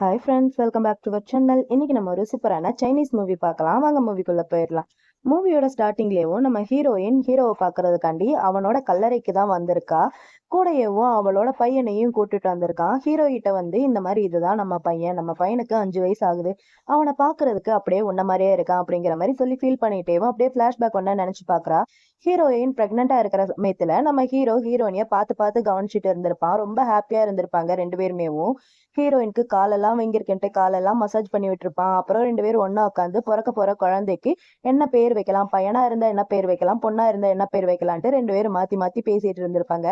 Hi friends, welcome back to our channel. இன்னைக்கு நம்ம ஒரு சூப்பரான சைனீஸ் மூவி பார்க்கலாம். வாங்க மூவிக்குள்ள போயிடலாம். மூவியோட ஸ்டார்டிங்லேயும் நம்ம ஹீரோவை பார்க்கறதுக்காண்டி அவனோட கல்லறைக்கு தான் வந்திருக்கா. கூடயேவும் அவளோட பையனையும் கூட்டிட்டு வந்திருக்கான். ஹீரோ கிட்ட வந்து இந்த மாதிரி இதுதான் நம்ம பையனுக்கு 5 வயசு ஆகுது, அவனை பார்க்கறதுக்கு அப்படியே உன்ன மாதிரியே இருக்கான் அப்படிங்கிற மாதிரி சொல்லி ஃபீல் பண்ணிட்டேவும் அப்படியே ஃபிளாஷ்பேக் ஒன்னு நினைச்சு பார்க்கறா. ஹீரோயின் பிரெக்னெண்டா இருக்கிற சமயத்துல நம்ம ஹீரோயினிய பார்த்து பார்த்து கவனிச்சுட்டு இருந்திருப்பான். ரொம்ப ஹாப்பியா இருந்திருப்பாங்க ரெண்டு பேருமேவும். ஹீரோயினுக்கு காலெல்லாம் வீங்கிருக்குன்ட்டு காலெல்லாம் மசாஜ் பண்ணி விட்டுருப்பான். அப்புறம் 2 பேரும் ஒண்ணா உட்காந்து பொறக்க போற குழந்தைக்கு என்ன பேர் வைக்கலாம், பையனா இருந்தா என்ன பேர் வைக்கலாம், பொண்ணா இருந்தா என்ன பேர் வைக்கலான்ட்டு 2 பேரும் மாத்தி மாத்தி பேசிட்டு இருந்திருப்பாங்க.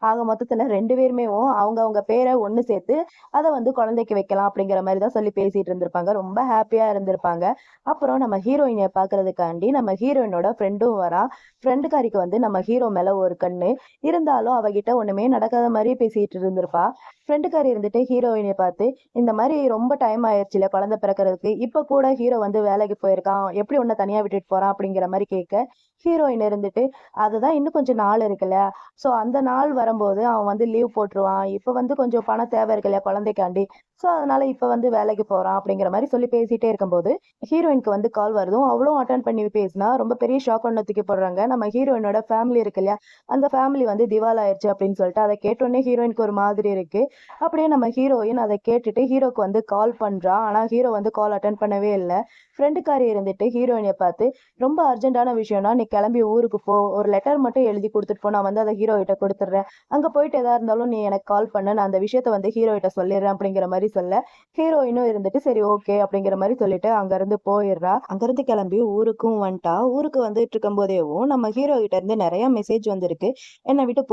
ஆக மொத்தத்துல 2 பேருமேவும் அவங்க அவங்க பேரை ஒண்ணு சேர்த்து அதை வந்து குழந்தைக்கு வைக்கலாம் அப்படிங்கிற மாதிரி தான் சொல்லி பேசிட்டு இருந்திருப்பாங்க. ரொம்ப ஹாப்பியா இருந்திருப்பாங்க. அப்புறம் நம்ம ஹீரோயினை பாக்குறதுக்காண்டி நம்ம ஹீரோயினோட ஃப்ரெண்டும் வரா. ஃப்ரெண்டுக்காரிக்கு வந்து நம்ம ஹீரோ மேல ஒரு கண்ணு இருந்தாலும் அவகிட்ட ஒண்ணுமே நடக்காத மாதிரியே பேசிட்டு இருந்திருப்பா. ஃப்ரெண்டுக்காரி இருந்துட்டு ஹீரோயினை பார்த்து, இந்த மாதிரி ரொம்ப டைம் ஆயிடுச்சுல குழந்தை பிறக்கிறதுக்கு, இப்ப கூட ஹீரோ வந்து வேலைக்கு போயிருக்கான், எப்படி உன்னை தனியா விட்டுட்டு போறான் அப்படிங்கிற மாதிரி கேட்க, ஹீரோயின் இருந்துட்டு அதுதான் இன்னும் கொஞ்சம் நாள் இருக்குல்ல, சோ அந்த நாள் வரும்போது அவன் வந்து லீவ் போட்டுருவான், இப்ப வந்து கொஞ்சம் பணம் தேவை இருக்குல்ல குழந்தைக்காண்டி, சோ அதனால இப்ப வந்து வேலைக்கு போறான் அப்படிங்கிற மாதிரி சொல்லி பேசிட்டே இருக்கும்போது ஹீரோயினுக்கு வந்து கால் வருதும். அவளும் அட்டன் பண்ணி பேசினா ரொம்ப பெரிய ஷாக் ஒன்று தூக்கி போடுறாங்க. நம்ம ஹீரோயினோட ஃபேமிலி இருக்கு இல்லையா, அந்த ஃபேமிலி வந்து திவால் ஆயிடுச்சு அப்படின்னு சொல்லிட்டு அதை கேட்டோன்னே ஹீரோயினுக்கு ஒரு மாதிரி இருக்கு. அப்படியே நம்ம ஹீரோயின் அதை கேட்டுட்டு ஹீரோக்கு வந்து கால் பண்றா. ஆனா ஹீரோ வந்து கால் அட்டன் பண்ணவே இல்லை. ஃப்ரெண்டுக்காரி இருந்துட்டு ஹீரோயினை பார்த்து, ரொம்ப அர்ஜென்ட்டான விஷயம்னா நீ கிளம்பி ஊருக்கு போ, ஒரு லெட்டர் மட்டும் எழுதி கொடுத்துட்டு போ, நான் வந்து அதை ஹீரோ கிட்ட கொடுத்துட்றேன், அங்க போயிட்டு எதா இருந்தாலும் நீ எனக்கு கால் பண்ண, நான் அந்த விஷயத்த வந்து ஹீரோ கிட்ட சொல்லிடுறேன் அப்படிங்கிற மாதிரி சொல்ல, ஹீரோயினும் இருந்துட்டு சரி ஓகே அப்படிங்கிற மாதிரி சொல்லிட்டு அங்க இருந்து போயிடுறா. அங்க இருந்து கிளம்பி ஊருக்கும் வந்துட்டா. ஊருக்கு வந்துட்டு இருக்கும் போதேவும் நம்ம ஹீரோ கிட்ட இருந்து நிறைய மெசேஜ் வந்திருக்கு. என்னை விட்டு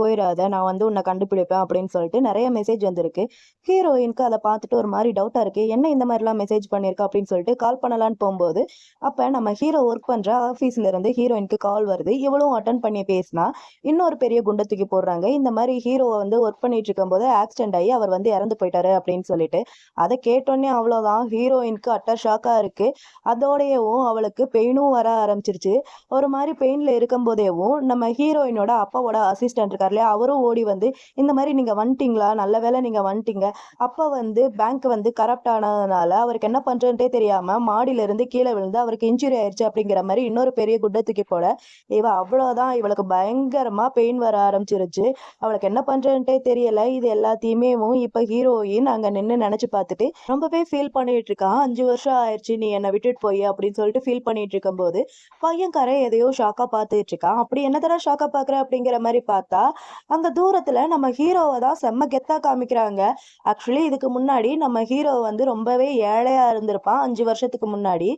போயிடாத, நான் வந்து உன்னை கண்டுபிடிப்பேன் அப்படின்னு சொல்லிட்டு நிறைய மெசேஜ் வந்திருக்கு. ஹீரோயினுக்கு அதை பார்த்துட்டு ஒரு மாதிரி டவுட்டா இருக்கு, என்ன இந்த மாதிரிலாம் மெசேஜ் பண்ணிருக்கா அப்படின்னு சொல்லிட்டு கால் பண்ணலான்னு போகும்போது அப்ப நம்ம ஹீரோ ஒர்க் பண்ற ஆபீஸ்ல இருந்து ஹீரோயினுக்கு கால் வருது. இவளும் அட்டன் பண்ணி பேசினா இன்னொரு பெரிய குண்டை தூக்கி போடுறாங்க. இந்த மாதிரி ஹீரோவை வந்து ஒர்க் பண்ணிட்டு இருக்கும் போது ஆக்சிடென்ட் ஆகி அவர் வந்து இறந்து போயிட்டாரு அப்படின்னு சொல்லிட்டு. அதை கேட்டோன்னே அவ்வளவுதான், ஹீரோயினுக்கு அட்டர் ஷாக்கா இருக்கு. அதோடயவும் அவளுக்கு பெயினும் வர ஆரம்பிச்சிருச்சு. ஒரு மாதிரி பெயின்ல இருக்கும் போதேவும் நம்ம ஹீரோயினோட அப்பாவோட அசிஸ்டன்ட் இருக்காரு இல்லையா, அவரும் ஓடி வந்து இந்த மாதிரி நீங்க வந்துட்டீங்களா, நல்ல வேளை நீங்க வந்துட்டீங்க, அப்ப வந்து பேங்க் வந்து கரப்ட் ஆனதுனால அவருக்கு என்ன பண்றதுன்ட்டே தெரியாம மாடியில இருந்து கீழே விழுந்து அவருக்கு இன்ஜுரி ஆயிடுச்சு அப்படிங்கிற மாதிரி இன்னொரு பெரிய குண்டத்துக்கு போட, இவ அவ்வளவுதான், இவளுக்கு பயங்கரமா பெயின் வர ஆரம்பிச்சிருச்சு. அவளுக்கு என்ன பண்றதுன்ட்டே தெரியல. இது எல்லாத்தையுமே இப்ப ஹீரோயின் அங்க நின்னு நினைச்சு பார்த்துட்டு ரொம்பவே ஃபீல் பண்ணிட்டு இருக்கா. 5 வருஷம் ஆயிடுச்சு நீ என்னை விட்டுட்டு போய் அப்படின்னு சொல்லிட்டு ஃபீல் பண்ணிட்டு இருக்கும் போது பையன்காரன் எதையோ ஷாக்கா பார்த்துட்டு இருக்கான். அப்படி என்னதான் ஷாக்கா பாக்குற அப்படிங்கிற மாதிரி பார்த்தா அங்க தூரத்துல நம்ம ஹீரோவை தான் செம்ம கெத்தா காமிக்கிறாங்க. ஆக்சுவலி இதுக்கு முன்னாடி நம்ம ஹீரோ வந்து ரொம்பவே ஏழையா இருந்திருப்பான் 5 வருஷத்துக்கு முன்னாடி.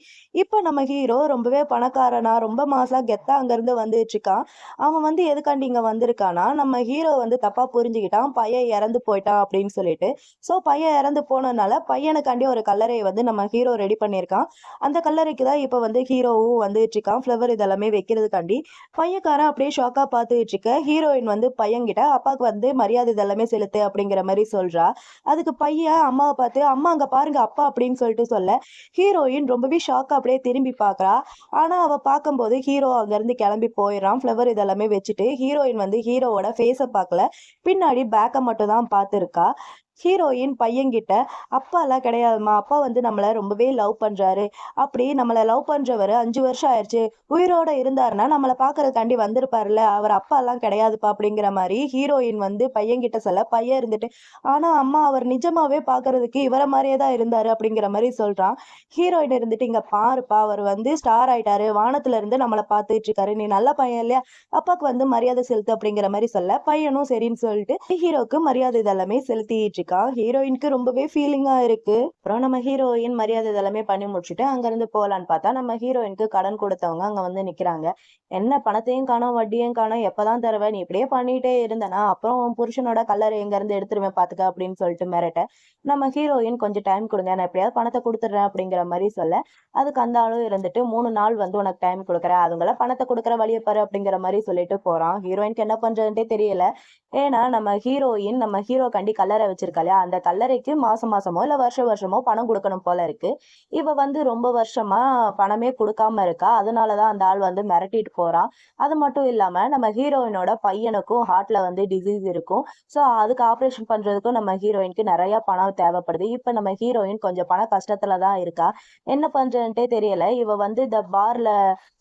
இப்ப நம்ம ஹீரோ ரொம்பவே பணக்காரனா ரொம்ப மாசா கெத்தா அங்க இருந்து வந்துட்டு இருக்கான். அவன் வந்து எதுக்காண்டி இங்க வந்திருக்கானா, நம்ம ஹீரோ வந்து தப்பா புரிஞ்சுக்கிட்டான், பையன் இறந்து போயிட்டான் அப்படின்னு சொல்லிட்டு. சோ பையன் இறந்து போனதுனால பையனுக்காண்டி ஒரு கல்லறையை வந்து நம்ம ஹீரோ ரெடி பண்ணியிருக்கான். அந்த கல்லறைக்கு தான் இப்ப வந்து ஹீரோவும் வந்துட்டு இருக்கான், ஃப்ளவர் இதெல்லாமே வைக்கிறதுக்காண்டி. பையன்காரன் அப்படியே ஷாக்கா பார்த்துட்டு இருக்க ஹீரோயின் வந்து பையன்கிட்ட அப்பாவுக்கு வந்து மரியாதை இதெல்லாமே செலுத்து அப்படிங்கிற மாதிரி சொல்றா. அதுக்கு பையன் அம்மாவை பார்த்து, அம்மா அங்க பாருங்க அப்பா அப்படின்னு சொல்லிட்டு சொல்ல, ஹீரோயின் ரொம்பவே ஷாக்கா அப்படியே திரும்பி பாக்குறா. ஆனா அவ பார்க்கும்போது ஹீரோ அங்க இருந்து கிளம்பி போயிடறான், ஃப்ளவர் இதெல்லாமே வச்சுட்டு. ஹீரோயின் வந்து ஹீரோவோட ஃபேஸை பார்க்கல, பின்னாடி பேக்கை மட்டும் தான் பார்த்துருக்கா. ஹீரோயின் பையன்கிட்ட, அப்பா எல்லாம் கிடையாதுமா, அப்பா வந்து நம்மள ரொம்பவே லவ் பண்றாரு, அப்படி நம்மள லவ் பண்றவர் 5 வருஷம் ஆயிடுச்சு, உயிரோட இருந்தாருன்னா நம்மளை பாக்குறதுக்காண்டி வந்திருப்பாருல்ல, அவர் அப்பா எல்லாம் கிடையாதுப்பா அப்படிங்கிற மாதிரி ஹீரோயின் வந்து பையன்கிட்ட சொல்ல, பையன் இருந்துட்டு ஆனா அம்மா அவர் நிஜமாவே பாக்குறதுக்கு இவர மாதிரியே தான் இருந்தாரு அப்படிங்கிற மாதிரி சொல்றான். ஹீரோயின் இருந்துட்டு இங்க பாருப்பா, அவர் வந்து ஸ்டார் ஆயிட்டாரு, வானத்துல இருந்து நம்மளை பார்த்துட்டு இருக்காரு, நீ நல்ல பையன் இல்லையா, அப்பாக்கு வந்து மரியாதை செலுத்து அப்படிங்கிற மாதிரி சொல்ல, பையனும் சரின்னு சொல்லிட்டு ஹீரோக்கு மரியாதை இதெல்லாமே செலுத்திட்டு இருக்கா. ஹீரோயினுக்கு ரொம்பவே ஃபீலிங்கா இருக்கு. அப்புறம் நம்ம ஹீரோயின் மரியாதை இதெல்லாமே பண்ணி முடிச்சுட்டு அங்க இருந்து போலான்னு பார்த்தா நம்ம ஹீரோயினுக்கு கடன் கொடுத்தவங்க அங்க வந்து நிக்கிறாங்க. என்ன பணத்தையும் காணோம், வட்டியும் காணோம், எப்பதான் தருவ, நீ இப்படியே பண்ணிட்டே இருந்தனா அப்புறம் உன் புருஷனோட கல்லறை எங்க இருந்து எடுத்துருவேன் பாத்துக்க அப்படின்னு சொல்லிட்டு மிரட்ட, நம்ம ஹீரோயின் கொஞ்சம் டைம் கொடுங்க, நான் எப்படியாவது பணத்தை கொடுத்துட்றேன் அப்படிங்கிற மாதிரி சொல்ல, அதுக்கு அந்த ஆளும் இருந்துட்டு 3 நாள் வந்து உனக்கு டைம் கொடுக்குறேன், அதுங்கள பணத்தை கொடுக்குற வழியை பாரு அப்படிங்கிற மாதிரி சொல்லிட்டு போறான். ஹீரோயினுக்கு என்ன பண்றதுன்ட்டே தெரியல. ஏன்னா நம்ம ஹீரோயின் நம்ம ஹீரோ கண்டி கல்லறை வச்சிருக்க இருக்கா இல்லையா, அந்த கல்லறைக்கு மாசம் மாசமோ இல்ல வருஷ வருஷமோ பணம் கொடுக்கணும் போல இருக்கு. இவ வந்து ரொம்ப வருஷமா பணமே கொடுக்காம இருக்கா. அதனாலதான் அந்த ஆள் வந்து மிரட்டிட்டு போறான். அது மட்டும் இல்லாம நம்ம ஹீரோயினோட பையனுக்கும் ஹார்ட்ல வந்து டிசீஸ் இருக்கும். சோ அதுக்கு ஆபரேஷன் பண்றதுக்கும் நம்ம ஹீரோயினுக்கு நிறைய பணம் தேவைப்படுது. இப்ப நம்ம ஹீரோயின் கொஞ்சம் பண கஷ்டத்துல தான் இருக்கா. என்ன பண்றதுன்ட்டே தெரியல. இவ வந்து இந்த பார்ல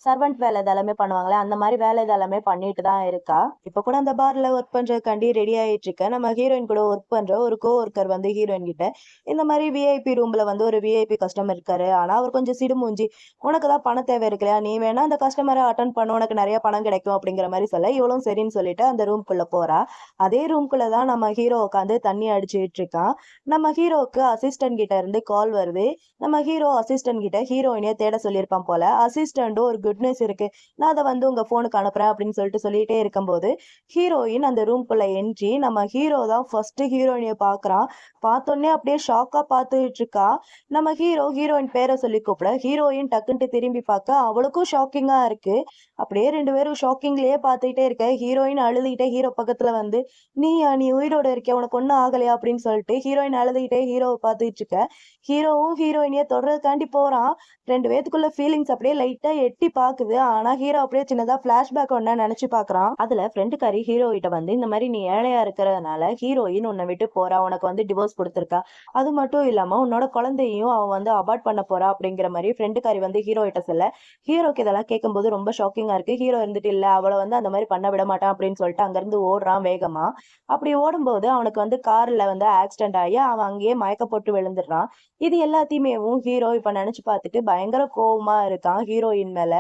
சர்வெண்ட் வேலை இதெல்லாமே பண்ணுவாங்களே, அந்த மாதிரி வேலை இதெல்லாமே பண்ணிட்டு தான் இருக்கா. இப்ப கூட அந்த பார்ல ஒர்க் பண்றதுக்காண்டி ரெடி ஆயிட்டு இருக்க நம்ம ஹீரோயின் கூட ஒர்க் பண்ற ஒரு கோ ஒர்க்கர் வந்து ஹீரோயின் கிட்ட இந்த மாதிரி விஐபி ரூம்ல வந்து ஒரு விஐபி கஸ்டமர் இருக்காரு. ஆனா அவர் கொஞ்சம் சிடுமூஞ்சி. உனக்கு தான் பண தேவை இருக்குல்லையா, நீ வேணா அந்த கஸ்டமரை அட்டன் பண்ண, உனக்கு நிறைய பணம் கிடைக்கும் அப்படிங்கிற மாதிரி சொல்ல இவளும் சரின்னு சொல்லிட்டு அந்த ரூம்குள்ள போறா. அதே ரூம்குள்ள தான் நம்ம ஹீரோ உட்காந்து தண்ணி அடிச்சுட்டு இருக்கான். நம்ம ஹீரோக்கு அசிஸ்டன்ட் கிட்ட இருந்து கால் வருது. நம்ம ஹீரோ அசிஸ்டன்ட் கிட்ட ஹீரோயினையே தேட சொல்லியிருப்பான் போல. அசிஸ்டன்ட்டும் ஒரு குட் நியூஸ் இருக்கு, நான் அதை வந்து உங்க போனுக்கு அனுப்புறேன் அப்படின்னு சொல்லிட்டு சொல்லிட்டே இருக்கும்போது ஹீரோயின் அந்த ரூம்குள்ள என்ட்ரி. நம்ம ஹீரோ தான் ஃபர்ஸ்ட் ஹீரோயினிய பாக்குறான். பார்த்தோன்னே அப்படியே ஷாக்கா பார்த்துட்டு இருக்கா. நம்ம ஹீரோ ஹீரோயின் பேரை சொல்லி கூப்பிட ஹீரோயின் டக்குன்ட்டு திரும்பி பார்க்க அவளுக்கும் ஷாக்கிங்கா இருக்கு. அப்படியே ரெண்டு பேரும் ஷாக்கிங்லயே பார்த்துக்கிட்டே இருக்க. ஹீரோயின் அழுதுகிட்டே ஹீரோ பக்கத்துல வந்து, நீ உயிரோட இருக்க, உனக்கு ஒன்னும் ஆகலையா அப்படின்னு சொல்லிட்டு ஹீரோயின் அழுதுகிட்டே ஹீரோவை பார்த்துட்டு இருக்க. ஹீரோவும் ஹீரோயினிய தொடர்றதுக்காண்டி போறான். ரெண்டு பேத்துக்குள்ள ஃபீலிங்ஸ் அப்படியே லைட்டா எட்டி பாக்குது. ஆனா ஹீரோ அப்படியே சின்னதா பிளாஷ்பேக் ஒண்ணு நினைச்சு பாக்குறான். அதுல ஃப்ரெண்டுக்காரி ஹீரோ கிட்ட வந்து இந்த மாதிரி நீ ஏழையா இருக்கிறதுனால ஹீரோயின் உன்னை விட்டு போறா, உனக்கு வந்து டிவோர்ஸ் கொடுத்துருக்கா. அது மட்டும் இல்லாம உன்னோட குழந்தையும் அவ வந்து அபார்ட் பண்ண போறா அப்படிங்கிற மாதிரி ஃப்ரெண்டுக்காரி வந்து ஹீரோ கிட்ட சொல்ல ஹீரோக்கு இதெல்லாம் கேட்கும்போது ரொம்ப ஷாக்கிங்கா இருக்கு. ஹீரோ இருந்துட்டு இல்ல அவளை வந்து அந்த மாதிரி பண்ண விட மாட்டான் அப்படின்னு சொல்லிட்டு அங்கிருந்து ஓடுறான் வேகமா. அப்படி ஓடும்போது அவனுக்கு வந்து கார்ல வந்து ஆக்சிடென்ட் ஆகி அவன் அங்கேயே மயக்க போட்டு விழுந்துடுறான். இது எல்லாத்தையுமே ஹீரோ இப்ப நினைச்சு பார்த்துட்டு பயங்கர கோவமா இருக்கான் ஹீரோயின் மேல.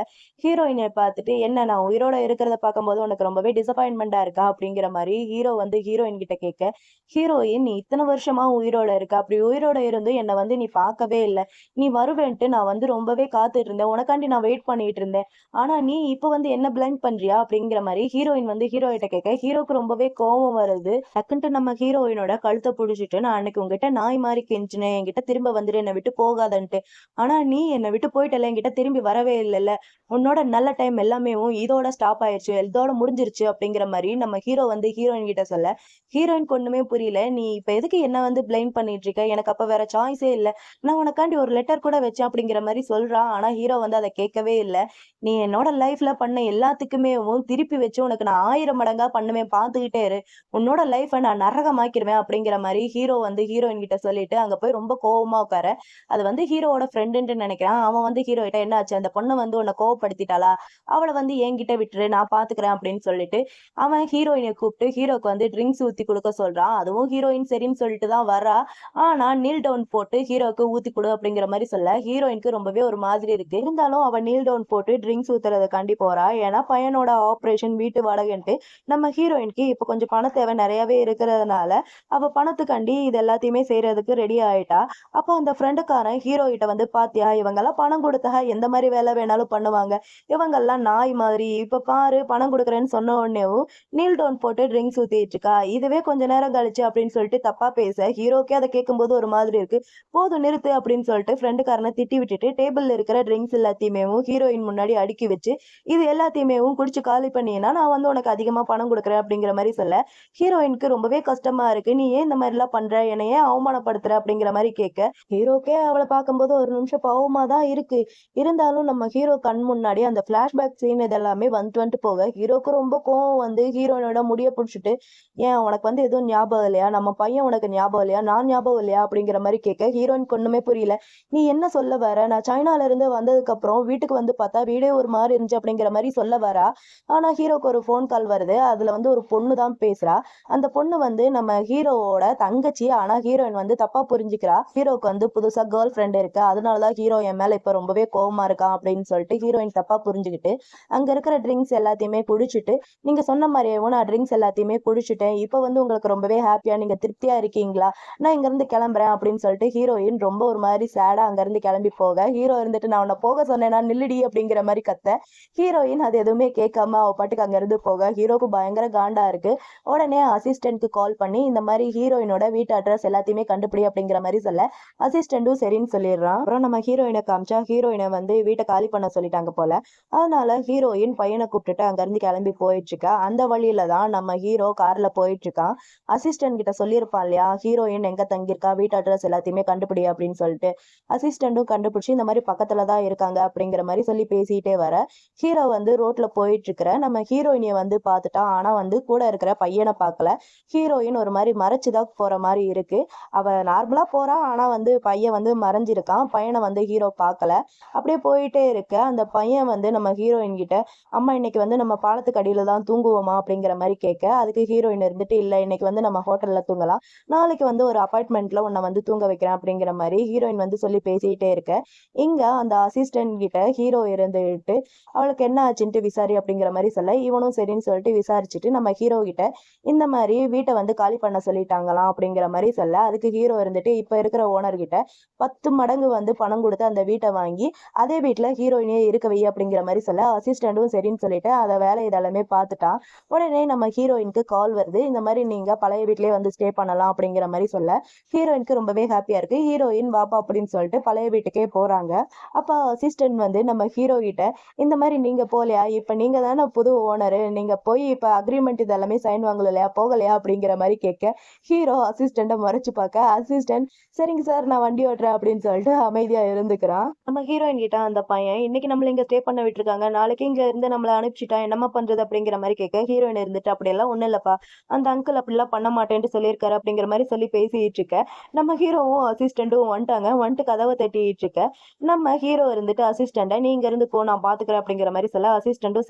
ஹீரோயினை பார்த்துட்டு என்ன நான் உயிரோட இருக்கிறத பார்க்கும்போது உனக்கு ரொம்பவே டிசப்பாயின்மெண்டா இருக்கா அப்படிங்கிற மாதிரி ஹீரோ வந்து ஹீரோயின் கிட்ட கேட்க, ஹீரோயின் நீ இத்தனை வருஷமா உயிரோட இருக்க, அப்படி உயிரோட இருந்து என்னை வந்து நீ பார்க்கவே இல்லை, நீ வருவேன்ட்டு நான் வந்து ரொம்பவே காத்துட்டு இருந்தேன், உனக்காண்டி நான் வெயிட் பண்ணிட்டு இருந்தேன், ஆனா நீ இப்ப வந்து என்ன பிளைண்ட் பண்றியா அப்படிங்கிற மாதிரி ஹீரோயின் வந்து ஹீரோ கிட்ட கேட்க ஹீரோக்கு ரொம்பவே கோவம் வருது. டக்குன்ட்டு நம்ம ஹீரோயினோட கழுத்தை புடிச்சிட்டு, நான் அன்னைக்கு உங்ககிட்ட நாய் மாதிரி கெஞ்சினேன், என்கிட்ட திரும்ப வந்துட்டு என்னை விட்டு போகாதன்ட்டு, ஆனா நீ என்னை விட்டு போயிட்டல, என்கிட்ட திரும்பி வரவே இல்லைல்ல, உன்னோட நல்ல டைம் எல்லாமே இதோட ஸ்டாப் ஆயிடுச்சு, இதோட முடிஞ்சிருச்சு அப்படிங்கிற மாதிரி நம்ம ஹீரோ வந்து ஹீரோயின் கிட்ட சொல்ல ஹீரோயினுக்கு ஒண்ணுமே புரியல. நீ இப்ப எதுக்கு என்ன வந்து பிளைம் பண்ணிட்டு இருக்க, எனக்கு அப்ப வேற சாய்ஸே இல்ல, நான் உனக்காண்டி ஒரு லெட்டர் கூட வச்சேன் அப்படிங்கிற மாதிரி சொல்றான். ஆனா ஹீரோ வந்து அதை கேட்கவே இல்லை. நீ என்னோட லைஃப்ல பண்ண எல்லாத்துக்குமே திருப்பி வச்சு உனக்கு நான் 1000 மடங்கா பண்ணுவேன், பாத்துக்கிட்டே இரு, உன்னோட லைஃபை நான் நரகமாக்கிருவேன் அப்படிங்கிற மாதிரி ஹீரோ வந்து ஹீரோயின் கிட்ட சொல்லிட்டு அங்க போய் ரொம்ப கோவமா உட்கார. அது வந்து ஹீரோவோட ஃப்ரெண்டுன்னு நினைக்கிறான். அவன் வந்து ஹீரோ கிட்ட என்ன ஆச்சு, அந்த பொண்ணு வந்து உன்னை கோவப்படுத்திட்டாளா, அவளை வந்து என்கிட்ட விட்டுரு, நான் பாத்துக்கிறேன் அப்படின்னு சொல்லிட்டு அவன் ஹீரோயினை கூப்பிட்டு ஹீரோக்கு வந்து ட்ரிங்க்ஸ் ஊத்தி கொடுக்க சொல்றான். அதுவும் ஹீரோயின் சரின்னு சொல்லிட்டு தான் வரா. ஆனா நீல் டவுன் போட்டு ஹீரோக்கு ஊத்தி கொடு அப்படிங்கிற மாதிரி சொல்ல ஹீரோயினுக்கு ரொம்பவே ஒரு மாதிரி இருக்கு. இருந்தாலும் அவன் நீல் டவுன் போட்டு ட்ரிங்க்ஸ் ஊத்துறதுக்காண்டி போறா. ஏன்னா பையனோட ஆப்ரேஷன் வீட்டு வாடகைன்ட்டு நம்ம ஹீரோயினுக்கு இப்ப கொஞ்சம் பண தேவை நிறையவே இருக்கிறதுனால அவ பணத்துக்காண்டி இது எல்லாத்தையுமே செய்யறதுக்கு ரெடி ஆயிட்டா. அப்போ அந்த ஃப்ரெண்டுக்காரன் ஹீரோ கிட்ட வந்து, பாத்தியா இவங்கெல்லாம் பணம் கொடுத்தா எந்த மாதிரி வேலை வேணாலும் பண்ணுவாங்க, இவங்கெல்லாம் நாய் மாதிரி, இப்ப பாரு பணம் கொடுக்குறேன்னு சொன்ன உடனேவும் நீல் டவுன் போட்டு ட்ரிங்க்ஸ் ஊத்திட்டு இருக்கா, இதுவே கொஞ்ச நேரம் கழிச்சு அப்படின்னு சொல்லிட்டு தப்பா பேச ஹீரோக்கே அதை கேட்கும்போது ஒரு மாதிரி இருக்கு. போதும் நிறுத்து அப்படின்னு சொல்லிட்டு ஃப்ரெண்டுக்காரனை திட்டி விட்டுட்டு டேபிள்ல இருக்கிற ட்ரிங்க்ஸ் எல்லாத்தையுமே ஹீரோயின் முன்னாடி அடுக்கி வச்சு, இது எல்லாத்தையுமே குடிச்சு காலி பண்ணினா நான் வந்து உனக்கு அதிகமா பணம் கொடுக்குறேன் அப்படிங்கிற மாதிரி சொல்ல ஹீரோயினுக்கு ரொம்பவே கஷ்டமா இருக்கு. நீ ஏன் இந்த மாதிரி எல்லாம் பண்ற, என்னை ஏன் அவமானப்படுத்துற அப்படிங்கிற மாதிரி கேட்க ஹீரோக்கே அவளை பார்க்கும்போது ஒரு நிமிஷம் பாவமா தான் இருக்கு. இருந்தாலும் நம்ம ஹீரோ கண் முன்னாடி அந்த பிளாஷ்பேக் சீன் இதெல்லாமே வந்துட்டு போக ஹீரோக்கு ரொம்ப கோவம் வந்து ஹீரோயினோட முடிய பிடிச்சிட்டு, ஏன் உனக்கு வந்து எதுவும் ஞாபகம் இல்லையா, நம்ம பையன் உனக்கு ஞாபகம் இல்லையா, நான் ஞாபகம் இல்லையா அப்படிங்கிற மாதிரி கேட்க ஹீரோயினுக்கு ஒண்ணுமே புரியல. நீ என்ன சொல்ல வர, நான் சைனால இருந்து வந்ததுக்கு அப்புறம் வீட்டுக்கு வந்து பார்த்தா வீடே ஒரு மாதிரி இருந்துச்சு அப்படிங்கிற மாதிரி சொல்ல வரா. ஆனா ஹீரோக்கு ஒரு ஃபோன் கால் வருது. அதுல வந்து ஒரு பொண்ணு தான் பேசுறா. அந்த பொண்ணு வந்து நம்ம ஹீரோவோட தங்கச்சி. ஆனா ஹீரோயின் வந்து தப்பா புரிஞ்சுக்கிறா. ஹீரோக்கு வந்து புதுசா கேர்ள் ஃப்ரெண்ட் இருக்கு, அதனாலதான் ஹீரோ என் மேல இப்ப ரொம்பவே கோவமா இருக்கான் அப்படின்னு சொல்லிட்டு ஹீரோயின் தப்பா புரிஞ்சுக்கிட்டு அங்க இருக்கிற ட்ரிங்க்ஸ் எல்லாத்தையுமே குடிச்சிட்டு, நீங்க சொன்ன மாதிரியே நான் ட்ரிங்க்ஸ் எல்லாத்தையுமே குடிச்சிட்டேன், இப்ப வந்து உங்களுக்கு ரொம்பவே ஹாப்பியா, நீங்க திருப்தியா இருக்கீங்களா, நான் இங்க இருந்து கிளம்புறேன் அப்படின்னு சொல்லிட்டு ஹீரோயின் ரொம்ப ஒரு மாதிரி சேடா அங்க இருந்து கிளம்பி போக ஹீரோ இருந்துட்டு, நான் உன்னை போக சொன்னேன்னா நில்லுடி அப்படிங்கிற மாதிரி கத்த ஹீரோயின் அது எதுவுமே கேட்காம அவ பாட்டுக்கு அங்க இருந்து போக ஹீரோக்கு பயங்கர காண்டா இருக்கு. உடனே அசிஸ்டன்ட்க்கு கால் பண்ணி இந்த மாதிரி ஹீரோயினோட வீட்டு அட்ரஸ் எல்லாத்தையுமே கண்டுபிடி அப்படிங்கிற மாதிரி சொல்ல அசிஸ்டன்ட்டும் சரின்னு சொல்லிடுறான். அப்புறம் நம்ம ஹீரோயினை காமிச்சா ஹீரோயினை வந்து வீட்டை காலி பண்ண சொல்லிட்டாங்க போல. அதனால ஹீரோயின் பையனை கூப்பிட்டுட்டு அங்க இருந்து கிளம்பி போயிட்டு இருக்கா. அந்த வழியில தான் நம்ம ஹீரோ கார்ல போயிட்டு இருக்கான். அசிஸ்டன்ட் கிட்ட சொல்லி சொல்லியிருப்பான் இல்லையா, ஹீரோயின் எங்க தங்கியிருக்கா, வீட்டு அட்ரஸ் எல்லாத்தையுமே கண்டுபிடி அப்படின்னு சொல்லிட்டு. அசிஸ்டண்ட்டும் கண்டுபிடிச்சு இந்த மாதிரி பக்கத்துல தான் இருக்காங்க அப்படிங்கிற மாதிரி சொல்லி பேசிட்டே வர, ஹீரோ வந்து ரோட்ல போயிட்டு இருக்கிற நம்ம ஹீரோயினிய வந்து பார்த்துட்டான். ஆனா வந்து கூட இருக்கிற பையனை பார்க்கல. ஹீரோயின் ஒரு மாதிரி மறைச்சுதான் போற மாதிரி இருக்கு. அவ நார்மலா போறா. ஆனா வந்து பையன் வந்து மறைஞ்சிருக்கான். பையனை வந்து ஹீரோ பார்க்கல. அப்படியே போயிட்டே இருக்க அந்த பையன் வந்து நம்ம ஹீரோயின் கிட்ட, அம்மா இன்னைக்கு வந்து நம்ம பாலத்துக்கு அடியில தான் தூங்குவோமா அப்படிங்கிற மாதிரி கேட்க, அதுக்கு ஹீரோயின் இருந்துட்டு, இல்ல இன்னைக்கு வந்து நம்ம ஹோட்டல்ல தூங்கலாம், நாளைக்கு வந்து ஒரு அபார்ட்மெண்ட்ல உன்னை வந்து தூங்க வைக்கிறேன் அப்படிங்கிற மாதிரி ஹீரோயின் வந்து சொல்லி பேசிட்டே இருக்க, இங்க அந்த அசிஸ்டன்ட் கிட்ட ஹீரோ இருந்துட்டு அவளுக்கு என்ன ஆச்சுன்ட்டு விசாரி அப்படிங்கிற மாதிரி சொல்ல, இவனும் சரின்னு சொல்லிட்டு விசாரிச்சுட்டு நம்ம ஹீரோ கிட்ட இந்த மாதிரி வீட்டை வந்து காலி பண்ண சொல்லிட்டாங்களாம் அப்படிங்கிற மாதிரி சொல்ல, அதுக்கு ஹீரோ இருந்துட்டு இப்ப இருக்கிற ஓனர் கிட்ட 10 மடங்கு வந்து பணம் கொடுத்து அந்த வீட்டை வாங்கி அதே வீட்டுல ஹீரோயினியே இருக்க வை அப்படிங்கிற மாதிரி சொல்ல, அசிஸ்டண்டும் சரின்னு சொல்லிட்டு அதை வேலை இதெல்லாமே பார்த்துட்டான். உடனே நம்ம ஹீரோயினுக்கு கால் வருது, இந்த மாதிரி நீங்க பழைய வீட்லயே வந்து ஸ்டே பண்ணலாம் அப்படிங்கிற மாதிரி சொல்ல, ஹீரோயினுக்கு ரொம்பவே ஹாப்பியா இருக்கு. ஹீரோயின் வாப்பா அப்படின்னு சொல்லிட்டு பழைய வீட்டுக்கே போறாங்க. அப்ப அசிஸ்டன்ட் வந்து நம்ம ஹீரோ கிட்ட, இந்த மாதிரி நீங்க போகலையா, இப்ப நீங்க தானே புது ஓனரு, நீங்க போய் இப்ப அக்ரிமெண்ட் இதெல்லாமே சைன் வாங்கல இல்லையா, போகலையா அப்படிங்கிற மாதிரி கேட்க, ஹீரோ அசிஸ்டண்ட மறைச்சு பார்க்க, அசிஸ்டன்ட் சரிங்க சார் நான் வண்டி ஓட்டுறேன் அப்படின்னு சொல்லிட்டு அமைதியா இருந்துக்கிறான். நம்ம ஹீரோயின் கிட்ட அந்த பையன், இன்னைக்கு நம்மள இங்க ஸ்டே பண்ண விட்டுருக்காங்க, நாளைக்கு இங்க இருந்து நம்மள அனுப்பிச்சிட்டா என்னம்மா பண்றது அப்படிங்கிற மாதிரி கேட்க, ஹீரோயின் இருந்துட்டு அப்படியெல்லாம் ஒண்ணும் இல்லப்பா, அந்த அங்கிள் அப்படிலாம் பண்ண மாட்டேன்ட்டு சொல்லியிருக்காரு அப்படிங்கிற மாதிரி சொல்லி பேசிட்டு இருக்க, நம்ம ஹீரோவும் அசிஸ்டண்ட்டும் வந்துட்டாங்க. வந்துட்டு கதவை தட்டிட்டு இருக்க, நம்ம ஹீரோ இருந்துட்டு அசிஸ்டண்ட, நீ இங்க இருந்து போ நான் பாத்துக்கிறேன் அப்படிங்கிற மாதிரி சொல்ல, அசிஸ்டண்ட்டும்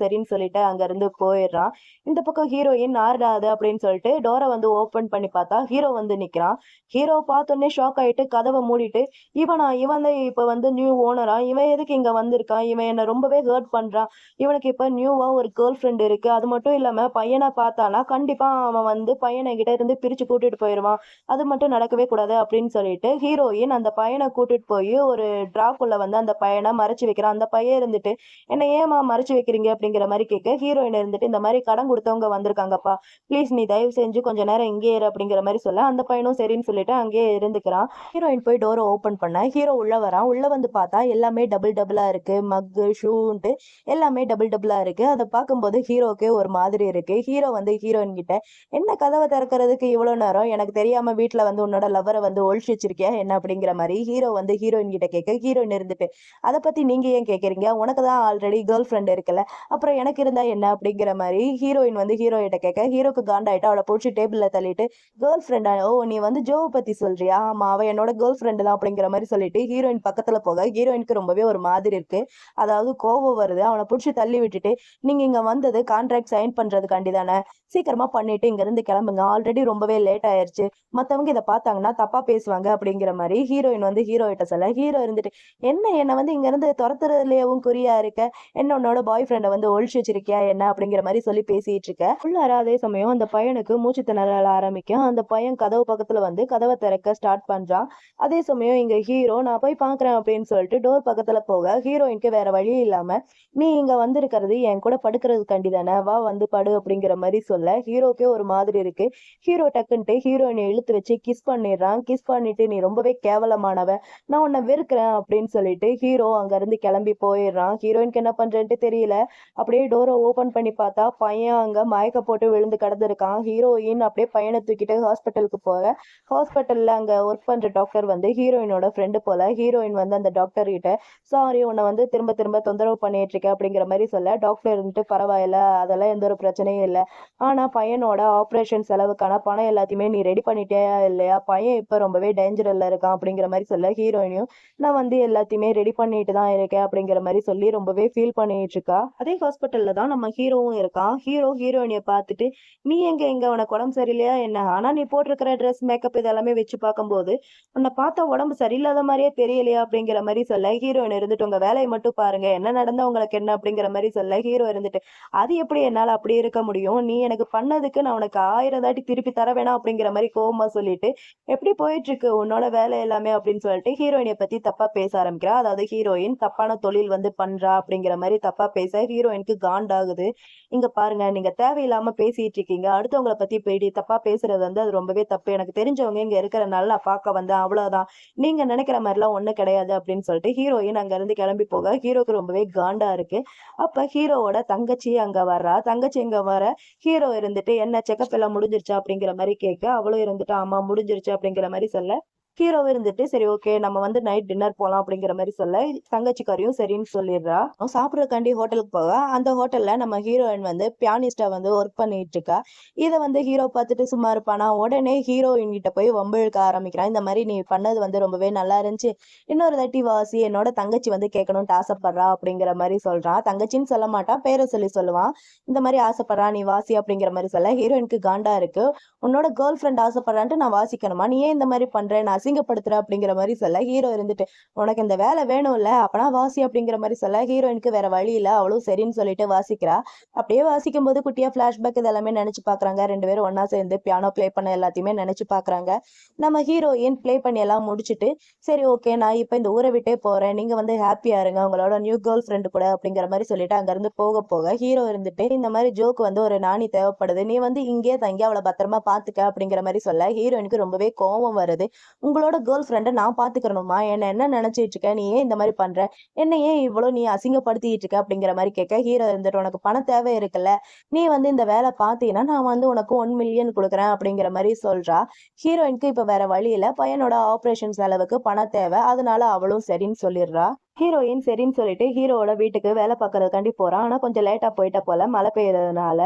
சரின்னு சொல்லிட்டு அங்க இருந்து போயிடுறான். இந்த பக்கம் ஹீரோயின் ஆறுடாது அப்படின்னு சொல்லிட்டு டோரை வந்து ஓபன் பண்ணி பார்த்தா ஹீரோ வந்து நிக்கிறான். ஹீரோ பார்த்தோன்னே ஷாக் ஆயிட்டு கதவை மூடிட்டு, இவன் தான் இப்ப வந்து நியூ ஓனரா, இவன் எதுக்கு இங்க வந்திருக்கான், இவன் என்ன ரொம்பவே ஹர்ட் பண்றான், இவனுக்கு இப்ப நியூவா ஒரு கேர்ள் ஃப்ரெண்ட் இருக்கு, அது மட்டும் இல்லாம பையனை பார்த்தானா கண்டிப்பா அவன் வந்து பையனை கிட்ட இருந்து பிரிச்சு கூட்டிட்டு போயிடுவான், அது மட்டும் நடக்கவே கூடாது அப்படின்னு சொல்லிட்டு ஹீரோயின் அந்த பையனை கூட்டிட்டு போய் ஒரு டிராக்குள்ள வந்து அந்த பையனை மறைச்சு வைக்கிறான். அந்த பையன் இருந்துட்டு, என்ன ஏமா மறைச்சு வைக்கிறீங்க அப்படிங்கிற மாதிரி கேட்க, ஹீரோயின் இருந்துட்டு இந்த மாதிரி கடன் கொடுத்தவங்க வந்திருக்காங்கப்பா, ப்ளீஸ் நீ தயவு செஞ்சு கொஞ்ச நேரம் இங்கே இரு அப்படிங்கிற மாதிரி சொல்ல, அந்த பையனும் சரின்னு சொல்லிட்டு அங்கேயே இருந்துக்கிறான். ஹீரோயின் போய் டோரை ஓபன் பண்ண ஹீரோ உள்ள வரான். உள்ள வந்து பார்த்தா எல்லாமே டபுள் டபுளா இருக்கு, மக்கு ஷூன்ட்டு எல்லாமே டபுள் டபுளா இருக்கு. அதை பார்க்கும்போது ஹீரோக்கே ஒரு மாதிரி இருக்கு. ஹீரோ வந்து ஹீரோயின் கிட்ட, என்ன கதவை திறக்கிறதுக்கு இவ்வளவு நேரம், எனக்கு தெரியாம வீட்டுல வந்து உன்னோட லவ்வரை வந்து ஒழிச்சு வச்சிருக்கியா என்ன அப்படிங்கிற மாதிரி ஹீரோ வந்து ஹீரோயின் கிட்ட கேட்க, ஹீரோயின் இருந்துட்டு, அதை பத்தி நீங்க ஏன் கேக்குறீங்க, உனக்கு தான் ஆல்ரெடி கேர்ள் ஃப்ரெண்ட் இருக்குல்ல, அப்புறம் எனக்கு இருந்தா என்ன அப்படிங்கிற மாதிரி ஹீரோயின் வந்து ஹீரோ கிட்ட கேட்க, ஹீரோக்கு காண்டாயிட்டு அவளை பிடிச்சி டேபிள்ல தள்ளிட்டு, கேர்ள் ஃப்ரெண்டா, ஓ நீ வந்து ஜோவை பத்தி சொல்றியா, ஆமா அவ என்னோட கேர்ள் ஃப்ரெண்டு தான் அப்படிங்கிற மாதிரி சொல்லிட்டு ஹீரோயின் பக்கத்துல போக, ஹீரோயினுக்கு ரொம்பவே ஒரு மாதிரி இருக்கு. அதாவது கோவம் வருது. அவனை பிடிச்சி தள்ளி விட்டுட்டு, நீங்க இங்க வந்தது கான்ட்ராக்ட் சைன் பண்றதுக்காண்டி தானே, சீக்கிரமா பண்ணிட்டு இங்க இருந்து கிளம்புங்க, ஆல்ரெடி ரொம்பவே லேட் ஆயிருச்சு, மத்தவங்க இதை பார்த்தாங்கன்னா தப்பா பேசுவாங்க அப்படிங்கிற மாதிரி ஹீரோயின் வந்து ஹீரோ கிட்ட சொல்ல, ஹீரோ இருந்துட்டு, என்ன வந்து இங்க இருந்து துரத்துறதுலயும் குறியா இருக்க, என்ன உன்னோட பாய் ஃப்ரெண்டை வந்து ஒழிச்சு வச்சிருக்கியா என்ன அப்படிங்கிற மாதிரி சொல்லி பேசிட்டு இருக்க. உள்ளார அதே சமயம் அந்த பையனுக்கு மூச்சு திணறல ஆரம்பிக்கும். அந்த பையன் கதவு பக்கத்துல வந்து கதவை திறக்க ஸ்டார்ட் பண்றான். அதே சமயம் இங்க ஹீரோ, நான் போய் பாக்குறேன் அப்படின்னு சொல்லிட்டு டோர் பக்கத்துல போக, ஹீரோயினுக்கு வேற வழி இல்லாம, நீ இங்க வந்திருக்கிறது என் கூட படுக்கிறதுக்காண்டி தானே, வா வந்து படு அப்படிங்கிற மாதிரி சொல்ல, ஹீரோக்கே ஒரு மாதிரி இருக்கு. ஹீரோ டக்குன்ட்டு ஹீரோயினை இழுத்து வச்சு கிஸ் பண்ணிடுறான். கிஸ் பண்ணிட்டு, நீ ரொம்பவே கேவலமானவ, நான் உன்னை வெறுக்கிறேன் அப்படின்னு சொல்லிட்டு ஹீரோ அங்க இருந்து கிளம்பி போயிடுறான். ஹீரோயினுக்கு என்ன பண்றேன்ட்டு தெரியல. அப்படியே டோரை ஓபன் பண்ணி பார்த்தா பையன் அங்க மயக்க போட்டு விழுந்து கிடந்திருக்கான். ஹீரோயின் அப்படியே பையனை தூக்கிட்டு ஹாஸ்பிட்டலுக்கு போக, ஹாஸ்பிட்டல்ல அங்க ஒர்க் பண்ற டாக்டர் வந்து ஹீரோயினோட ஃப்ரெண்டு போல. ஹீரோயின் வந்து அந்த டாக்டர் கிட்ட, சாரி உன்னை வந்து திரும்ப திரும்ப தொந்தரவு பண்ணிட்டு இருக்கேன் அப்படிங்கிற மாதிரி சொல்ல, டாக்டர் இருந்துட்டு, பரவாயில்ல அதெல்லாம் எந்த ஒரு பிரச்சனையும் இல்லை, ஆனா பையனோட ஆப்ரேஷன் செலவுக்கான பணம் எல்லாத்தையுமே நீ ரெடி பண்ணிட்டே இல்லையா, பையன் இப்ப ரொம்பவே டேஞ்சர்ல இருக்கான் அப்படிங்கிற மாதிரி சொல்ல, ஹீரோயினையும் நான் வந்து எல்லாத்தையுமே ரெடி பண்ணிட்டு தான் இருக்கேன் அப்படிங்கிற மாதிரி சொல்லி ரொம்பவே ஃபீல் பண்ணிட்டு இருக்கா. அதே ஹாஸ்பிட்டல்ல தான் நம்ம ஹீரோவும் இருக்கான். ஹீரோ ஹீரோயினிய பார்த்துட்டு, நீ எங்க உனக்கு உடம்பு சரியில்லையா என்ன, ஆனா நீ போட்டிருக்கிற ட்ரெஸ் மேக்கப் இதெல்லாமே வச்சு பார்க்கும்போது உன்னை பார்த்தா உடம்பு சரியில்லாத மாதிரியே தெரியலையா அப்படிங்கிற மாதிரி சொல்ல, ஹீரோயின் இருந்துட்டு, உங்க வேலையை மட்டும் பாருங்க, என்ன நடந்தா உங்களுக்கு என்ன அப்படிங்கிற மாதிரி சொல்ல, ஹீரோ இருந்துட்டு, அது எப்படி என்னால அப்படி இருக்க முடியும், நீ எனக்கு பண்ணதுக்கு நான் உனக்கு 1000 தாட்டி திருப்பி தர வேணாம் அப்படிங்கிற மாதிரி கோவமா சொல்லிட்டு, எப்படி போயிட்டு இருக்கு உன்னோட வேலை எல்லாமே அப்படின்னு சொல்லிட்டு ஹீரோயினை பத்தி தப்பா பேச ஆரம்பிக்கிறா. அதாவது ஹீரோயின் தப்பான தொழில் வந்து பண்றா அப்படிங்கிற மாதிரி தப்பா பேச ஹீரோயினுக்கு காண்டாகுது. இங்க பாருங்க, நீங்க தேவையில்லாம பேசிட்டு இருக்கீங்க, அடுத்தவங்களை பத்தி போயிட்டு தப்பா பேசுறது வந்து அது ரொம்பவே தப்பு, எனக்கு தெரிஞ்சவங்க இங்க இருக்கிறனால நான் பார்க்க வந்தேன், அவ்வளவுதான், நீங்க நினைக்கிற மாதிரி எல்லாம் ஒண்ணு கிடையாது அப்படின்னு சொல்லிட்டு ஹீரோயின் அங்க இருந்து கிளம்பி போக, ஹீரோக்கு ரொம்பவே காண்டா இருக்கு. அப்ப ஹீரோவோட தங்கச்சி அங்க வர்றா. தங்கச்சி இங்க வர, ஹீரோ இருந்துட்டு, என்ன செக்கப் எல்லாம் முடிஞ்சிருச்சா அப்படிங்கிற மாதிரி கேட்க, இருக்கு. அவளும் இருந்துட்டு ஆமா முடிஞ்சிருச்சு அப்படிங்கிற மாதிரி சொல்ல ஹீரோ இருந்துட்டு சரி ஓகே நம்ம வந்து நைட் டின்னர் போலாம் அப்படிங்கிற மாதிரி சொல்ல தங்கச்சிக்காரியும் சரின்னு சொல்லிடுறா. அவன் சாப்பிடறதுக்காண்டி ஹோட்டலுக்கு போக அந்த ஹோட்டல்ல நம்ம ஹீரோயின் வந்து பியானிஸ்டா வந்து ஒர்க் பண்ணிட்டு இருக்கா. இதை வந்து ஹீரோ பார்த்துட்டு சும்மா இருப்பானா, உடனே ஹீரோயின் கிட்ட போய் வம்பு இழுக்க ஆரம்பிக்கிறான். இந்த மாதிரி நீ பண்ணது வந்து ரொம்பவே நல்லா இருந்துச்சு, இன்னொரு தாட்டி வாசி, என்னோட தங்கச்சி வந்து கேட்கணும்னு ஆசைப்படுறா அப்படிங்கிற மாதிரி சொல்றான். தங்கச்சின்னு சொல்ல மாட்டான், பேரை சொல்லி சொல்லுவான். இந்த மாதிரி ஆசைப்படுறா நீ வாசி அப்படிங்கிற மாதிரி சொல்ல ஹீரோயினுக்கு காண்டா இருக்கு. உன்னோட கேர்ள் ஃப்ரெண்ட் ஆசைப்படுறான்ட்டு நான் வாசிக்கணுமா, நீ ஏன் இந்த மாதிரி பண்ற, நான் அசிங்கப்படுத்துற அப்படிங்கிற மாதிரி சொல்ல ஹீரோ இருந்துட்டு உனக்கு இந்த வேலை வேணும்ல அப்பனா வாசி அப்படிங்கிற மாதிரி சொல்ல ஹீரோயினுக்கு வேற வழி இல்ல, அவளும் சரின்னு சொல்லிட்டு வாசிக்கிறா. அப்படியே வாசிக்கும் போது குட்டியா பிளாஷ்பேக் இதெல்லாமே நினைச்சு பாக்குறாங்க. ரெண்டு பேரும் ஒன்னா சேர்ந்து பியானோ ப்ளே பண்ண எல்லாத்தையுமே நினைச்சு பாக்குறாங்க. நம்ம ஹீரோயின் ப்ளே பண்ணி எல்லாம் முடிச்சுட்டு சரி ஓகே நான் இப்ப இந்த ஊரை விட்டே போறேன், நீங்க வந்து ஹாப்பியா இருங்க உங்களோட நியூ கேர்ள் ஃப்ரெண்டு கூட அப்படிங்கிற மாதிரி சொல்லிட்டு அங்க இருந்து போக போக ஹீரோ இருந்துட்டு இந்த மாதிரி ஜோக் வந்து ஒரு நாணி தேவைப்படுது, நீ வந்து இங்கே தங்கி அவளை பத்திரமா பாத்துக்க அப்படிங்கிற மாதிரி சொல்ல ஹீரோயினுக்கு ரொம்பவே கோவம் வருது. உங்களோட கேர்ள் ஃப்ரெண்டை நான் பாத்துக்கணுமா, என்ன நினைச்சிட்டு இருக்க, நீ ஏன் இந்த மாதிரி பண்ற, என்ன ஏன் இவ்வளவு நீ அசிங்கப்படுத்திட்டு இருக்க அப்படிங்கிற மாதிரி கேட்க ஹீரோ இருந்துட்டு உனக்கு பண தேவை இருக்குல்ல, நீ வந்து இந்த வேலை பார்த்தீங்கன்னா நான் வந்து உனக்கு 1 மில்லியன் கொடுக்குறேன் அப்படிங்கிற மாதிரி சொல்றா. ஹீரோயினுக்கு இப்ப வேற வழி இல்ல, பையனோட ஆபரேஷன் செலவுக்கு பணம் தேவை, அதனால அவளும் சரின்னு சொல்லிடுறா. ஹீரோயின் சரின்னு சொல்லிட்டு ஹீரோவோட வீட்டுக்கு வேலை பார்க்கறதுக்காண்டி போறான். ஆனா கொஞ்சம் லேட்டா போயிட்ட போல மழை பெய்யறதுனால.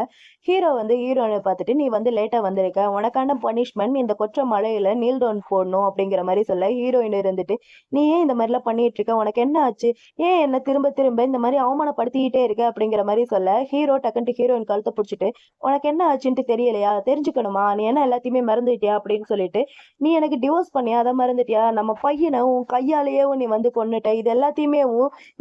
ஹீரோ வந்து ஹீரோயினை பார்த்துட்டு நீ வந்து லேட்டா வந்திருக்க, உனக்கான பனிஷ்மெண்ட் இந்த கொற்ற மழையில நீல் டவுன் போடணும் அப்படிங்கிற மாதிரி சொல்ல ஹீரோயின் இருந்துட்டு நீ ஏன் இந்த மாதிரி எல்லாம் பண்ணிட்டு இருக்க, உனக்கு என்ன ஆச்சு, ஏன் என்ன திரும்ப திரும்ப இந்த மாதிரி அவமானப்படுத்திக்கிட்டே இருக்க அப்படிங்கிற மாதிரி சொல்ல ஹீரோ டக்குன்ட்டு ஹீரோயின் கழுத்தை பிடிச்சிட்டு உனக்கு என்ன ஆச்சுன்ட்டு தெரியலையா, தெரிஞ்சுக்கணுமா, நீ என்ன எல்லாத்தையுமே மறந்துட்டியா அப்படின்னு சொல்லிட்டு நீ எனக்கு டிவோர்ஸ் பண்ணியா அதை மறந்துட்டியா, நம்ம பையனை உன் கையாலேயே நீ வந்து கொன்னுட்ட, இது எல்லாத்தையுமே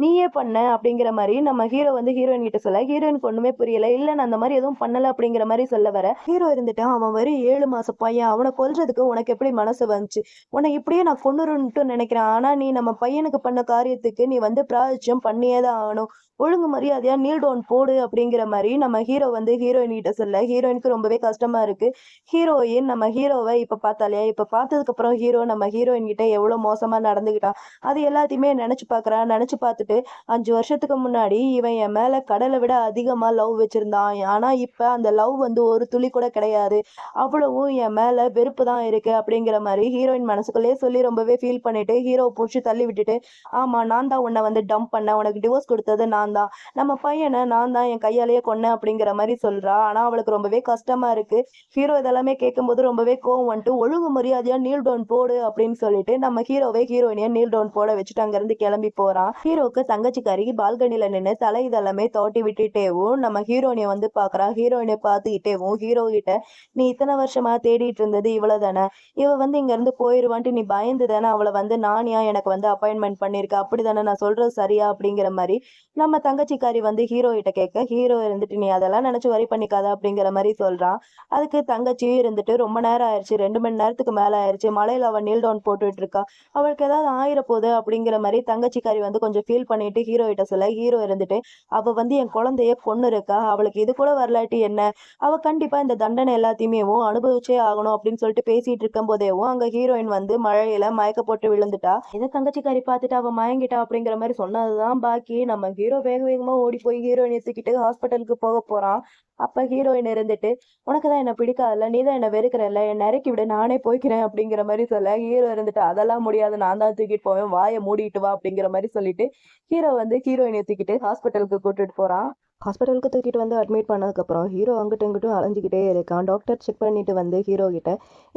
நீயே பண்ண அப்படிங்கிற மாதிரி நம்ம ஹீரோ வந்து ஹீரோயின் கிட்ட சொல்ல ஹீரோயினுக்கு ஒண்ணுமே புரியல. இல்ல நான் அந்த மாதிரி எதுவும் பண்ணல அப்படிங்கிற மாதிரி சொல்ல வர ஹீரோ இருந்துட்டு அவன் வெறும் 7 மாச பையன், அவனை கொல்றதுக்கு உனக்கு எப்படி மனசு வந்துச்சு, உன்னை இப்படியே நான் கொன்னுருன்ட்டு நினைக்கிறேன், ஆனா நீ நம்ம பையனுக்கு பண்ண காரியத்துக்கு நீ வந்து பிராயச்சியம் பண்ணியே தான் ஆகணும், ஒழுங்கு மரியாதையா நீல் டவுன் போடு அப்படிங்கிற மாதிரி நம்ம ஹீரோ வந்து ஹீரோயின் கிட்ட சொல்ல ஹீரோயினுக்கு ரொம்பவே கஷ்டமா இருக்கு. ஹீரோயின் நம்ம ஹீரோவை இப்ப பார்த்தாலே இப்ப பார்த்ததுக்கு அப்புறம் ஹீரோ நம்ம ஹீரோயின் கிட்ட எவ்வளவு மோசமா நடந்துகிட்டான் அது எல்லாத்தையுமே நினைச்சு பாக்குறான். நினைச்சு பார்த்துட்டு 5 வருஷத்துக்கு முன்னாடி இவன் என் மேல கடலை விட அதிகமா லவ் வச்சிருந்தான், ஆனா இப்ப அந்த லவ் வந்து ஒரு துளி கூட கிடையாது, அவ்வளவும் என் மேல வெறுப்பு தான் இருக்கு அப்படிங்கிற மாதிரி ஹீரோயின் மனசுக்குள்ளேயே சொல்லி ரொம்பவே ஃபீல் பண்ணிட்டு ஹீரோ புடிச்சு தள்ளி விட்டுட்டு ஆமா நான் தான் உன்னை வந்து டம்ப் பண்ணேன், உனக்கு டிவோர்ஸ் கொடுத்தது நான் தான், நம்ம பையனை நான் தான் என் கையாலேயே கொன்னேன் அப்படிங்கிற மாதிரி சொல்றா. ஆனா அவளுக்கு ரொம்பவே கஷ்டமா இருக்கு. ஹீரோ இதெல்லாமே கேட்கும்போது ரொம்பவே கோவம் வந்துட்டு ஒழுங்கு மரியாதையா நீல் டவுன் போடு அப்படின்னு சொல்லிட்டு நம்ம ஹீரோவே ஹீரோயினியா நீல் டவுன் போட வச்சுட்டு அங்க இருந்து கிளம்பி போறான். ஹீரோக்கு தங்கச்சிக்காரி பால்கனில நின்று தலை இதெல்லாமே தோட்டி விட்டுட்டேவும் நம்ம ஹீரோயினை வந்து பாக்குறா. ஹீரோயினை பார்த்துக்கிட்டேவும் ஹீரோ கிட்ட நீ இத்தனை வருஷமா தேடிட்டு இருந்தது இவ்வளவு தானே, இவ வந்து இங்க இருந்து போயிருவான்ட்டு நீ பயந்து தானே அவளை வந்து நானியா எனக்கு வந்து அப்பாயின்மெண்ட் பண்ணிருக்க, அப்படிதானே நான் சொல்றது சரியா அப்படிங்கிற மாதிரி நம்ம தங்கச்சிக்காரி வந்து ஹீரோ கிட்ட கேட்க ஹீரோ இருந்துட்டு நீ அதெல்லாம் நினைச்சு வரி பண்ணிக்காத அப்படிங்கிற மாதிரி சொல்றான். அதுக்கு தங்கச்சியும் இருந்துட்டு ரொம்ப நேரம் ஆயிடுச்சு, 2 மணி நேரத்துக்கு மேல ஆயிடுச்சு, மலையில அவன் நீல் டவுன் போட்டுட்டு இருக்கா, அவளுக்கு ஏதாவது ஆயிர போகுது அப்படிங்கிற மாதிரி தங்கச்சிக்காரி வந்து கொஞ்சம் ஃபீல் பண்ணிட்டு ஹீரோ கிட்ட சொல்ல ஹீரோ இருந்துட்டு அவ வந்து என் குழந்தைய கொன்னு இருக்கா, அவளுக்கு இது கூட வரலாட்டி என்ன, அவ கண்டிப்பா இந்த தண்டனை எல்லாத்தையுமே அனுபவிச்சே ஆகணும் அப்படின்னு சொல்லிட்டு பேசிட்டு இருக்கும் போதேவும் அங்க ஹீரோயின் வந்து மழையில மயக்க போட்டு விழுந்துட்டா. இதை தங்கச்சிக்காரி பார்த்துட்டு அவ மயங்கிட்டா அப்படிங்கிற மாதிரி சொன்னதுதான் பாக்கி. நம்ம ஹீரோ வேக வேகமா ஓடி போய் ஹீரோயினை தூக்கிட்டு ஹாஸ்பிட்டலுக்கு போக போறான். அப்ப ஹீரோயின் இருந்துட்டு உனக்கு தான் என்ன பிடிக்காதுல்ல, நீ தான் என்ன வெறுக்கிறல்ல, என்ன இறக்கி விட நானே போய்க்கிறேன் அப்படிங்கிற மாதிரி சொல்ல ஹீரோ இருந்துட்டு அதெல்லாம் முடியாது, நான் தான் தூக்கிட்டு போவேன், வாயை மூடிட்டு வா அப்படிங்கிற மாதிரி சொல்லிட்டு ஹீரோ வந்து ஹீரோயினை தூக்கிட்டு ஹாஸ்பிட்டலுக்கு கூட்டிட்டு போறான். ஹாஸ்பிட்டலுக்கு தூக்கிட்டு வந்து அட்மிட் பண்ணதுக்கப்புறம் ஹீரோ அங்கிட்டும் இங்கிட்டும் அலைஞ்சிக்கிட்டே இருக்கான். டாக்டர் செக் பண்ணிட்டு வந்து ஹீரோ கிட்ட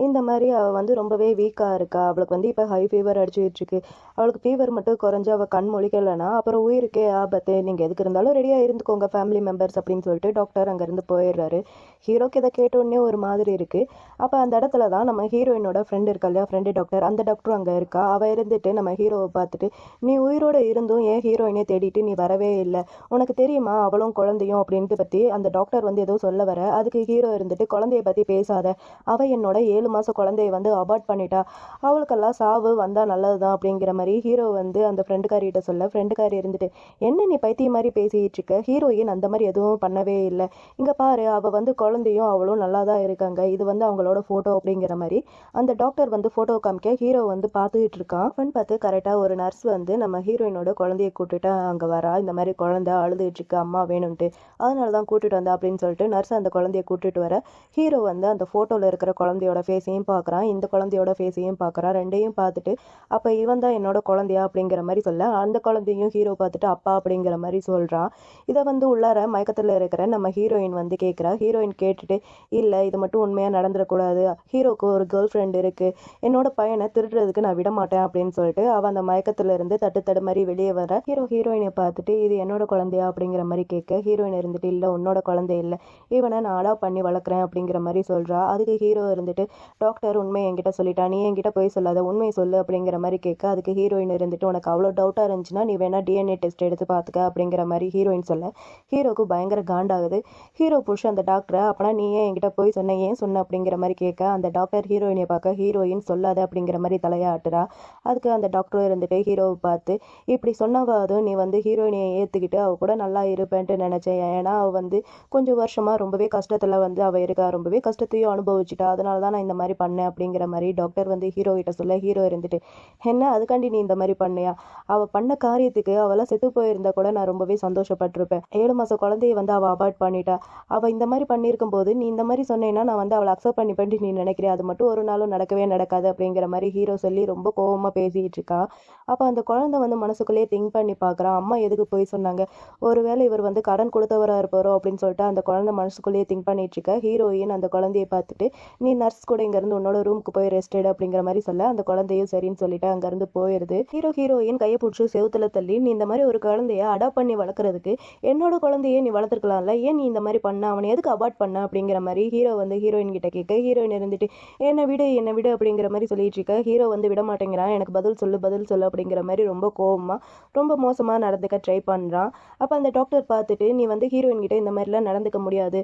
இந்த மாதிரி அவள் வந்து ரொம்பவே வீக்காக இருக்கா, அவளுக்கு வந்து இப்போ ஹை ஃபீவர் அடிச்சுட்டு இருக்கு, அவளுக்கு ஃபீவர் மட்டும் குறைஞ்சு அவள் கண் முழிக்கலைன்னா அப்புறம் உயிருக்கே ஆபத்து, நீங்கள் எதுக்கு இருந்தாலும் ரெடியாக இருந்துக்கோங்க ஃபேமிலி மெம்பர்ஸ் அப்படின்னு சொல்லிட்டு டாக்டர் அங்கேருந்து போயிடுறாரு. ஹீரோக்கு இதை கேட்டோடனே ஒரு மாதிரி இருக்கு. அப்போ அந்த இடத்துல தான் நம்ம ஹீரோயினோட ஃப்ரெண்டு இருக்கா இல்லையா, ஃப்ரெண்டு டாக்டர், அந்த டாக்டரும் அங்கே இருக்கா. அவள் இருந்துட்டு நம்ம ஹீரோவை பார்த்துட்டு நீ உயிரோட இருந்தும் ஏன் ஹீரோயினே தேடிட்டு நீ வரவே இல்லை, உனக்கு தெரியுமா அவளும் குழந்தையும் அப்படின்ட்டு பத்தி அந்த டாக்டர் வந்து ஏதோ சொல்ல வர அதுக்கு ஹீரோ இருந்துட்டு குழந்தைய பத்தி பேசாத, அவ என்னோட 7 மாச குழந்தைய வந்து அபார்ட் பண்ணிட்டா, அவளுக்கெல்லாம் சாவு வந்தா நல்லதுதான் அப்படிங்கிற மாதிரி ஹீரோ வந்து அந்த ஃப்ரெண்டுக்காரிட்ட சொல்ல ஃப்ரெண்டுக்காரி இருந்துட்டு என்ன நீ பைத்திய மாதிரி பேசிட்டு இருக்க, ஹீரோயின் அந்த மாதிரி எதுவும் பண்ணவே இல்லை, இங்க பாரு அவ வந்து குழந்தையும் அவளும் நல்லா தான் இருக்காங்க, இது வந்து அவங்களோட போட்டோ அப்படிங்கிற மாதிரி அந்த டாக்டர் வந்து போட்டோ காமிக்க ஹீரோ வந்து பார்த்துக்கிட்டு இருக்கான். பார்த்து கரெக்டா ஒரு நர்ஸ் வந்து நம்ம ஹீரோயினோட குழந்தைய கூட்டுட்டு அங்க வரா. இந்த மாதிரி குழந்தை அழுதுட்டு இருக்கு, அம்மா வேணும்ட்டு, அதனால தான் கூட்டிட்டு வந்தேன் அப்படின்னு சொல்லிட்டு நர்ஸ் அந்த குழந்தைய கூட்டிட்டு வர, ஹீரோ வந்து அந்த ஃபோட்டோல இருக்கிற குழந்தையோட ஃபேஸையும் பார்க்குறான், இந்த குழந்தையோட ஃபேஸையும் பார்க்குறான். 2யும் பார்த்துட்டு, அப்ப இவன் தான் என்னோட குழந்தையா அப்படிங்கிற மாரி சொல்ல, அந்த குழந்தையும் ஹீரோ பார்த்துட்டு அப்பா அப்படிங்கிற மாரி சொல்றான். இத வந்து உள்ளார மயக்கத்துல இருக்கிற நம்ம ஹீரோயின் வந்து கேட்குறா. ஹீரோயின் கேட்டுட்டு, இல்ல இது மட்டும் உண்மையா நடந்துறக்கூடாது. ஹீரோக்கு ஒரு கேர்ள் ஃப்ரெண்ட் இருக்கு. என்னோட பையன திருடுறதுக்கு நான் விடமாட்டேன் அப்படின்னு சொல்லிட்டு, அவ அந்த மயக்கத்துல இருந்து தடுமாறி வெளியே வர, ஹீரோயினை பார்த்துட்டு இது என்னோட குழந்தையா அப்படிங்கிற மாரி கேட்க, ஹீரோயின் இருந்துட்டு இல்ல உன்னோட குழந்தை இல்ல. இவனை நான் அடாப்ட் பண்ணி வளர்க்குறேன் அப்படிங்கிற மாரி சொல்றா. அதுக்கு ஹீரோ இருந்துட்டு, டாக்டர் உண்மையை என்கிட்ட சொல்லிட்டா. நீ என்கிட்ட பொய் சொல்லாத. உண்மையை சொல்லு அப்படிங்கிற மாரி கேட்க, அதுக்கு ஹீரோயின் இருந்துட்டு உனக்கு அவ்வளோ டவுட்டா இருந்துச்சுன்னா நீ வேணா டிஎன்ஏ டெஸ்ட் எடுத்து பார்த்துக்க அப்படிங்கிற மாரி ஹீரோயின் சொல்ல, ஹீரோக்கு பயங்கர காண்டாகுது. ஹீரோ புருஷன் அந்த டாக்டரை அப்பனா நீ ஏன் என்கிட்ட பொய் சொன்ன, ஏன் சொன்ன அப்படிங்கிற மாரி கேட்க, அந்த டாக்டர் ஹீரோயினை பார்க்க ஹீரோயின் சொல்லாத அப்படிங்கிற மாதிரி தலையாட்டுறா. அதுக்கு அந்த டாக்டரும் இருந்துட்டு ஹீரோவை பார்த்து, இப்படி சொன்னவாதும் நீ வந்து ஹீரோயினை ஏற்றுக்கிட்டு அவ கூட நல்லா இருப்பேன்ட்டு நினச்சேன். ஏன்னா அவள் வந்து கொஞ்சம் வருஷமா ரொம்பவே கஷ்டத்தில் வந்து அவள் இருக்கா, ரொம்பவே கஷ்டத்தையும் அனுபவிச்சுட்டா, அதனால தான் நான் இந்த மாதிரி பண்ணேன் அப்படிங்கிற மாதிரி டாக்டர் வந்து ஹீரோ கிட்ட சொல்ல, ஹீரோ இருந்துட்டு என்ன அதுக்காண்டி நீ இந்த மாதிரி பண்ணியா, அவள் பண்ண காரியத்துக்கு அவளாம் செத்து போயிருந்தா கூட நான் ரொம்பவே சந்தோஷப்பட்டிருப்பேன். 7 மாதம் குழந்தைய வந்து அவள் அவாய்ட் பண்ணிட்டா. அவள் இந்த மாதிரி பண்ணியிருக்கும் போது நீ இந்த மாதிரி சொன்னேன்னா நான் வந்து அவளை அக்செப்ட் பண்ணிப்பேன்ட்டு நீ நினைக்கிறேன், அது மட்டும் ஒரு நாளும் நடக்கவே நடக்காது அப்படிங்கிற மாதிரி ஹீரோ சொல்லி ரொம்ப கோவமாக பேசிக்கிட்டு இருக்கா. அப்போ அந்த குழந்தை வந்து மனசுக்குள்ளேயே திங்க் பண்ணி பார்க்குறான், அம்மா எதுக்கு போய் சொன்னாங்க, ஒருவேளை இவர் வந்து கடன் கொடுத்தவராக இருப்பாரோ அப்படின்னு சொல்லிட்டு அந்த குழந்தை மனசுக்குள்ளேயே திங்க் பண்ணிட்டு இருக்க. ஹீரோயின் அந்த குழந்தைய பார்த்துட்டு நீ நர்ஸ் கூட இங்கேருந்து உன்னோட ரூமுக்கு போய் ரெஸ்ட் எடு அப்படிங்கிற மாதிரி சொல்ல, அந்த குழந்தையும் சரின்னு சொல்லிட்டு அங்கேருந்து போயிடுது. ஹீரோயின் கையை பிடிச்சி செவுத்துல தள்ளி, நீ இந்த மாதிரி ஒரு குழந்தைய அடாப்ட் பண்ணி வளர்க்குறதுக்கு என்னோட குழந்தையே நீ வளர்த்துருக்கலாம்ல, ஏன் நீ இந்த மாதிரி பண்ண, அவனை எதுக்கு அபார்ட் பண்ண அப்படிங்கிற மாதிரி ஹீரோ வந்து ஹீரோயின் கிட்ட கேட்க, ஹீரோயின் இருந்துட்டு என்னை விடு அப்படிங்கிற மாதிரி சொல்லிட்டு இருக்க. ஹீரோ வந்து விட மாட்டேங்கிறான், எனக்கு பதில் சொல்லு அப்படிங்கிற மாதிரி ரொம்ப கோவமா ரொம்ப மோசமா நடந்துக்க ட்ரை பண்றான். அப்ப அந்த டாக்டர் பார்த்துட்டு, நீ வந்து ஹீரோயின் கிட்ட இந்த மாதிரிலாம் நடந்துக்க முடியாது,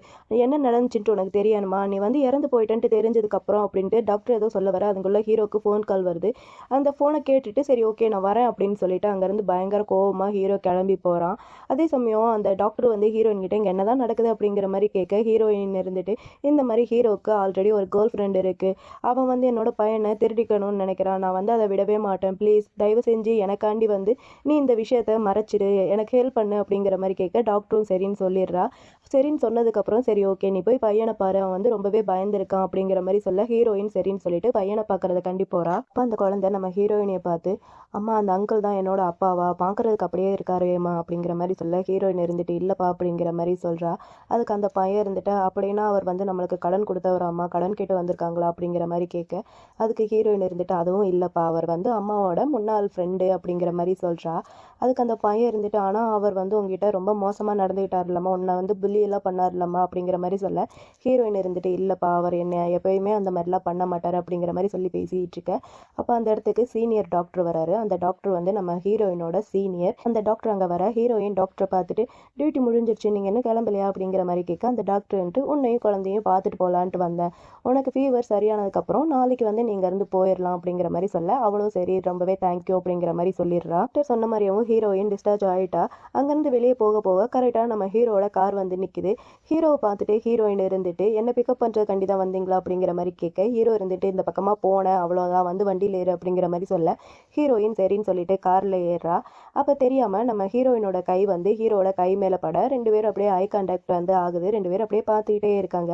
என்ன நடந்துச்சுன்ட்டு உனக்கு தெரியணுமா, நீ வந்து இறந்து போயிட்டேன்ட்டு தெரிஞ்சதுக்கு அப்புறம் அப்படின்ட்டு டாக்டர் ஏதோ சொல்ல வர, அதுக்குள்ள ஹீரோக்கு ஃபோன் கால் வருது. அந்த ஃபோனை கேட்டுட்டு சரி ஓகே நான் வரேன் அப்படின்னு சொல்லிட்டு அங்கேருந்து பயங்கர கோவமா ஹீரோ கிளம்பி போறான். அதே சமயம் அந்த டாக்டர் வந்து ஹீரோயின் கிட்ட இங்கே என்னதான் நடக்குது அப்படிங்கிற மாதிரி கேட்க, ஹீரோயின் இருந்துட்டு இந்த மாதிரி ஹீரோக்கு ஆல்ரெடி ஒரு கேர்ள் ஃப்ரெண்ட் இருக்கு, அவன் வந்து என்னோட பையனை திருடிக்கணும்னு நினைக்கிறான், நான் வந்து அதை விடவே மாட்டேன், ப்ளீஸ் தயவு செஞ்சு எனக்காண்டி வந்து நீ இந்த விஷயத்த மறைச்சிடு, எனக்கு ஹெல்ப் பண்ணு அப்படிங்கிற மாதிரி கேட்க, டாக்டரும் சரின்னு சொல்லிடுறா. சரின்னு சொன்னதுக்கப்புறம் சரி ஓகே நீ போய் பையனை பாரு, அவன் வந்து ரொம்பவே பயந்துருக்கான் அப்படிங்கிற மாதிரி சொல்ல, ஹீரோயின் சரின்னு சொல்லிட்டு பையனை பார்க்கறத கண்டி போறா. அப்போ அந்த குழந்தை நம்ம ஹீரோயினை பார்த்து, அம்மா அந்த அங்கிள் தான் என்னோட அப்பாவா, பார்க்கறதுக்கு அப்படியே இருக்காரேம்மா அப்படிங்கிற மாதிரி சொல்ல, ஹீரோயின் இருந்துட்டு இல்லப்பா அப்படிங்கிற மாதிரி சொல்றா. அதுக்கு அந்த பையன் இருந்துட்டு அப்படின்னா அவர் வந்து நம்மளுக்கு கடன் கொடுத்தவராம்மா, கடன் கேட்டு வந்திருக்காங்களா அப்படிங்கிற மாதிரி கேட்க, அதுக்கு ஹீரோயின் இருந்துட்டு அதுவும் இல்லப்பா, அவர் வந்து அம்மாவோட முன்னாள் ஃப்ரெண்டு அப்படிங்கிற மாதிரி சொல்றா. அதுக்கு அந்த பையன் இருந்துட்டு ஆனால் அவர் வந்து உங்ககிட்ட ரொம்ப மோசமாக நடந்துக்கிட்டார் இல்லம்மா, உன்னை வந்து புள்ளியெல்லாம் பண்ணார் இல்லம்மா அப்படிங்கிற மாதிரி சொல்ல, ஹீரோயின் இருந்துட்டு இல்லப்பா அவர் என்ன எப்பயுமே அந்த மாதிரிலாம் பண்ண மாட்டார் அப்படிங்கிற மாதிரி சொல்லி பேசிகிட்டு இருக்க. அப்போ அந்த இடத்துக்கு சீனியர் டாக்டர் வராரு. அந்த டாக்டர் வந்து நம்ம ஹீரோயினோட சீனியர். அந்த டாக்டர் அங்கே வர, ஹீரோயின் டாக்டரை பார்த்துட்டு டியூட்டி முடிஞ்சிருச்சு நீங்கள் என்ன கிளம்பலையா அப்படிங்கிற மாதிரி கேட்க, அந்த டாக்டர் வந்துட்டு உன்னையும் குழந்தையும் பார்த்துட்டு போகலான்ட்டு வந்தேன், உனக்கு ஃபீவர் சரியானதுக்கப்புறம் நாளைக்கு வந்து நீங்கள் இருந்து போயிடலாம் அப்படிங்கிற மாதிரி சொல்ல, அவளும் சரி ரொம்பவே தேங்க்யூ அப்படிங்கிற மாதிரி சொல்லிடுறா. டாக்டர் சொன்ன மாதிரியும் ஹீரோயின் டிஸ்சார்ஜ் ஆகிட்டா. அங்கேருந்து வெளியே போக போக கரெக்டாக நம்ம ஹீரோட கார் வந்து நிற்குது. ஹீரோவை பார்த்துட்டு ஹீரோயின் இருந்துட்டு என்ன பிக்கப் பண்ணுறதுக்காண்டி தான் வந்தீங்களா அப்படிங்கிற மாதிரி கேட்க, ஹீரோ இருந்துட்டு இந்த பக்கமாக போனேன் அவ்வளோதான், வந்து வண்டியில் ஏறு அப்படிங்கிற மாதிரி சொல்ல, ஹீரோயின் சரின்னு சொல்லிட்டு காரில் ஏறுறா. அப்போ தெரியாமல் நம்ம ஹீரோயினோட கை வந்து ஹீரோட கை மேலே பட 2 பேரும் அப்படியே ஐ கான்டாக்ட் வந்து ஆகுது. 2 பேரும் அப்படியே பார்த்துக்கிட்டே இருக்காங்க.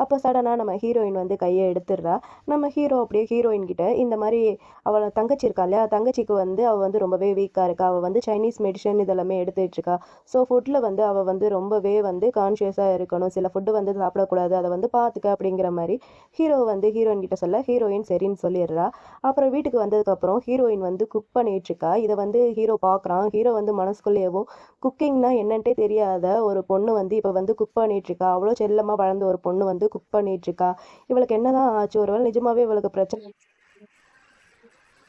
அப்போ சடனாக நம்ம ஹீரோயின் வந்து கையை எடுத்துடுறா. நம்ம ஹீரோ அப்படியே ஹீரோயின் கிட்ட இந்த மாதிரி அவளை தங்கச்சி இருக்கா இல்லையா, தங்கச்சிக்கு வந்து அவள் வந்து ரொம்பவே வீக்காக இருக்கா, அவள் வந்து சைனீஸ் மெடிசன் இதெல்லாமே எடுத்துகிட்டு இருக்கா, ஸோ ஃபுட்டில் வந்து அவள் வந்து ரொம்பவே வந்து கான்ஷியஸாக இருக்கணும், சில ஃபுட்டு வந்து சாப்பிடக்கூடாது, அதை வந்து பார்த்துக்க அப்படிங்கிற மாதிரி ஹீரோ வந்து ஹீரோயின் கிட்ட சொல்ல, ஹீரோயின் சரின்னு சொல்லிடுறா. அப்புறம் வீட்டுக்கு வந்ததுக்கப்புறம் ஹீரோயின் வந்து குக் பண்ணிட்டு இருக்கா. இதை வந்து ஹீரோ பார்க்குறான். ஹீரோ வந்து மனசுக்குள்ளேயேவும் குக்கிங்னா என்னன்ட்டே தெரியாத ஒரு பொண்ணு வந்து இப்போ வந்து குக் பண்ணிட்டு இருக்கா, அவ்வளோ செல்லமாக வளர்ந்த ஒரு பொண்ணு வந்து குக் பண்ணிட்டு இருக்கா, இவளுக்கு என்னதான் ஆச்சு, ஒருவேளை நிஜமாவே இவளுக்கு பிரச்சனை.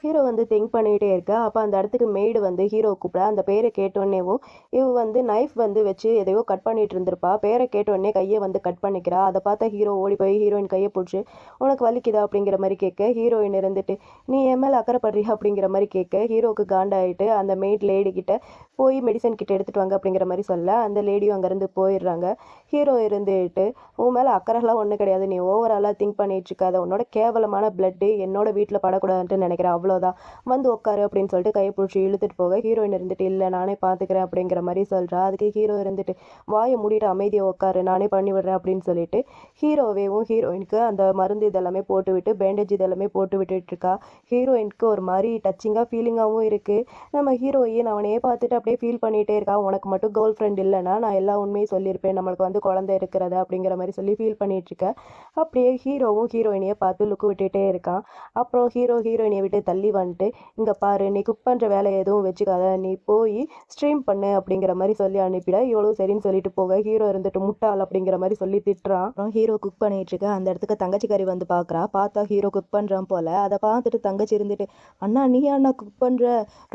ஹீரோ வந்து திங்க் பண்ணிகிட்டே இருக்கா. அப்போ அந்த இடத்துக்கு மெய்டு வந்து ஹீரோ கூப்பிட, அந்த பேரை கேட்டோடனேவும் இவ வந்து நைஃப் வந்து வச்சு எதையோ கட் பண்ணிட்டு இருந்திருப்பா. பேரை கேட்டோடனே கையை வந்து கட் பண்ணிக்கிறா. அதை பார்த்தா ஹீரோ ஓடி போய் ஹீரோயின் கையை பிடிச்சி உனக்கு வலிக்குதா அப்படிங்கிற மாதிரி கேட்க, ஹீரோயின் இருந்துட்டு நீ என் மேலே அக்கறைப்படுறியா அப்படிங்கிற மாதிரி கேட்க, ஹீரோக்கு காண்டாயிட்டு அந்த மெய்ட் லேடி கிட்ட போய் மெடிசன் கிட்ட எடுத்துட்டு வாங்க அப்படிங்கிற மாதிரி சொல்ல, அந்த லேடியும் அங்கேருந்து போயிடுறாங்க. ஹீரோ இருந்துட்டு உன் மேலே அக்கறைலாம் ஒன்றும் கிடையாது, நீ ஓவராலாக திங்க் பண்ணிட்டு இருக்காத, உன்னோட கேவலமான பிளட்டு என்னோட வீட்டில் படக்கூடாதுன்ட்டு நினைக்கிறேன், அவ்வளோ அவ்வளோதான் வந்து உட்காரு அப்படின்னு சொல்லிட்டு கையை பிடிச்சி இழுத்துட்டு போக ஹீரோயின் இருந்துட்டு இல்லை நானே பார்த்துக்கிறேன் அப்படிங்கிற மாதிரி சொல்கிறா. அதுக்கு ஹீரோ இருந்துட்டு வாயை மூடிட்டு அமைதியை உட்காரு நானே பண்ணி விடுறேன் அப்படின்னு சொல்லிட்டு ஹீரோவேவும் ஹீரோயினுக்கு அந்த மருந்து இதெல்லாமே போட்டு விட்டு பேண்டேஜ் இதெல்லாமே போட்டு விட்டுட்டு இருக்கா. ஹீரோயினுக்கு ஒரு மாதிரி டச்சிங்காக ஃபீலிங்காகவும் இருக்குது. நம்ம ஹீரோயின் அவனையே பார்த்துட்டு அப்படியே ஃபீல் பண்ணிகிட்டே இருக்கா. உனக்கு மட்டும் கேர்ள் ஃப்ரெண்ட் இல்லைன்னா நான் எல்லா உண்மையும் சொல்லியிருப்பேன், நம்மளுக்கு வந்து குழந்தை இருக்கிறது அப்படிங்கிற மாதிரி சொல்லி ஃபீல் பண்ணிட்டு இருக்கேன். அப்படியே ஹீரோவும் ஹீரோயினியை பார்த்து லுக்கு விட்டுட்டே இருக்கான். அப்புறம் ஹீரோயினியை விட்டு தள்ளி வந்துட்டு இங்கே பாரு நீ குக் பண்ணுற வேலை எதுவும் வச்சுக்காத, நீ போய் ஸ்ட்ரீம் பண்ணு அப்படிங்கிற மாதிரி சொல்லி அனுப்பிட இவ்வளோ சரின்னு சொல்லிட்டு போக ஹீரோ இருந்துட்டு முட்டாள் அப்படிங்கிற மாதிரி சொல்லி திட்டுறான். அப்புறம் ஹீரோ குக் பண்ணிட்டு இருக்க அந்த இடத்துக்கு தங்கச்சி கறி வந்து பார்க்குறா. பார்த்தா ஹீரோ குக் பண்ணுறான் போல. அதை பார்த்துட்டு தங்கச்சி இருந்துட்டு அண்ணா நீ அண்ணா குக் பண்ணுற,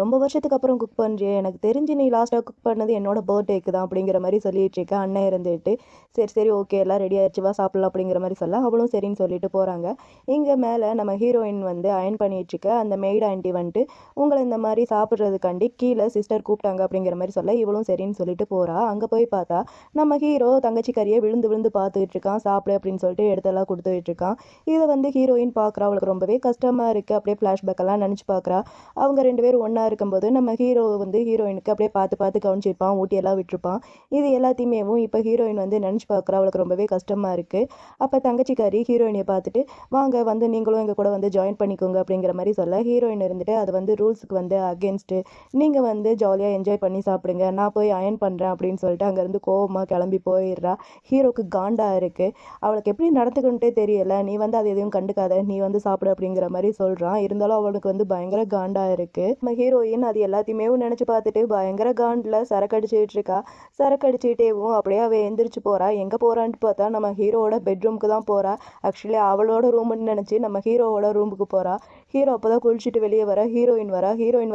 ரொம்ப வருஷத்துக்கு அப்புறம் குக் பண்ணுறியே, எனக்கு தெரிஞ்சு நீ லாஸ்ட்டாக குக் பண்ணது என்னோட பர்த்டேக்கு தான் அப்படிங்கிற மாதிரி சொல்லிட்டு இருக்க. அண்ணன் இருந்துட்டு சரி சரி ஓகே எல்லாம் ரெடி ஆயிடுச்சு வா சாப்பிடலாம் அப்படிங்கிற மாதிரி சொல்ல அவளும் சரின்னு சொல்லிட்டு போகிறாங்க. இங்கே மேலே நம்ம ஹீரோயின் வந்து அயன் பண்ணிட்டு இருக்க அந்த மெய்டு ஆண்டி வந்துட்டு உங்களை இந்த மாதிரி சாப்பிட்றதுக்காண்டி கீழே சிஸ்டர் கூப்பிட்டாங்க அப்படிங்கிற மாதிரி சொல்ல இவளும் சரின்னு சொல்லிட்டு போகிறா. அங்கே போய் பார்த்தா நம்ம ஹீரோ தங்கச்சி கறியை விழுந்து விழுந்து பார்த்துட்டு இருக்கான். சாப்பிடு அப்படின்னு சொல்லிட்டு எடுத்தெல்லாம் கொடுத்துட்டு இருக்கான். இதை வந்து ஹீரோயின் பார்க்குறா. அவளுக்கு ரொம்பவே கஷ்டமாக இருக்குது. அப்படியே ஃப்ளாஷ்பேக் எல்லாம் நினச்சி பார்க்குறா. அவங்க ரெண்டு பேரும் ஒன்றா இருக்கும்போது நம்ம ஹீரோ வந்து ஹீரோயினுக்கு அப்படியே பார்த்து பார்த்து கவனிச்சிருப்பான், ஊட்டியெல்லாம் விட்டுருப்பான். இது எல்லாத்தையுமே இப்போ ஹீரோயின் வந்து நினச்சி பார்க்குறா. அவளுக்கு ரொம்பவே கஷ்டமாக இருக்குது. அப்போ தங்கச்சிக்காரி ஹீரோயினை பார்த்துட்டு வாங்க வந்து நீங்களும் எங்கள் கூட வந்து ஜாயின் பண்ணிக்கோங்க அப்படிங்கிற மாதிரி சொல்ல ஹீரோயின் இருந்துட்டு அது வந்து ரூல்ஸுக்கு வந்து அகேன்ஸ்ட்டு, நீங்கள் வந்து ஜாலியாக என்ஜாய் பண்ணி சாப்பிடுங்க, நான் போய் அயன் பண்ணுறேன் அப்படின்னு சொல்லிட்டு அங்கேருந்து கோவமாக கிளம்பி போயிடுறா. ஹீரோக்கு காண்டா இருக்குது. அவளுக்கு எப்படி நடத்துக்கிட்டே தெரியல. நீ வந்து அது எதையும் கண்டுக்காத, நீ வந்து சாப்பிடு அப்படிங்கிற மாதிரி சொல்கிறான். இருந்தாலும் அவளுக்கு வந்து பயங்கர காண்டா இருக்குது. நம்ம ஹீரோயின் அது எல்லாத்தையுமே நினச்சி பார்த்துட்டு பயங்கர காண்டில் சரக்கு அடிச்சுட்டு இருக்கா. சரக்கு அடிச்சுட்டேவும் அப்படியே அவள் எந்திரிச்சு போகிறா. எங்கே போகிறான்ட்டு பார்த்தா நம்ம ஹீரோவோட பெட்ரூமுக்கு தான் போகிறா. ஆக்சுவலி அவளோட ரூம்னு நினச்சி நம்ம ஹீரோவோட ரூமுக்கு போகிறா. ஹீரோ அப்போ தான் குளிச்சுட்டு வெளியே வர ஹீரோயின்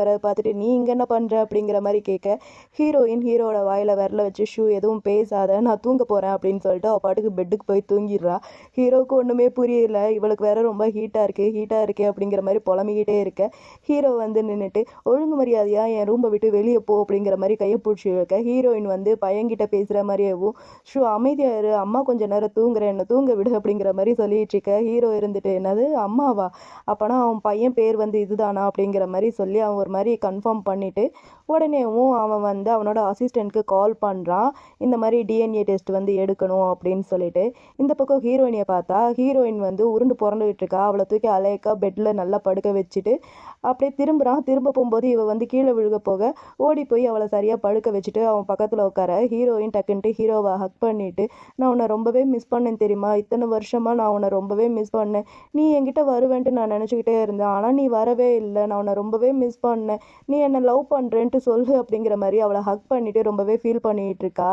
வர பார்த்துட்டு நீ இங்கே என்ன பண்ணுற அப்படிங்கிற மாதிரி கேட்க ஹீரோவோட வாயில் விரல வச்சு ஷூ எதுவும் பேசாத நான் தூங்க போகிறேன் அப்படின்னு சொல்லிட்டு அவள் பாட்டுக்கு பெட்டுக்கு போய் தூங்கிடுறா. ஹீரோவுக்கு ஒன்றுமே புரியல. இவளுக்கு வேற ரொம்ப ஹீட்டாக இருக்கே அப்படிங்கிற மாதிரி புலம்பிக்கிட்டே இருக்க ஹீரோ வந்து நின்றுட்டு ஒழுங்கு மரியாதையாக என் ரூமை விட்டு வெளியே போ அப்படிங்கிற மாதிரி கையை பிடிச்சி வைக்க ஹீரோயின் வந்து பையன்கிட்ட பேசுகிற மாதிரியாவும் ஷூ அமைதியாக இரு, அம்மா கொஞ்சம் நேரம் தூங்குறேன், என்ன தூங்க விடு அப்படிங்கிற மாதிரி சொல்லிட்டு இருக்க. ஹீரோ இருந்துட்டு என்னது அம்மாவா, அப்போனா அவன் பையன் பேர் வந்து இதுதானா அப்படிங்கிற மாதிரி சொல்லி அவன் ஒரு மாதிரி கன்ஃபார்ம் பண்ணிவிட்டு உடனேவும் அவன் வந்து அவனோட அசிஸ்டண்ட்க்கு கால் பண்ணுறான். இந்த மாதிரி டிஎன்ஏ டெஸ்ட் வந்து எடுக்கணும் அப்படின்னு சொல்லிட்டு. இந்த பக்கம் ஹீரோயினியை பார்த்தா ஹீரோயின் வந்து உருண்டு புரண்டுகிட்டு இருக்கா. அவளை தூக்கி அலையக்கா பெட்டில் நல்லா படுக்க வச்சுட்டு அப்படியே திரும்ப போகும்போது இவ வந்து கீழே விழுக போக ஓடி போய் அவளை சரியாக படுக்க வச்சுட்டு அவன் பக்கத்தில் உட்கார ஹீரோயின் டக்குன்ட்டு ஹீரோவை ஹக் பண்ணிட்டு நான் உன்னை ரொம்பவே மிஸ் பண்ணேன் தெரியுமா, இத்தனை வருஷமாக நான் உன்னை ரொம்பவே மிஸ் பண்ணேன், நீ என்கிட்ட வருவேன்ட்டு நான் நினச்சிக்கிட்டே இருந்தேன், ஆனால் நீ வரவே இல்லை, நான் உன்னை ரொம்பவே மிஸ் பண்ணேன், நீ என்னை லவ் பண்ணுறேன்ட்டு சொல்லு அப்படிங்கிற மாதிரி அவளை ஹக் பண்ணிட்டு ரொம்பவே ஃபீல் பண்ணிகிட்டு இருக்கா.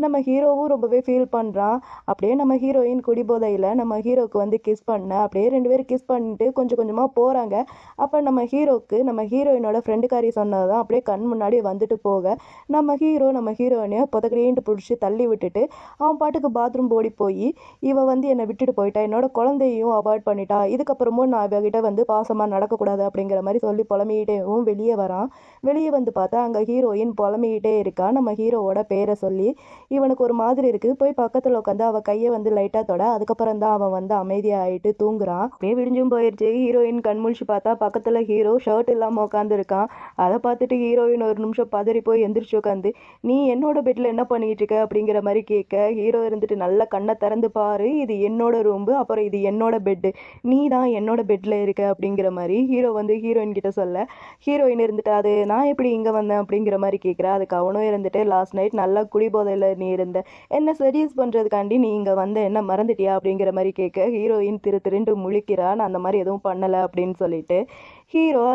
நம்ம ஹீரோவும் ரொம்பவே ஃபீல் பண்ணுறான். அப்படியே நம்ம ஹீரோயின் குடிபோதையில் நம்ம ஹீரோவுக்கு வந்து கிஸ் பண்ண அப்படியே ரெண்டு பேரும் கிஸ் பண்ணிட்டு கொஞ்சம் கொஞ்சமாக போகிறாங்க. அப்போ நம்ம ஹீரோயினோட ஃப்ரெண்டுக்காரி சொன்னதான் அப்படியே கண் முன்னாடி வந்துட்டு போக நம்ம ஹீரோயினையை புதக்கிறேன்ட்டு பிடிச்சி தள்ளி விட்டுட்டு அவன் பாட்டுக்கு பாத்ரூம் ஓடி போய் இவ வந்து என்னை விட்டுட்டு போயிட்டா, என்னோட குழந்தையும் அவாய்ட் பண்ணிட்டா, இதுக்கப்புறமும் நான் இவகிட்ட வந்து பாசமாக நடக்கக்கூடாது அப்படிங்கிற மாதிரி சொல்லி புலம்பிக்கிட்டேவும் வெளியே வரான். வெளியே வந்து பார்த்தா அங்கே ஹீரோயின் புலம்பிக்கிட்டே இருக்கா. நம்ம ஹீரோவோட பேரை சொல்லி இவனுக்கு ஒரு மாதிரி இருக்குது. போய் பக்கத்தில் உட்காந்து அவள் கையை வந்து லைட்டாக தொட அதுக்கப்புறம் தான் அவன் வந்து அமைதியாகிட்டு தூங்குறான். அப்படியே விடிஞ்சும் போயிடுச்சு. ஹீரோயின் கண்முழிச்சு பார்த்தா பக்கத்தில் ஹீரோ ஷர்ட் இல்லாமல் உட்காந்துருக்கான். அதை பார்த்துட்டு ஹீரோயின் ஒரு நிமிஷம் பதறி போய் எந்திரிச்சு உட்காந்து நீ என்னோட பெட்டில் என்ன பண்ணிக்கிட்டு இருக்க அப்படிங்கிற மாதிரி கேட்க ஹீரோ இருந்துட்டு நல்லா கண்ணை திறந்து பாரு, இது என்னோட ரூம்பு, அப்புறம் இது என்னோட பெட்டு, நீ தான் என்னோட பெட்டில் இருக்க அப்படிங்கிற மாதிரி ஹீரோ வந்து ஹீரோயின் கிட்ட சொல்ல ஹீரோயின் இருந்துட்டு அது நான் எப்படி இங்கே வந்தேன் அப்படிங்கிற மாதிரி கேட்குறா. அதுக்கு அவனும் இருந்துட்டு லாஸ்ட் நைட் நல்லா குடிபோதையில் நீ இருந்த, என்ன செடியூஸ் பண்ணுறதுக்காண்டி நீ இங்கே வந்த, என்ன மறந்துட்டியா அப்படிங்கிற மாதிரி கேட்க ஹீரோயின் திருண்டு முழிக்கிறா. நான் அந்த மாதிரி எதுவும் பண்ணலை அப்படின்னு சொல்லிட்டு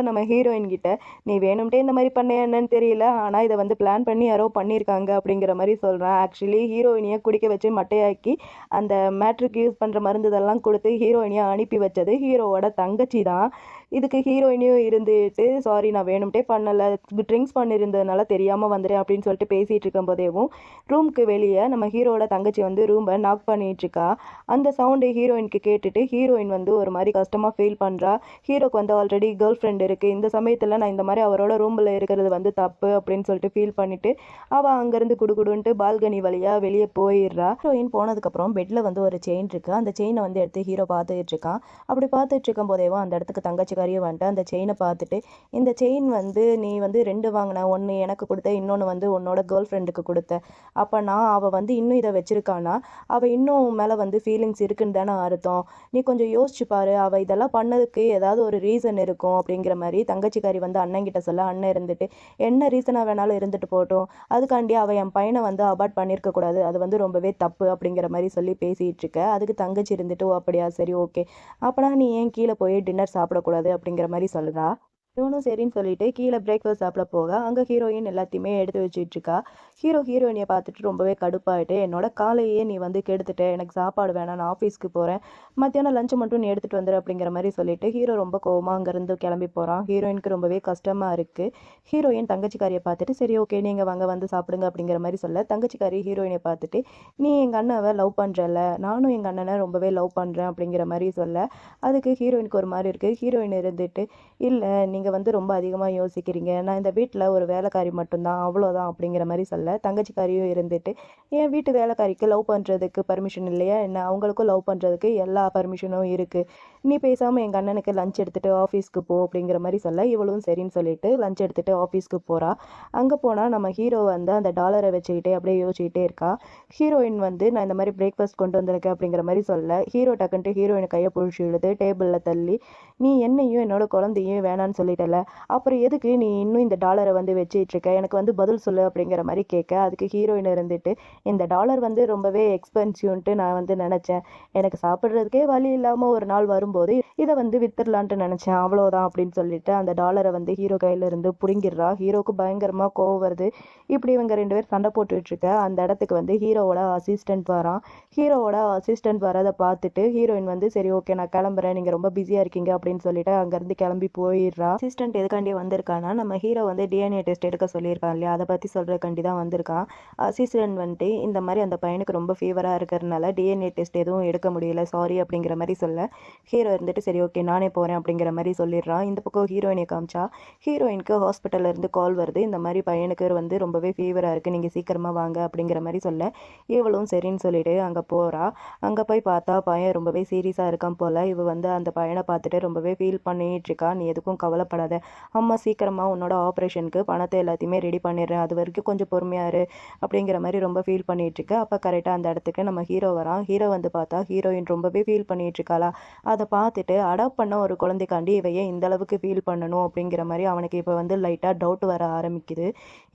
நம்ம ஹீரோயின் கிட்ட நீ வேணும்ட்டே இந்த மாதிரி பண்ண என்னன்னு தெரியல, ஆனால் இதை வந்து பிளான் பண்ணி யாரோ பண்ணியிருக்காங்க அப்படிங்கிற மாதிரி சொல்கிறான். ஆக்சுவலி ஹீரோயினியை குடிக்க வச்சு மட்டையாக்கி அந்த மேட்ருக்கு யூஸ் பண்ணுற மருந்து இதெல்லாம் கொடுத்து ஹீரோயினியை அனுப்பி வச்சது ஹீரோவோட தங்கச்சி தான். இதுக்கு ஹீரோயினியும் இருந்துட்டு சாரி நான் வேணும்ட்டே பண்ணலை, ட்ரிங்க்ஸ் பண்ணியிருந்ததுனால தெரியாமல் வந்துடுறேன் அப்படின்னு சொல்லிட்டு பேசிகிட்டு இருக்கும் போதேவும் ரூமுக்கு வெளியே நம்ம ஹீரோவோட தங்கச்சி வந்து ரூமை நாக் பண்ணிகிட்ருக்கா. அந்த சவுண்டு ஹீரோயினுக்கு கேட்டுட்டு ஹீரோயின் வந்து ஒரு மாதிரி கஷ்டமாக ஃபீல் பண்ணுறா. ஹீரோக்கு வந்து ஆல்ரெடி கேர்ள் ஃப்ரெண்ட் இருக்குது, இந்த சமயத்தில் நான் இந்த மாதிரி அவரோட ரூமில் இருக்கிறது வந்து தப்பு அப்படின்னு சொல்லிட்டு ஃபீல் பண்ணிவிட்டு அவள் அங்கேருந்து குடுகுடுன்ட்டு பால்கனி வழியாக வெளியே போயிடுறா. ஹீரோயின் போனதுக்கப்புறம் பெட்டில் வந்து ஒரு செயின் இருக்குது. அந்த செயினை வந்து எடுத்து ஹீரோ பார்த்துட்டு இருக்கான். அப்படி பார்த்துட்டு இருக்கும் போதேவும் அந்த இடத்துக்கு தங்கச்சி தங்கச்சிக்காரியும் வந்துட்டு அந்த செயினை பார்த்துட்டு, இந்த செயின் வந்து நீ வந்து 2 வாங்கின, ஒன்று எனக்கு கொடுத்த, இன்னொன்று வந்து உன்னோட கேர்ள் ஃப்ரெண்டுக்கு கொடுத்த. அப்போனா அவள் வந்து இன்னும் இதை வச்சிருக்கானா, அவள் இன்னும் உன் மேலே வந்து ஃபீலிங்ஸ் இருக்குன்னு தானே அர்த்தம். நீ கொஞ்சம் யோசிச்சு பாரு, அவள் இதெல்லாம் பண்ணதுக்கு ஏதாவது ஒரு ரீசன் இருக்கும் அப்படிங்கிற மாதிரி தங்கச்சிக்காரி வந்து அண்ணன்கிட்ட சொல்ல, அண்ணன் இருந்துட்டு என்ன ரீசனாக வேணாலும் இருந்துட்டு போகட்டும், அதுக்காண்டி அவள் என் பையனை வந்து அபார்ட் பண்ணியிருக்க கூடாது, அது வந்து ரொம்பவே தப்பு அப்படிங்கிற மாதிரி சொல்லி பேசிகிட்டு இருக்க. அதுக்கு தங்கச்சி இருந்துட்டு, ஓ அப்படியா, சரி ஓகே, அப்போனா நீ ஏன் கீழே போய் டின்னர் சாப்பிடக்கூடாது அப்படிங்கிற மாதிரி சொல்கிறா. இவனும் சரின்னு சொல்லிட்டு கீழே பிரேக்ஃபாஸ்ட் சாப்பிட போக அங்கே ஹீரோயின் எல்லாத்தையுமே எடுத்து வச்சுட்டு இருக்கா. ஹீரோயினியை பார்த்துட்டு ரொம்பவே கடுப்பாயிட்டு, என்னோட காலையே நீ வந்து கெடுத்துட்ட, எனக்கு சாப்பாடு வேணாம், நான் ஆஃபீஸ்க்கு போகிறேன், மத்தியானம் லஞ்சு மட்டும் நீ எடுத்துகிட்டு வந்துடு அப்படிங்கிற மாதிரி சொல்லிட்டு ஹீரோ ரொம்ப கோவமாக அங்கேருந்து கிளம்பி போகிறான். ஹீரோயினுக்கு ரொம்பவே கஷ்டமாக இருக்குது. ஹீரோயின் தங்கச்சிக்காரியை பார்த்துட்டு, சரி ஓகே நீங்கள் வாங்க வந்து சாப்பிடுங்க அப்படிங்கிற மாதிரி சொல்ல, தங்கச்சிக்காரி ஹீரோயினை பார்த்துட்டு, நீ எங்கள் அண்ணாவை லவ் பண்ணுறல, நானும் எங்கள் அண்ணனை ரொம்பவே லவ் பண்ணுறேன் அப்படிங்கிற மாதிரி சொல்ல, அதுக்கு ஹீரோயினுக்கு ஒரு மாதிரி இருக்குது. ஹீரோயின் இருந்துட்டு, இல்லை நீங்கள் வந்து ரொம்ப அதிகமாக யோசிக்கிறீங்க, நான் இந்த வீட்டில் ஒரு வேலைக்காரி மட்டும்தான், அவ்வளோதான் அப்படிங்கிற மாதிரி சொல்ல, தங்கச்சிக்காரியும் இருந்துட்டு, என் வீட்டு வேலைக்காரிக்கு லவ் பண்ணுறதுக்கு பர்மிஷன் இல்லையா என்ன, அவங்களுக்கும் லவ் பண்ணுறதுக்கு எல்லா பர்மிஷனும் இருக்குது, நீ பேசாமல் எங்கள் அண்ணனுக்கு லஞ்ச் எடுத்துகிட்டு ஆஃபீஸ்க்கு போ அப்படிங்கிற மாதிரி சொல்ல, இவளும் சரின்னு சொல்லிட்டு லஞ்ச் எடுத்துகிட்டு ஆஃபீஸ்க்கு போகிறா. அங்கே போனால் நம்ம ஹீரோ வந்து அந்த டாலரை வச்சுக்கிட்டே அப்படியே யோசிச்சுக்கிட்டே இருக்கா. ஹீரோயின் வந்து நான் இந்த மாதிரி பிரேக்ஃபாஸ்ட் கொண்டு வந்திருக்கேன் அப்படிங்கிற மாதிரி சொல்ல, ஹீரோ டக்குன்ட்டு ஹீரோயின் கையை பிடிச்சி இழுத்து டேபிளில் தள்ளி, நீ என்னையும் என்னோட குழந்தையும் வேணான்னு சொல்லிட்டல, அப்புறம் எதுக்கு நீ இன்னும் இந்த டாலரை வந்து வச்சுட்டு இருக்க, எனக்கு வந்து பதில் சொல்லு அப்படிங்கிற மாதிரி கேட்க, அதுக்கு ஹீரோயின் இருந்துட்டு, இந்த டாலர் வந்து ரொம்பவே எக்ஸ்பென்சிவ்ன்ட்டு நான் வந்து நினச்சேன், எனக்கு சாப்பிட்றதுக்கே வழி இல்லாமல் ஒரு நாள் வரும்போது இதை வந்து வித்துடலான்ட்டு நினச்சேன், அவ்வளோதான் அப்படின்னு சொல்லிட்டு அந்த டாலரை வந்து ஹீரோ கையில இருந்து பிடுங்கிடுறா. ஹீரோக்கு பயங்கரமாக கோவம் வருது. இப்படி இவங்க 2 பேர் சண்டை போட்டுட்டு இருக்க அந்த இடத்துக்கு வந்து ஹீரோவோட அசிஸ்டன்ட் வரான். ஹீரோவோட அசிஸ்டன்ட் வரதை பார்த்துட்டு ஹீரோயின் வந்து, சரி ஓகே நான் கிளம்புறேன், நீங்கள் ரொம்ப பிஸியாக இருக்கீங்க அப்படின்னு சொல்லிட்டு அங்கேருந்து கிளம்பி போயிடுறா. அசிஸ்டன்ட் எதுக்காண்டி வந்திருக்கானா, நம்ம ஹீரோ வந்து டிஎன்ஏ டெஸ்ட் எடுக்க சொல்லியிருக்கான் இல்லையா, அதை பற்றி சொல்கிறக்காண்டி தான் வந்திருக்கான். அசிஸ்டன்ட் வந்துட்டு இந்த மாதிரி அந்த பையனுக்கு ரொம்ப ஃபீவராக இருக்கிறதுனால டிஎன்ஏ டெஸ்ட் எதுவும் எடுக்க முடியல, சாரி அப்படிங்கிற மாதிரி சொல்ல, ஹீரோ இருந்துட்டு சரி ஓகே நானே போகிறேன் அப்படிங்கிற மாதிரி சொல்லிடுறான். இந்த பக்கம் ஹீரோயினை காமிச்சா, ஹீரோயினுக்கு ஹாஸ்பிட்டல்ல இருந்து கால் வருது, இந்த மாதிரி பையனுக்கு வந்து ரொம்பவே ஃபீவராக இருக்குது, நீங்கள் சீக்கிரமாக வாங்க அப்படிங்கிற மாதிரி சொல்ல, இவளும் சரின்னு சொல்லிட்டு அங்கே போகிறா. அங்கே போய் பார்த்தா பையன் ரொம்பவே சீரியஸாக இருக்கான் போல். இவ வந்து அந்த பையனை பார்த்துட்டு ரொம்பவே ஃபீல் பண்ணிட்டு இருக்கா. நீ எதுக்கும் கவலைப்படாத, அம்மா சீக்கிரமாக உன்னோட ஆப்ரேஷனுக்கு பணத்தை எல்லாத்தையுமே ரெடி பண்ணிடுறேன், அது வரைக்கும் கொஞ்சம் பொறுமையாக இரு அப்படிங்கிற மாதிரி ரொம்ப ஃபீல் பண்ணிட்டு இருக்கு. அப்போ கரெக்டாக அந்த இடத்துக்கு நம்ம ஹீரோ வரான். ஹீரோ வந்து பார்த்தா ஹீரோயின் ரொம்பவே ஃபீல் பண்ணிட்டு இருக்காளா. அதை பார்த்துட்டு அடாப்ட் பண்ண ஒரு குழந்தைக்காண்டி இவையே இந்த அளவுக்கு ஃபீல் பண்ணணும் அப்படிங்கிற மாதிரி அவனுக்கு இப்போ வந்து லைட்டாக டவுட் வர ஆரம்பிக்குது.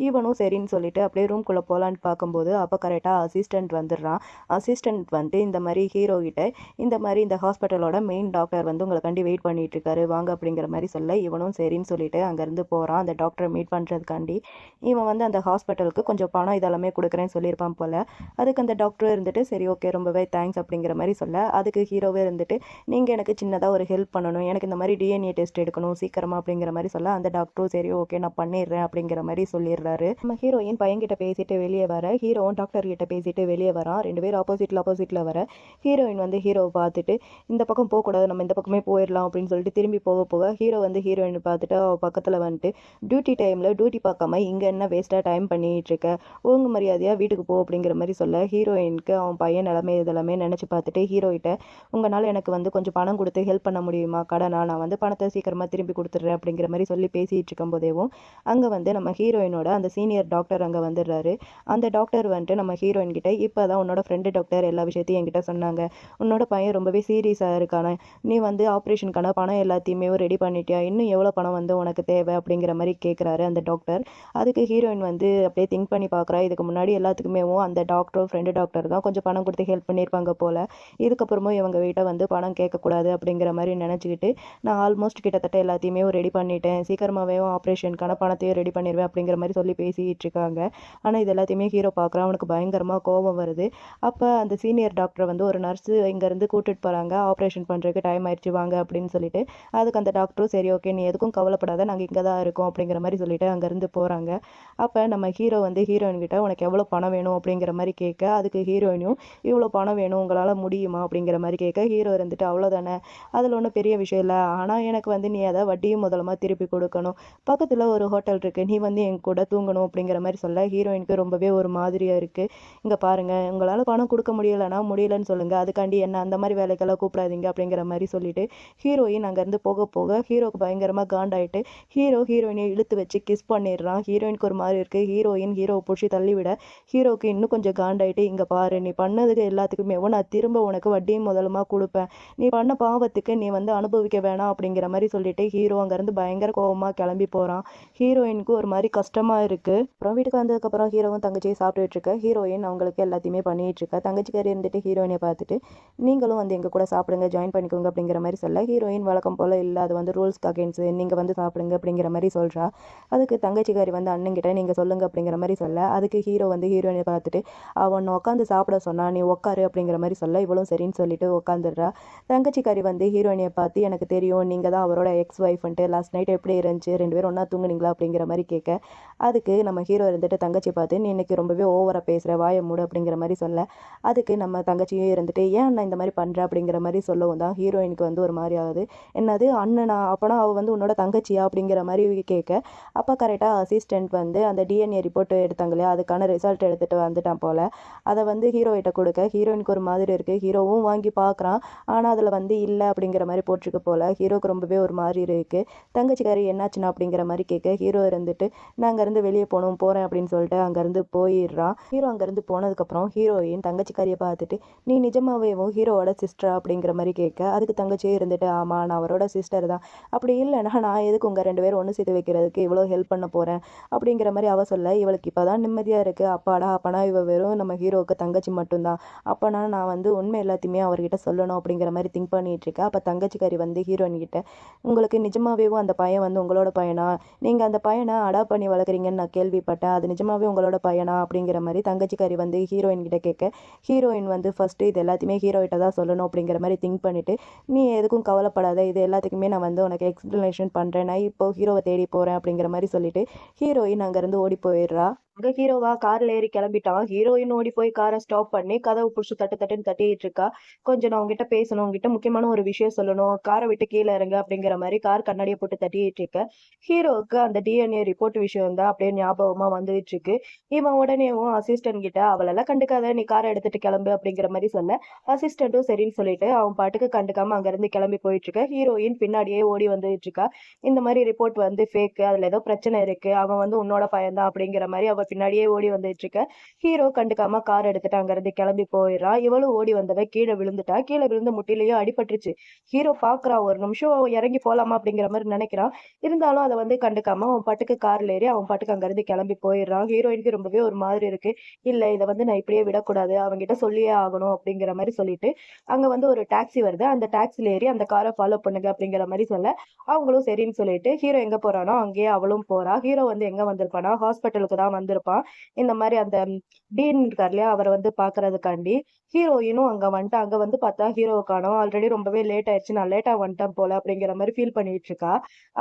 இவனும் சரின்னு சொல்லிட்டு அப்படியே ரூம்குள்ளே போகலான்னு பார்க்கும்போது அப்போ கரெக்டாக அசிஸ்டன்ட் வந்துடுறான். அசிஸ்டன்ட் வந்து இந்த மாதிரி ஹீரோ கிட்ட, இந்த மாதிரி இந்த ஹாஸ்பிட்டலோட மெயின் டாக்டர் வந்து உங்களுக்காண்டி வெயிட் பண்ணிட்டு இருக்காரு, வாங்க அப்படிங்கிற மாதிரி சொல்ல, இவனும் சரின்னு சொல்லிட்டு அங்கேருந்து போகிறான் அந்த டாக்டரை மீட் பண்ணுறதுக்காண்டி. இவன் வந்து அந்த ஹாஸ்பிட்டலுக்கு கொஞ்சம் பணம் இதெல்லாமே கொடுக்குறேன்னு சொல்லியிருப்பான் போல். அதுக்கு அந்த டாக்டரும் இருந்துட்டு சரி ஓகே ரொம்பவே தேங்க்ஸ் அப்படிங்கிற மாதிரி சொல்ல, அதுக்கு ஹீரோவே இருந்துட்டு, நீங்கள் எனக்கு சின்னதாக ஒரு ஹெல்ப் பண்ணணும், எனக்கு இந்த மாதிரி டிஎன்ஏ டெஸ்ட் எடுக்கணும் சீக்கிரமாக அப்படிங்கிற மாதிரி சொல்ல, அந்த டாக்டரும் சரி ஓகே நான் பண்ணிடுறேன் அப்படிங்கிற மாதிரி சொல்லிடுறாரு. நம்ம ஹீரோயின் பையன்கிட்ட பேசிட்டு வெளியே வர, ஹீரோவும் டாக்டர் கிட்ட பேசிட்டு வெளியே வரான். 2 பேர் ஆப்போசிட்டில் வர, ஹீரோயின் வந்து ஹீரோவை பார்த்துட்டு இந்த பக்கம் போகக்கூடாது, நம்ம இந்த பக்கமே போயிடலாம் அப்படின்னு சொல்லிட்டு திரும்பி போக ஹீரோ வந்து ஹீரோயினை பார்த்துட்டு அவள் பக்கத்தில் வந்துட்டு, டியூட்டி டைமில் டியூட்டி பார்க்காம இங்கே என்ன வேஸ்ட்டாக டைம் பண்ணிட்டு இருக்க, ஒழுங்கு மரியாதையாக வீட்டுக்கு போ அப்படிங்கிற மாதிரி சொல்ல, ஹீரோயினுக்கு அவன் பையன் நிலமை இதெல்லாமே நினச்சி பார்த்துட்டு ஹீரோயிட்ட, உங்களால் எனக்கு வந்து கொஞ்சம் பணம் கொடுத்து ஹெல்ப் பண்ண முடியுமா, கடனா, நான் வந்து பணத்தை சீக்கிரமாக திரும்பி கொடுத்துட்றேன் அப்படிங்கிற மாதிரி சொல்லி பேசிகிட்டு இருக்கும் போதேவும் அங்கே வந்து நம்ம ஹீரோயினோட அந்த சீனியர் டாக்டர் அங்கே வந்துடுறாரு. அந்த டாக்டர் வந்துட்டு நம்ம ஹீரோயின் கிட்ட, இப்போ தான் உன்னோட ஃப்ரெண்டு டாக்டர் எல்லா விஷயத்தையும் என்கிட்ட சொன்னாங்க, உன்னோட பையன் ரொம்பவே சீரியஸாக இருக்கான, நீ வந்து ஆப்ரேஷனுக்கான பணம் எல்லாத்தையுமே ரெடி பண்ணிட்டியா, இன்னும் எவ்வளோ பணம் வந்து உனக்கு தேவை அப்படிங்கிற மாதிரி கேட்குறாரு அந்த டாக்டர். அதுக்கு ஹீரோயின் வந்து அப்படியே திங்க் பண்ணி பார்க்குறா, இதுக்கு முன்னாடி எல்லாத்துக்குமே அந்த டாக்டரும் ஃப்ரெண்டு டாக்டர் தான் கொஞ்சம் பணம் கொடுத்து ஹெல்ப் பண்ணியிருப்பாங்க போல், இதுக்கப்புறமும் இவங்க வீட்டை வந்து பணம் கேட்கக்கூடாது அப்படிங்கிற மாதிரி நினச்சிக்கிட்டு, நான் ஆல்மோஸ்ட் கிட்டத்தட்ட எல்லாத்தையுமே ரெடி பண்ணிட்டேன், சீக்கிரமாகவே ஆப்ரேஷனுக்கான பணத்தையும் ரெடி பண்ணிடுவேன் அப்படிங்கிற மாதிரி சொல்லி பேசிகிட்டு இருக்காங்க. ஆனால் இது எல்லாத்தையுமே ஹீரோ பார்க்குறான், அவனுக்கு பயங்கரமாக கோபம் வருது. அப்போ அந்த சீனியர் டாக்டரை வந்து ஒரு நர்ஸு இங்கேருந்து கூட்டிகிட்டு போகிறாங்க, ஆப்ரேஷன் பண்ணுறதுக்கு டைம் ஆயிடுச்சு வாங்க அப்படின்னு சொல்லிட்டு. அதுக்கு அந்த டாக்டரும் சரி ஓகே நீ எதுக்கும் கவலைப்படாத, நாங்கள் இங்கே தான் இருக்கோம் அப்படிங்கிற மாதிரி சொல்லிட்டு அங்கேருந்து போகிறாங்க. அப்போ நம்ம ஹீரோ வந்து ஹீரோயின் கிட்ட உனக்கு எவ்வளோ பணம் வேணும் அப்படிங்கிற மாதிரி கேட்க, அதுக்கு ஹீரோயினும் இவ்வளோ பணம் வேணும் உங்களால் முடியுமா அப்படிங்கிற மாதிரி கேட்க, ஹீரோ இருந்துட்டு அவ்வளோதானே, அதில் ஒன்றும் பெரிய விஷயம் இல்லை, ஆனால் எனக்கு வந்து நீ அதை வட்டியும் முதலமாக திருப்பி கொடுக்கணும், பக்கத்தில் ஒரு ஹோட்டல் இருக்குது, நீ வந்து என் கூட தூங்கணும் அப்படிங்கிற மாதிரி சொல்ல ஹீரோயினுக்கு ரொம்பவே ஒரு மாதிரியாக இருக்குது. இங்கே பாருங்கள், உங்களால் பணம் கொடுக்க முடியலைன்னா முடியலன்னு சொல்லுங்கள், அதுக்காண்டி என்ன அந்த மாதிரி வேலைக்கெல்லாம் கூப்பிடாதீங்க அப்படிங்கிற மாதிரி சொல்லிட்டு ஹீரோயின் அங்கேருந்து போக போக ஹீரோக்கு பயங்கரமாக காண்டாயிட்டு ஹீரோயினை இழுத்து வச்சு கிஸ் பண்ணிடுறான். ஹீரோயினுக்கு ஒரு மாதிரி இருக்குது. ஹீரோவை பிடிச்சி தள்ளிவிட ஹீரோவுக்கு இன்னும் கொஞ்சம் காண்டாயிட்டு, இங்கே பாரு, நீ பண்ணதுக்கு எல்லாத்துக்குமே நான் திரும்ப உனக்கு வட்டியும் முதலுமா கொடுப்பேன், நீ பண்ண பாவத்துக்கு நீ வந்து அனுபவிக்க வேணாம் அப்படிங்கிற மாதிரி சொல்லிட்டு ஹீரோ அங்கேருந்து பயங்கர கோபமாக கிளம்பி போகிறான். ஹீரோயினுக்கு ஒரு மாதிரி கஷ்டமாக இருக்குது. அப்புறம் வீட்டுக்கு வந்ததுக்கப்புறம் ஹீரோவும் தங்கச்சியை சாப்பிட்டுட்டு இருக்க, ஹீரோயின் அவங்களுக்கு எல்லாத்தையுமே பண்ணிட்டு இருக்கா. தங்கச்சிக்காரி இருந்துட்டு ஹீரோயினை பார்த்துட்டு நீங்களும் வந்து எங்கள் கூட சாப்பிடுங்க, ஜாயின் பண்ணிக்கோங்க அப்படிங்கிற மாதிரி சொல்ல, ஹீரோயின் வழக்கம் போல் இல்லை, அது வந்து ரூல்ஸ்க்கு அகேன்ஸ்ட், நீங்கள் வந்து சாப்பிடுங்க அப்படிங்கிற மாதிரி சொல்கிறா. அதுக்கு தங்கச்சிக்காரி வந்து அண்ணங்கிட்ட நீங்கள் சொல்லுங்கள் அப்படிங்கிற மாதிரி சொல்ல, அதுக்கு ஹீரோ வந்து ஹீரோயினை பார்த்துட்டு அவன் உட்காந்து சாப்பிட சொன்னா, நீ உட்காரு அப்படிங்கிற மாதிரி சொல்ல, இவளும் சரின்னு சொல்லிட்டு உட்காந்துடுறா. தங்கச்சிக்காரி வந்து ஹீரோயினை பார்த்து எனக்கு தெரியும் நீங்கள் தான் அவரோட எக்ஸ் ஒய்ஃப்ன்ட்டு, லாஸ்ட் நைட் எப்படி இருந்துச்சு, 2 பேரும் ஒன்றா தூங்குனீங்களா அப்படிங்கிற மாதிரி கேட்க, அதுக்கு நம்ம ஹீரோ இருந்துட்டு தங்கச்சி பார்த்து நீ இன்னைக்கு ரொம்பவே ஓவராக பேசுகிற, வாயை மூடு அப்படிங்கிற மாதிரி சொல்ல, அதுக்கு நம்ம தங்கச்சியும் இருந்துட்டு ஏன் நான் இந்த மாதிரி பண்ணுறேன் அப்படிங்கிற மாதிரி சொல்லவும் தான் ஹீரோயினுக்கு வந்து ஒரு மாதிரி ஆகுது. என்னது அண்ணனா, அப்போனா அவள் வந்து உன்னோட தங்கச்சியா அப்படிங்கிற மாதிரி கேட்க, அப்போ கரெக்டாக அசிஸ்டண்ட் வந்து அந்த டிஎன்ஏ ரிப்போர்ட் எடுத்தாங்க இல்லையா, அதுக்கான ரிசல்ட் எடுத்துகிட்டு வந்துட்டான் போல். அதை வந்து ஹீரோயிட்ட கொடுக்க ஹீரோயினுக்கு ஒரு மாதிரி இருக்குது. ஹீரோவும் வாங்கி பார்க்குறான், ஆனால் அதில் வந்து இல்லை அப்படிங்கிற மாதிரி போட்டிருக்கு போல். ஹீரோக்கு ரொம்பவே ஒரு மாதிரி இருக்குது. தங்கச்சிக்காரி என்னாச்சுன்னா அப்படிங்கிற மாதிரி கேட்க, ஹீரோ இருந்துட்டு நான் அங்கேருந்து வெளியே போகிறேன் அப்படின்னு சொல்லிட்டு அங்கேருந்து போயிடுறான். ஹீரோ அங்கேருந்து போனதுக்கப்புறம் ஹீரோயின் தங்கச்சிக்காரியை பார்த்துட்டு நீ நிஜமாவே ஹீரோவோட சிஸ்டரா அப்படிங்கிற மாதிரி கேட்க, அதுக்கு தங்கச்சியே இருந்துட்டு ஆமாம் நான் அவரோட சிஸ்டர் தான், அப்படி இல்லைன்னா நான் எதுக்கு உங்கள் 2 பேரும் ஒன்று சேர்த்து வைக்கிறதுக்கு இவ்வளோ ஹெல்ப் பண்ண போகிறேன் அப்படிங்கிற மாதிரி அவ சொல்ல, இவளுக்கு இப்போ தான் நிம்மதியாக இருக்குது. அப்பாடா, அப்பனா இவ வெறும் நம்ம ஹீரோவுக்கு தங்கச்சி மட்டும்தான், அப்போனா நான் வந்து உண்மை எல்லாத்தையுமே அவர்கிட்ட சொல்லணும் அப்படிங்கிற மாதிரி திங்க் பண்ணிட்டு இருக்கேன். அப்போ தங்கச்சிக்காரி வந்து ஹீரோயின் கிட்ட உங்களுக்கு நிஜமாவே அந்த பையன் வந்து உங்களோட பையனா, நீங்கள் அந்த பையனை அடாப்ட் பண்ணி வளர்க்குறீங்கன்னு நான் கேள்விப்பட்டேன், அது நிஜமாவே உங்களோட பையனா அப்படிங்கிற மாதிரி தங்கச்சிக்காரி வந்து ஹீரோயின் கிட்ட கேட்க, ஹீரோயின் வந்து ஃபஸ்ட்டு இது எல்லாத்தையுமே ஹீரோயிட்ட தான் சொல்லணும் அப்படிங்கிற மாதிரி திங்க் பண்ணிவிட்டு நீ எதுக்கும் கவலைப்படாத, இது எல்லாத்துக்குமே நான் வந்து உனக்கு எக்ஸ்ப்ளனேஷன் பண்ணுறேன், நான் இப்போ ஹீரோவை தேடி போகிறேன் அப்படிங்கிற மாதிரி சொல்லிட்டு ஹீரோயின் அங்கேருந்து ஓடி போயிடுறா. அங்க ஹீரோவா கார்ல ஏறி கிளம்பிட்டான். ஹீரோயின் ஓடி போய் காரை ஸ்டாப் பண்ணி கதவு புடிச்சு தட்டு தட்டுன்னு தட்டிட்டு இருக்கா. கொஞ்சம் நான் உங்ககிட்ட பேசணும், உங்ககிட்ட முக்கியமான ஒரு விஷயம் சொல்லணும், காரை விட்டு கீழே இறங்க அப்படிங்கிற மாதிரி கார் கண்ணாடியை போட்டு தட்டிட்டு இருக்க, ஹீரோவுக்கு அந்த டிஎன்ஏ ரிப்போர்ட் விஷயம் தான் அப்படியே ஞாபகமா வந்துட்டு இருக்கு. இவன் உடனேவும் அசிஸ்டன்ட் கிட்ட அவளெல்லாம் கண்டுக்காத, நீ காரை எடுத்துட்டு கிளம்பு அப்படிங்கிற மாதிரி சொல்ல, அசிஸ்டன்ட்டும் சரின்னு சொல்லிட்டு அவன் பாட்டுக்கு கண்டுக்காம அங்க இருந்து கிளம்பி போயிட்டு இருக்க. ஹீரோயின் பின்னாடியே ஓடி வந்துட்டு இருக்கா. இந்த மாதிரி ரிப்போர்ட் வந்து ஃபேக், அதுல ஏதோ பிரச்சனை இருக்கு, அவன் வந்து உன்னோட பையன்தான் அப்படிங்கிற மாதிரி அவ பின்னாடியே ஓடி வந்துட்டு இருக்க. ஹீரோ கண்டுக்காம கார் எடுத்துட்டு அங்க இருந்து கிளம்பி போயிடுறான். இவளும் ஓடி வந்தவ கீழே விழுந்துட்டா. கீழே விழுந்து முட்டிலேயே அடிபட்டுருச்சு. ஹீரோ பாக்குறா, ஒரு நிமிஷம் இறங்கி போலாமா அப்படிங்கிற மாதிரி நினைக்கிறான். இருந்தாலும் அதை வந்து கண்டுக்காம அவன் பாட்டுக்கு கார்ல ஏறி அவன் பாட்டுக்கு அங்க இருந்து கிளம்பி போயிடுறான். ஹீரோயினுக்கு ரொம்பவே ஒரு மாதிரி இருக்கு. இல்ல இதை வந்து நான் இப்படியே விடக்கூடாது, அவங்கிட்ட சொல்லியே ஆகணும் அப்படிங்கிற மாதிரி சொல்லிட்டு அங்க வந்து ஒரு டாக்ஸி வருது. அந்த டாக்ஸில ஏறி அந்த காரை ஃபாலோ பண்ணுங்க அப்படிங்கிற மாதிரி சொல்ல, அவங்களும் சரின்னு சொல்லிட்டு ஹீரோ எங்க போறானோ அங்கேயே அவளும் போறா. ஹீரோ வந்து எங்க வந்திருப்பானா, ஹாஸ்பிட்டலுக்கு தான் வந்திருப்பான். இந்த மாதிரி அந்த டீன் இருக்கார் இல்லையா, அவரை வந்து பாக்குறதுக்காண்டி. ஹீரோயினும் அங்க வந்துட்டு அங்க வந்து பார்த்தா ஹீரோவை காணோம். ஆல்ரெடி ரொம்பவே லேட் ஆயிடுச்சு, நான் லேட்டா வந்துட்டேன் போல அப்படிங்கிற மாதிரி ஃபீல் பண்ணிட்டு இருக்கா.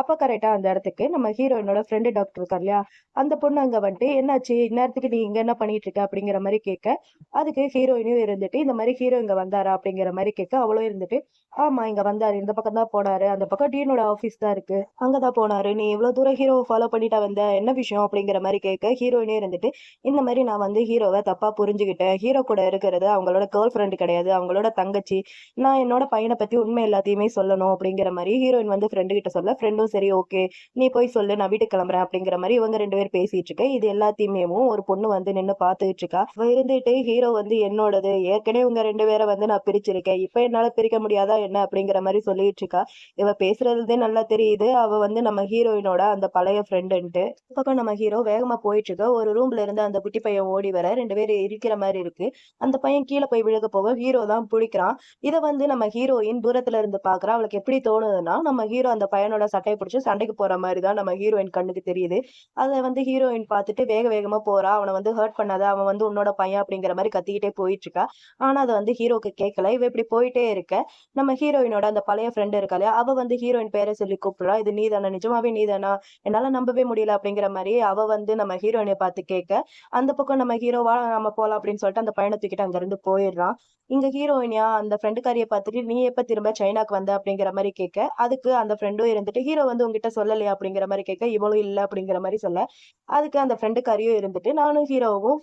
அப்ப கரெக்டா அந்த இடத்துக்கு நம்ம ஹீரோயினோட ஃப்ரெண்டு டாக்டர் இருக்கார் இல்லையா, அந்த பொண்ணு அங்க வந்துட்டு என்னாச்சு, இந்நேரத்துக்கு நீ இங்க என்ன பண்ணிட்டு இருக்க அப்படிங்கிற மாதிரி கேட்க, அதுக்கு ஹீரோயினும் இருந்துட்டு இந்த மாதிரி ஹீரோ இங்க வந்தாரா அப்படிங்கிற மாதிரி கேட்க, அவளும் இருந்துட்டு ஆமா இங்க வந்தாரு, இந்த பக்கம் தான் போனாரு, அந்த பக்கம் டீனோட ஆபீஸ் தான் இருக்கு, அங்கதான் போனாரு, நீ இவ்வளவு தூரம் ஹீரோவை ஃபாலோ பண்ணிட்டா வந்த, என்ன விஷயம் அப்படிங்கிற மாதிரி கேட்க, ஹீரோயினே இருந்துட்டு இந்த மாதிரி நான் வந்து ஹீரோவை தப்பா புரிஞ்சுக்கிட்டேன், ஹீரோ கூட இருக்கிறது அவங்களோட கேர்ள் ஃப்ரெண்டு கிடையாது, அவங்களோட தங்கச்சி, நான் என்னோட பையனை பத்தி உண்மை எல்லாத்தையுமே சொல்லணும் அப்படிங்கிற மாதிரி ஹீரோயின் வந்து ஃப்ரெண்டு கிட்ட சொல்ல, ஃப்ரெண்டும் சரி ஓகே நீ போய் சொல்லு, நான் வீட்டுக்கு கிளம்புறேன் அப்படிங்கிற மாதிரி இவங்க 2 பேர் பேசிட்டு இருக்க. இது எல்லாத்தையுமே ஒரு பொண்ணு வந்து நின்று பார்த்துட்டு இருக்கா. அவ இருந்துட்டு ஹீரோ வந்து என்னோடது, ஏற்கனவே உங்க 2 பேரை வந்து நான் பிரிச்சிருக்கேன், இப்ப என்னால பிரிக்க முடியாதா என்ன அப்படிங்கிற மாதிரி சொல்லிட்டு இருக்கா. இவ பேசுறதே நல்லா தெரியுது அவ வந்து நம்ம ஹீரோயினோட அந்த பழைய ஃப்ரெண்டுன்ட்டு. பக்கம் நம்ம ஹீரோ வேகமா போயிட்டு இருக்க, ஒரு ரூம்ல இருந்து அந்த குட்டி பையன் ஓடி வர, 2 பேர் இருக்கிற மாதிரி இருக்கு. அந்த பையன் கீழே போய் விழுக போக ஹீரோ தான் பிடிக்கிறான். இத வந்து நம்ம ஹீரோயின் தூரத்துல இருந்து பாக்குறா. அவளுக்கு எப்படி தோணுதுன்னா, நம்ம ஹீரோ அந்த பையனோட சட்டைய பிடிச்சு சண்டைக்கு போற மாரி தான் நம்ம ஹீரோயின் கண்ணுக்கு தெரியுது. அத வந்து ஹீரோயின் பாத்துட்டு வேக வேகமா போறா. அவன வந்து ஹர்ட் பண்ணாத, அவன் வந்து உன்னோட பையன் அப்படிங்கிற மாரி கத்திக்கிட்டே போயிட்டு இருக்கா. ஆனா அத வந்து ஹீரோக்கு கேட்கல. இவ இப்படி போயிட்டே இருக்க, நம்ம ஹீரோயினோட அந்த பழைய ஃப்ரெண்ட் இருக்கா இல்லையா? அவ வந்து ஹீரோயின் பேர சொல்லி கூப்பிடுறா. "இது நீ தானா? நிஜமாவே நீ தானா? என்னால நம்பவே முடியல." அப்படிங்கிற மாரி அவ வந்து நம்ம ஹீரோயின பாத்து கேட்க, அந்த பக்கம் நம்ம ஹீரோ "வா நம்ம போலாம்" அப்படின்னு சொல்லிட்டு அந்த பையன தூக்கிட்டு அங்கிருந்து போயிடுறான். இங்க ஹீரோயினியா அந்த ஃப்ரெண்டுக்காரிய பாத்துட்டு, "நீ எப்ப திரும்ப சைனாக்கு வந்த?" அப்படிங்கிற மாரி கேட்க, அதுக்கு அந்த ஃப்ரெண்டும் இருந்துட்டு, "ஹீரோ வந்து உன்கிட்ட சொல்லலையா?" அப்படிங்கிற மாரி கேட்க, இவளும் இல்ல அப்படிங்கிற மாரி சொல்ல, அதுக்கு அந்த ஃப்ரெண்டுக்காரியும் இருந்துட்டு, "நானும் ஹீரோவும்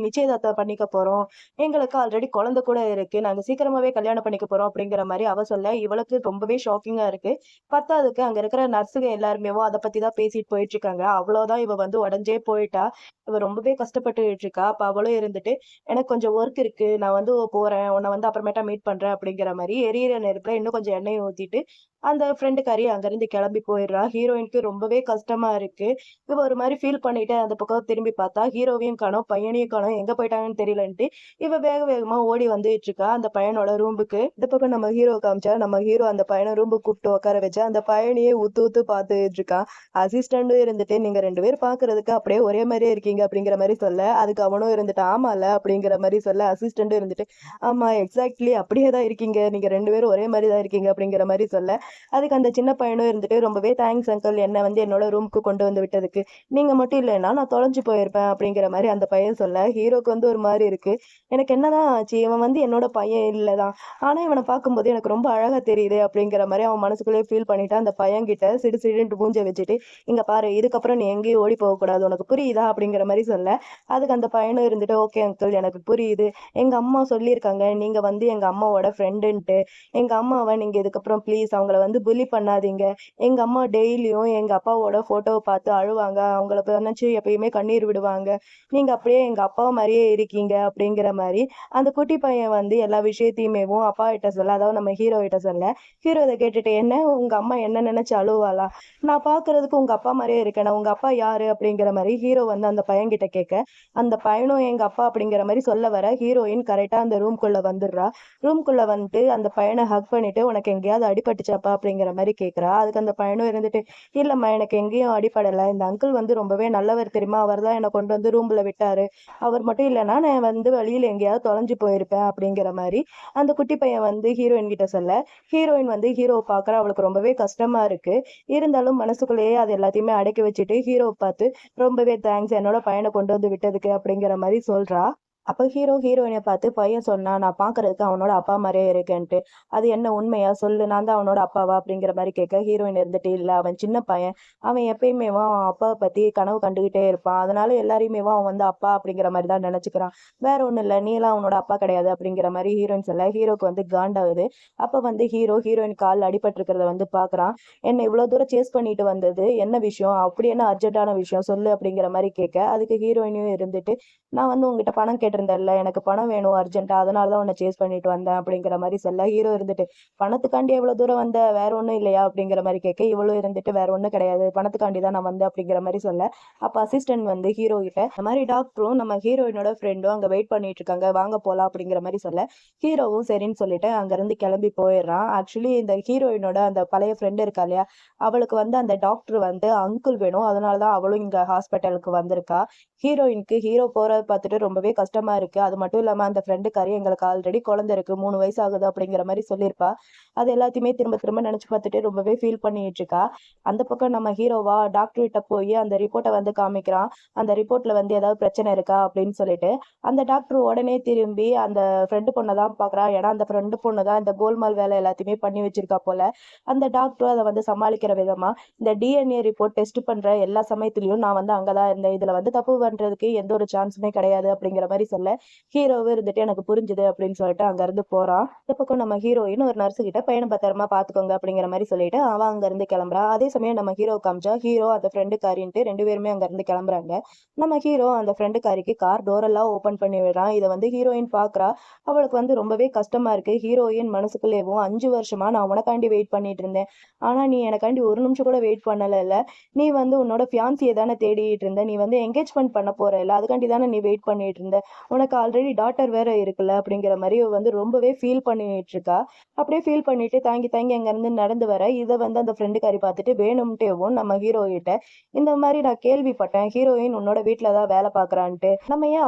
நிச்சயதார்த்தம் பண்ணிக்க போறோம். எங்களுக்கு ஆல்ரெடி குழந்தை கூட இருக்கு. நாங்க சீக்கிரமாவே கல்யாணம் பண்ணிக்க போறோம்." அப்படிங்கிற மாரி அவ சொல்ல, இவளுக்கு ரொம்பவே ஷாக்கிங்கா இருக்கு. பத்தாததுக்கு அங்க இருக்கிற நர்ஸுங்க எல்லாருமேவும் அத பத்தி தான் பேசிட்டு போயிட்டு இருக்காங்க. அவ்வளோதான் இவ வந்து உடைஞ்சே போயிட்டா. இவ ரொம்பவே கஷ்டப்பட்டுட்டு இருக்கா. அப்ப அவளும் இருந்துட்டு, "எனக்கு கொஞ்சம் வொர்க் இருக்கு. நான் வந்து போறேன். உன்ன வந்து அப்புறமேட்டா மீட் பண்றேன்." அப்படிங்கிற மாரி எரியிற நெருப்புல இன்னும் கொஞ்சம் எண்ணெய ஊத்திட்டு, அந்த ஃப்ரெண்டுக்காரி அங்கிருந்து கிளம்பி போயிடுறா. ஹீரோயினுக்கு ரொம்பவே கஷ்டமா இருக்கு. இவ ஒரு மாரி ஃபீல் பண்ணிட்டு அந்த பக்கம் திரும்பி பார்த்தா, ஹீரோவையும் காணோம், பையனையும் காணோம். எங்க போயிட்டாங்கன்னு தெரியலன்ட்டு, இவ வேக வேகமா ஓடி வந்துட்டு இருக்கா அந்த பையனோட ரூமுக்கு. இந்த பக்கம் நம்ம ஹீரோ காமிச்சா, நம்ம ஹீரோ அந்த பையன ரூமுக்கு கூப்பிட்டு உட்கார வச்சு, அந்த பையனையே உத்து உத்து பார்த்துட்டு இருக்கான். அசிஸ்டன்டும் இருந்துட்டு, "நீங்க 2 பேரும் பார்க்கறதுக்கு அப்படியே ஒரே மாரியே இருக்கீங்க." அப்படிங்கிற மாரி சொல்ல, அதுக்கு அவனும் இருந்துட்டு, "ஆமால்ல." அப்படிங்கிற மாரி சொல்ல, அசிஸ்டன்டும் இருந்துட்டு, "ஆமா, எக்ஸாக்ட்லி அப்படியே தான் இருக்கீங்க. நீங்க 2 பேரும் ஒரே மாரி தான் இருக்கீங்க." அப்படிங்கிற மாரி சொல்ல, அதுக்கு அந்த சின்ன பையனும் இருந்துட்டு, "ரொம்பவே தேங்க்ஸ் அங்கிள். என்ன வந்து என்னோட ரூமுக்கு கொண்டு வந்து விட்டதுக்கு. நீங்க மட்டும் இல்லைன்னா நான் தொலைஞ்சு போயிருப்பேன்." அப்படிங்கிற மாரி அந்த பையன் சொல்ல, ஹீரோக்கு வந்து ஒரு மாரி இருக்கு. எனக்கு என்னதான் ஆச்சு? இவன் வந்து என்னோட பையன் இல்ல தான். ஆனா இவன பார்க்கும்போது எனக்கு ரொம்ப அழகா தெரியுதே அப்படிங்கிற மாரி அவன் மனசுக்குள்ளேயே ஃபீல் பண்ணிட்டு, அந்த பையன்கிட்ட சிடு சிடுன்ட்டு மூஞ்ச வச்சுட்டு, "இங்க பாரு, இதுக்கப்புறம் நீ எங்கேயும் ஓடி போகக்கூடாது. உனக்கு புரியுதா?" அப்படிங்கிற மாரி சொல்ல, அதுக்கு அந்த பையனும் இருந்துட்டு, "ஓகே அங்கிள், எனக்கு புரியுது. எங்க அம்மா சொல்லியிருக்காங்க, நீங்க வந்து எங்க அம்மாவோட ஃப்ரெண்டுன்ட்டு. எங்க அம்மாவ நீங்க இதுக்கப்புறம் ப்ளீஸ் அவங்கள வந்து புல்லி பண்ணாதீங்க. எங்க அம்மா டெய்லியும் எங்க அப்பாவோட ஃபோட்டோவ பார்த்து அழுவாங்க. அவங்கள நெனச்சு எப்பயுமே கண்ணீர் விடுவாங்க. நீங்க அப்படியே எங்க அப்பா மாரியே இருக்கீங்க." அப்படிங்கிற மாரி அந்த குட்டி பையன் வந்து எல்லா விஷயத்தையுமேவும் அப்பா கிட்ட சொல்ல, அதாவது நம்ம ஹீரோ கிட்ட சொல்ல, ஹீரோ இத கேட்டுட்டு, "என்ன உங்க அம்மா என்ன நெனச்சு அழுவாளா? நான் பார்க்கறதுக்கு உங்க அப்பா மாரியே இருக்கேனே. உங்க அப்பா யாரு?" அப்படிங்கிற மாரி ஹீரோ வந்து அந்த பையன்கிட்ட கேட்க, அந்த பையனும் எங்க அப்பா அப்படிங்கிற மாரி சொல்ல வர, ஹீரோயின் கரெக்ட்டா அந்த ரூம்குள்ள வந்துடுறா. ரூம்குள்ள வந்துட்டு அந்த பையன ஹக் பண்ணிட்டு, "உனக்கு எங்கேயாவது அடிபட்டுச்சாப்பா?" அப்படிங்கிற மாரி கேட்கிறா. அதுக்கு அந்த பையனும் இருந்துட்டு, "இல்லம்மா, எனக்கு எங்கேயும் அடிபடல. இந்த அங்கிள் வந்து ரொம்பவே நல்லவர் தெரியுமா? அவர் தான் என்ன கொண்டு வந்து ரூம்ல விட்டாரு. அவர் மட்டும் இல்லன்னா, நான் வந்து வழியில எங்கேயாவது தொலைஞ்சு போயிருப்பேன்." அப்படிங்கிற மாரி அந்த குட்டி பையன் வந்து ஹீரோயின் கிட்ட சொல்ல, ஹீரோயின் வந்து ஹீரோவ பார்க்குறா. அவளுக்கு ரொம்பவே கஷ்டமா இருக்கு. இருந்தாலும் மனசுக்குள்ளேயே அது எல்லாத்தையுமே அடக்கி வச்சுட்டு, ஹீரோவ பார்த்து, "ரொம்பவே தேங்க்ஸ் என்னோட பையன கொண்டு வந்து விட்டதுக்கு." அப்படிங்கிற மாரி சொல்றா. அப்ப ஹீரோயின பார்த்து பையன் சொன்னான், "நான் பார்க்கறதுக்கு அவனோட அப்பா மாரியே இருக்கேன்ட்டு. அது என்ன உண்மையா? சொல்லு. நான் தான் அவனோட அப்பாவா?" அப்படிங்கிற மாரி கேட்க, ஹீரோயின் இருந்துட்டு, "இல்ல, அவன் சின்ன பையன். அவன் எப்பயுமேவும் அவன் அப்பாவ பத்தி கனவு கண்டுகிட்டே இருப்பான். அதனால எல்லாரையுமேவும் அவன் வந்து அப்பா அப்படிங்கிற மாரி தான் நெனச்சுக்கிறான். வேற ஒண்ணும் இல்ல. நீலாம் அவனோட அப்பா கிடையாது." அப்படிங்கிற மாரி ஹீரோயின் சொல்ல, ஹீரோக்கு வந்து காண்டாகுது. அப்ப வந்து ஹீரோயின் கால்ல அடிபட்டுருக்கிறத வந்து பார்க்குறான். "என்ன இவ்ளோ தூரம் சேஸ் பண்ணிட்டு வந்தது என்ன விஷயம்? அப்படி என்ன அர்ஜென்ட்டான விஷயம்? சொல்லு." அப்படிங்கிற மாரி கேட்க, அதுக்கு ஹீரோயினும் இருந்துட்டு, "நான் வந்து உன்கிட்ட பணம் கேட்டிருந்தேன்ல. எனக்கு பணம் வேணும் அர்ஜென்ட்டா. அதனால தான் உன்ன சேஸ் பண்ணிட்டு வந்தேன்." அப்படிங்கிற மாரி சொல்ல, ஹீரோ இருந்துட்டு, "பணத்துக்காண்டியா இவ்வளோ தூரம் வந்த? வேற ஒண்ணும் இல்லையா?" அப்படிங்கிற மாரி கேட்க, இவளும் இருந்துட்டு, "வேற ஒண்ணும் கிடையாது. பணத்துக்காண்டி தான் நான் வந்தேன்." அப்படிங்கிற மாரி சொல்ல, அப்ப அசிஸ்டன்ட் வந்து ஹீரோ கிட்ட, இந்த மாரி டாக்டரும் நம்ம ஹீரோயினோட ஃப்ரெண்டும் அங்க வெயிட் பண்ணிட்டு இருக்காங்க. வாங்க போலாம் அப்படிங்கிற மாரி சொல்ல, ஹீரோவும் சரின்னு சொல்லிட்டு அங்கருந்து கிளம்பி போயிடுறான். ஆக்சுவலி இந்த ஹீரோயினோட அந்த பழைய ஃப்ரெண்ட் இருக்கா இல்லையா? அவளுக்கு வந்து அந்த டாக்டர் வந்து அங்கிள் வேணும். அதனால தான் அவளும் இங்க ஹாஸ்பிட்டலுக்கு வந்திருக்கா. ஹீரோயினுக்கு ஹீரோ போறத பார்த்துட்டு ரொம்பவே கஷ்டமா இருக்கு. அது மட்டும் இல்லாம அந்த ஃப்ரெண்டுக்காரி எங்களுக்கு ஆல்ரெடி குழந்தை இருக்கு. 3 வயசு ஆகுது அப்படிங்கிற மாரி சொல்லியிருப்பா. அது எல்லாத்தையுமே திரும்ப திரும்ப நெனச்சு பார்த்துட்டு ரொம்பவே ஃபீல் பண்ணிட்டு இருக்கா. அந்த பக்கம் நம்ம ஹீரோவா டாக்டர் கிட்ட போயி அந்த ரிப்போர்ட்ட வந்து காமிக்கிறான். அந்த ரிப்போர்ட்ல வந்து ஏதாவது பிரச்சனை இருக்கா அப்படின்னு சொல்லிட்டு. அந்த டாக்டர் உடனே திரும்பி அந்த ஃப்ரெண்டு பொண்ண தான் பார்க்குறான். ஏன்னா அந்த ஃப்ரெண்டு பொண்ணு தான் இந்த கோல்மால் வேலை எல்லாத்தையுமே பண்ணி வச்சிருக்கா போல. அந்த டாக்டரும் அத வந்து சமாளிக்கிற விதமா, இந்த டிஎன்ஏ ரிப்போர்ட் டெஸ்ட் பண்ற எல்லா சமயத்திலயும் நான் வந்து அங்க தான் இருந்தேன். இதுல வந்து தப்பு பண்றதுக்கு எந்த ஒரு சான்ஸுமே கிடையாது அப்படிங்கிற மாரி சொல்ல, ஹீரோவும் இருந்துட்டு எனக்கு புரிஞ்சுது அப்படின்னு சொல்லிட்டு அங்கருந்து போறான். இந்த பக்கம் நம்ம ஹீரோயின் ஒரு நர்ஸ் கிட்ட பையன பத்திரமா பார்த்துக்கோங்க அப்படிங்கிற மாரி சொல்லிட்டு அவ அங்கருந்து கிளம்புறா. அதே சமயம் நம்ம ஹீரோ காமிச்சா, ஹீரோ அந்த ஃப்ரெண்டுக்காரின்ட்டு 2 பேருமே அங்கருந்து கிளம்புறாங்க. நம்ம ஹீரோ அந்த ஃப்ரெண்டுக்காரிக்கு கார் டோர் எல்லாம் ஓப்பன் பண்ணி விடுறான். இத வந்து ஹீரோயின் பார்க்குறா. அவளுக்கு வந்து ரொம்பவே கஷ்டமா இருக்கு. ஹீரோயின் மனசுக்குள்ளேயும் 5 வருஷமா நான் உனக்காண்டி வெயிட் பண்ணிட்டு இருந்தேன். ஆனா நீ எனக்காண்டி ஒரு நிமிஷம் கூட வெயிட் பண்ணலல்ல. நீ வந்து உன்னோட ஃபியான்சிய தானே தேடிட்டு இருந்த. நீ வந்து என்கேஜ்மென்ட் பண்ண போறல்ல. அதுக்காண்டி தானே நீ வெயிட் பண்ணிட்டு இருந்த. உனக்கு ஆல்ரெடி டாட்டர் வேற இருக்குல்ல அப்படிங்கிற மாதிரி இவ வந்து ரொம்பவே ஃபீல் பண்ணிட்டு இருக்கா. அப்படியே ஃபீல் பண்ணிட்டு தாங்கி தாங்கி அங்க இருந்து நடந்து வர இதை வந்து அந்த ஃப்ரெண்டுக்காரி பார்த்துட்டு வேணும்ட்டேவும் நம்ம ஹீரோ கிட்ட இந்த மாதிரி நான் கேள்விப்பட்டேன் ஹீரோயின் உன்னோட வீட்டுல தான் வேலை பாக்குறான்ட்டு, நம்ம ஏன்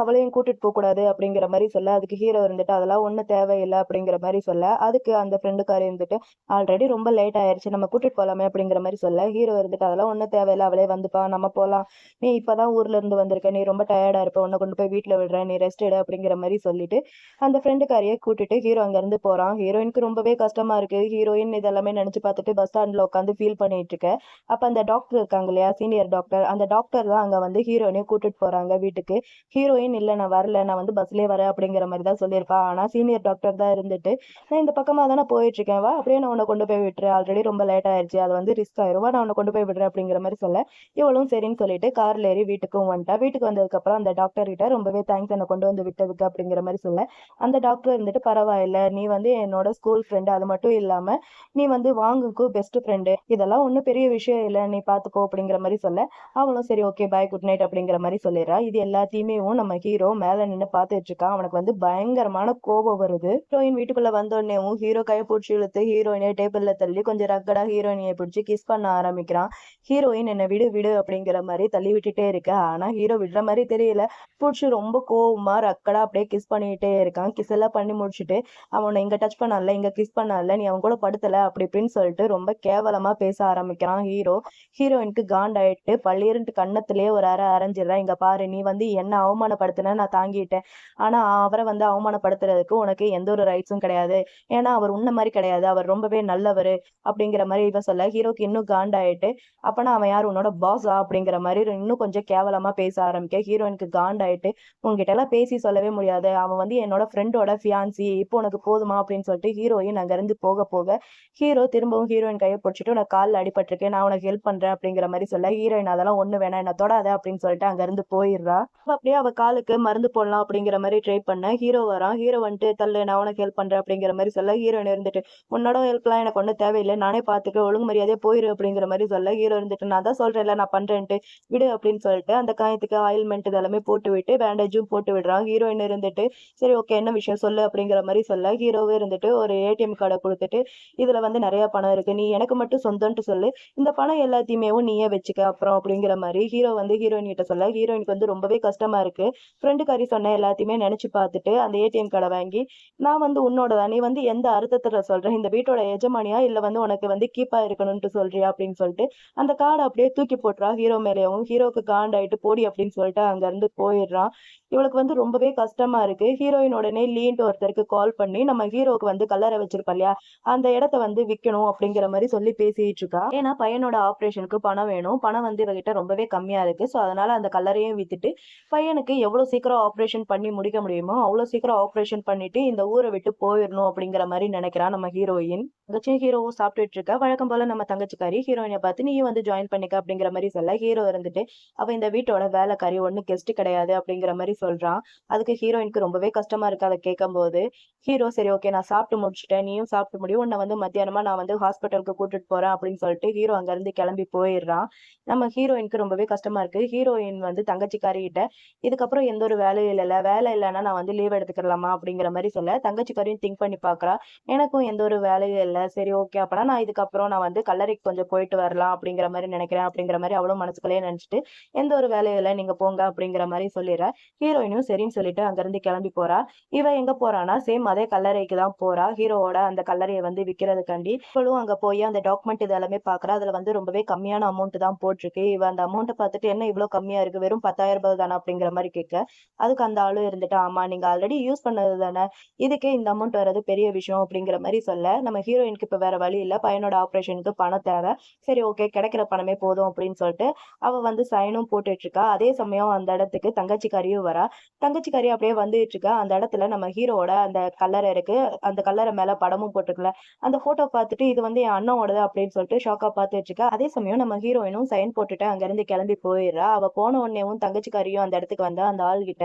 அவளையும் கூட்டிட்டு போக கூடாது அப்படிங்கிற மாதிரி சொல்ல, அதுக்கு ஹீரோ இருந்துட்டு அதெல்லாம் ஒண்ணும் தேவையில்லை அப்படிங்கிற மாதிரி சொல்ல, அதுக்கு அந்த ஃப்ரெண்டுக்காரி இருந்துட்டு ஆல்ரெடி ரொம்ப லேட் ஆயிருச்சு நம்ம கூட்டிட்டு போலாமே அப்படிங்கிற மாதிரி சொல்ல, ஹீரோ இருந்துட்டு அதெல்லாம் ஒண்ணும் தேவையில்லை அவளே வந்துப்பா நம்ம போலாம், நீ இப்பதான் ஊர்ல இருந்து வந்திருக்க, நீ ரொம்ப டயர்டா இருப்ப, உன்னை கொண்டு போய் வீட்டுல விடுறேன், நீ ரெஸ்ட் எடு அப்படிங்கிற மாதிரி சொல்லிட்டு அந்த ஃப்ரெண்டுக்காரியை கூட்டிட்டு ஹீரோ அங்க இருந்து போறான். ஹீரோயினுக்கு ரொம்பவே கஷ்டமா இருக்கு. ஹீரோயின் இதெல்லாமே நினைச்சு பார்த்துட்டு பஸ் ஸ்டாண்ட்ல உட்காந்து ஃபீல் பண்ணிட்டு இருக்க. அப்ப அந்த டாக்டர் இருக்காங்க இல்லையா, சீனியர் டாக்டர், அந்த டாக்டர் தான் அங்க வந்து ஹீரோயினையும் கூட்டிட்டு போறாங்க வீட்டுக்கு. ஹீரோயின் இல்ல நான் வரல, நான் வந்து பஸ்லயே வரேன் அப்படிங்கிற மாதிரி தான் சொல்லியிருப்பா. ஆனா சீனியர் டாக்டர் தான் இருந்துட்டு நான் இந்த பக்கமா தானே போயிட்டு இருக்கேன், வா அப்படியே நான் உன்னை கொண்டு போய் விட்டுறேன், ஆல்ரெடி ரொம்ப லேட் ஆயிருச்சு, அது வந்து ரிஸ்க் ஆயிரும், வா நான் உன்னை கொண்டு போய் விடுறேன் அப்படிங்கிற மாதிரி சொல்ல, இவளும் சரின்னு சொல்லிட்டு கார்ல ஏறி வீட்டுக்கும் வந்துட்டா. வீட்டுக்கு வந்ததுக்கு அப்புறம் அந்த டாக்டர் கிட்ட ரொம்பவே தேங்க்ஸ் என்னை கொண்டு வந்து விட்டதுக்கு அப்படிங்கிற மாதிரி சொல்ல, அந்த டாக்டர் இருந்துட்டு பரவாயில்ல, நீ வந்து என்னோட ஸ்கூல் ஃப்ரெண்டு, அது மட்டும் இல்லாம நீ வந்து வாங்குக்கு பெஸ்ட் ஃப்ரெண்டு, இதெல்லாம் ஒன்றும் பெரிய விஷயம் இல்லை, நீ பாத்துக்கோ அப்படிங்கிற மாதிரி சொல்ல, அவளும் சரி ஓகே பாய் குட் நைட் அப்படிங்கிற மாதிரி சொல்லிடுறா. இது எல்லாத்தையுமே நம்ம ஹீரோ மேல நின்று பார்த்துட்டு இருக்கான். அவனுக்கு வந்து பயங்கரமான கோபம் வருது. ஹீரோயின் வீட்டுக்குள்ள வந்தோடனேவும் ஹீரோ கையை பிடிச்சி இழுத்து ஹீரோயினை டேபிள்ல தள்ளி கொஞ்சம் ரக்கடா ஹீரோயினை பிடிச்சி கிஸ் பண்ண ஆரம்பிக்கிறான். ஹீரோயின் என்ன விடு விடு அப்படிங்கிற மாதிரி தள்ளி விட்டுட்டே இருக்க, ஆனா ஹீரோ விடுற மாதிரி தெரியல, பிடிச்சி ரொம்ப கோவமா ரக்கடா அப்படியே கிஸ் பண்ணிட்டே இருக்கான். கிஸ் எல்லாம் பண்ணி முடிச்சுட்டு அவனை இங்க டச் பண்ணல, இங்க கிஸ் பண்ணல, நீ அவன் கூட படுத்தல அப்படி இப்படின்னு சொல்லிட்டு ரொம்ப கேவலமா பேச ஆரம்பிக்கிறான் ஹீரோ. ஹீரோயினுக்கு காண்டாயிட்டு பள்ளியரண்டு கண்ணத்திலேயே ஒரு அரை அரைஞ்சிடுறா. இங்க பாரு, நீ வந்து என்ன அவமானப்படுத்தின நான் தாங்கிட்டேன், ஆனா அவரை வந்து அவமானப்படுத்துறதுக்கு உனக்கு எந்த ஒரு ரைட்ஸும் கிடையாது, ஏன்னா அவர் உன்ன மாதிரி கிடையாது, அவர் ரொம்பவே நல்லவர் அப்படிங்கிற மாதிரி இவ சொல்ல, ஹீரோக்கு இன்னும் காண்டாயிட்டு அப்பனா அவன் யார் உன்னோட பாஸா அப்படிங்கிற மாதிரி இன்னும் கொஞ்சம் கேவலமா பேச ஆரம்பிக்க, ஹீரோயினுக்கு காண்டாயிட்டு உங்ககிட்ட எல்லாம் பேசி சொல்லவே முடியாது, அவன் வந்து என்னோட ஃப்ரெண்டோட ஃபியான்சி, இப்போ உனக்கு போதுமா அப்படின்னு சொல்லிட்டு ஹீரோயின் அங்க இருந்து போக போக ஹீரோ திரும்பவும் ஹீரோயின் கையை பிடிச்சிட்டு உனக்கு காலில் அடிபட்டிருக்கேன், நான் உனக்கு ஹெல்ப் பண்றேன் அப்படிங்கிற மாதிரி சொல்ல, ஹீரோயின் அதெல்லாம் ஒண்ணு வேணாம் என்ன தொடாத அப்படின்னு சொல்லிட்டு அங்க இருந்து போயிடுறா. அப்படியே அவ காலுக்கு மருந்து போடலாம் அப்படிங்கிற மாதிரி ட்ரை பண்ண ஹீரோ வரான். ஹீரோ வந்துட்டு தள்ளு நான் உனக்கு ஹெல்ப் பண்றேன் அப்படிங்கிற மாதிரி சொல்ல, ஹீரோயின் இருந்துட்டு உன்னோட ஹெல்ப்லாம் எனக்கு ஒன்றும் தேவையில்லை, நானே பார்த்துக்க, ஒழுங்கு மரியாதையே போயிரு அப்படிங்கிற மாதிரி சொல்ல, ஹீரோ இருந்துட்டு நான் தான் சொல்றேன்ல நான் பண்றேன்ட்டு விடு அப்படின்னு சொல்லிட்டு அந்த காயத்துக்கு ஆயில்மெண்ட் இதெல்லாமே போட்டு விட்டு பேண்டேஜும் போட்டு விடுறான். ஹீரோயின் இருந்துட்டு சரி ஓகே என்ன விஷயம் சொல்லு அப்படிங்கிற மாதிரி சொல்ல, ஹீரோவே இருந்துட்டு ஒரு ஏடிஎம் கார்டை கொடுத்துட்டு இதுல வந்து நிறைய பணம் இருக்கு, நீ எனக்கு மட்டும் சொந்தம்ட்டு சொல்லு, இந்த பணம் எல்லாத்தையுமே நீயே வச்சுக்க அப்புறம் அப்படிங்கிற மாதிரி ஹீரோ வந்து ஹீரோயின் கிட்ட சொல்ல, ஹீரோயினுக்கு வந்து ரொம்பவே கஷ்டமா இருக்கு. ஃப்ரெண்டுக்காரி சொன்ன எல்லாத்தையுமே நினைச்சு பார்த்துட்டு அந்த ஏடிஎம் கார்டை வாங்கி நான் வந்து உன்னோடதான், நீ வந்து எந்த அர்த்தத்துல சொல்ற, இந்த வீட்டோட எஜமானியா இல்ல வந்து உனக்கு வந்து கீப்பா இருக்கணும்ட்டு சொல்றியா அப்படின்னு சொல்லிட்டு அந்த கார்டை அப்படியே தூக்கி போட்டுறா ஹீரோ மேலேயும். ஹீரோக்கு காண்டாயிட்டு போடி அப்படின்னு சொல்லிட்டு அங்க இருந்து போயிடுறான். இவளுக்கு வந்து ரொம்பவே கஷ்டமா இருக்கு. ஹீரோயின் உடனே லீன்ட்டு ஒருத்தருக்கு கால் பண்ணி நம்ம ஹீரோக்கு வந்து கல்லறை வச்சிருப்பா இல்லையா, அந்த இடத்த வந்து விற்கணும் அப்படிங்கிற மாதிரி சொல்லி பேசிட்டு இருக்கா. ஏன்னா பையனோட ஆப்ரேஷனுக்கு பணம் வேணும், பணம் வந்து இவகிட்ட ரொம்பவே கம்மியா இருக்கு, ஸோ அதனால அந்த கல்லறையும் வித்துட்டு பையனுக்கு எவ்வளவு சீக்கிரம் ஆப்ரேஷன் பண்ணி முடிக்க முடியுமோ அவ்வளவு சீக்கிரம் ஆப்ரேஷன் பண்ணிட்டு இந்த ஊரை விட்டு போயிடணும் அப்படிங்கிற மாதிரி நினைக்கிறா நம்ம ஹீரோயின். தங்கச்சி ஹீரோவும் சாப்பிட்டுட்டு இருக்க, வழக்கம் போல நம்ம தங்கச்சிக்காரி ஹீரோயினை பார்த்து நீயும் வந்து ஜாயின் பண்ணிக்க அப்படிங்கிற மாதிரி சொல்ல, ஹீரோ இருந்துட்டு அவ இந்த வீட்டோட வேலைக்காரி ஒண்ணு கெஸ்ட் கிடையாது அப்படிங்கிற மாதிரி சொல்றான். அதுக்கு ஹீரோயினுக்கு ரொம்பவே கஷ்டமா இருக்கு அதை கேட்கும் போது. ஹீரோ சரி ஓகே நான் சாப்பிட்டு முடிச்சுட்டேன், நீயும் சாப்பிட்டு முடியும், உன்னை வந்து மத்தியானமா நான் வந்து ஹாஸ்பிட்டலுக்கு கூட்டிட்டு போறேன் அப்படின்னு சொல்லிட்டு ஹீரோ அங்க இருந்து கிளம்பி போயிடுறான். நம்ம ஹீரோயினுக்கு ரொம்பவே கஷ்டமா இருக்கு. ஹீரோயின் வந்து தங்கச்சிக்காரி கிட்ட இதுக்கப்புறம் எந்த ஒரு வேலையும் இல்லைல்ல, வேலை இல்லைன்னா நான் வந்து லீவ் எடுத்துக்கலாமா அப்படிங்கிற மாதிரி சொல்ல, தங்கச்சிக்காரியும் திங்க் பண்ணி பாக்குறா, எனக்கும் எந்த ஒரு வேலையும் இல்லை, சரி ஓகே அப்பனா நான் இதுக்கப்புறம் நான் வந்து கல்லறைக்கு கொஞ்சம் போயிட்டு வரலாம் அப்படிங்கிற மாதிரி நினைக்கிறேன் அப்படிங்கிற மாதிரி அவளும் மனசுக்குள்ளேயே நினைச்சிட்டு எந்த ஒரு வேலையும் இல்லை நீங்க போங்க அப்படிங்கிற மாதிரி சொல்லிடுற. ஹீரோயினும் சரின்னு சொல்லிட்டு அங்க இருந்து கிளம்பி போறா. இவ எங்க போறானா சேம் அதே கல்லறைக்கு தான் போறா, ஹீரோவோட அந்த கல்லறையை வந்து விக்கிறதுக்காண்டி. இவளும் அங்க போய் அந்த டாக்குமெண்ட் இதெல்லாமே பாக்குறா. அதுல வந்து ரொம்பவே கம்மியான அமௌண்ட் தான் போட்டிருக்கு. இவ அந்த அமௌண்ட்டை பார்த்துட்டு என்ன இவ்வளவு கம்மியா இருக்கு, வெறும் 10,000 ரூபாய் தானே அப்படிங்கிற மாதிரி கேட்க, அதுக்கு அந்த ஆளும் இருந்துட்டு ஆமா நீங்க ஆல்ரெடி யூஸ் பண்ணது தானே, இதுக்கே இந்த அமௌண்ட் வர்றது பெரிய விஷயம் அப்படிங்கிற மாதிரி சொல்ல, நம்ம ஹீரோயினுக்கு இப்ப வேற வழி இல்ல, பையனோட ஆபரேஷனுக்கு பணம் தேவை, சரி ஓகே கிடைக்கிற பணமே போதும் அப்படின்னு சொல்லிட்டு அவ வந்து சைனும் போட்டுட்டு இருக்கா. அதே சமயம் அந்த இடத்துக்கு தங்கச்சிக்காரியும் வரா. தங்கச்சிக்காரி அப்படியே வந்துட்டு இருக்கா. அந்த இடத்துல நம்ம ஹீரோவோட அந்த கல்லறை இருக்கு, அந்த கல்லறை மேல படமும் போட்டுருக்குல, அந்த போட்டோ பார்த்துட்டு இது வந்து என் அண்ணனோடது அப்படின்னு சொல்லிட்டு ஷாக்கா பார்த்துட்டு இருக்கா. அதே சமயம் நம்ம ஹீரோயினும் சைன் போட்டுட்டு அங்க இருந்து கிளம்பி போயிடுறா. அவ போன உடனேவும் தங்கச்சிக்காரியும் அந்த இடத்துக்கு வந்து அந்த ஆள் கிட்ட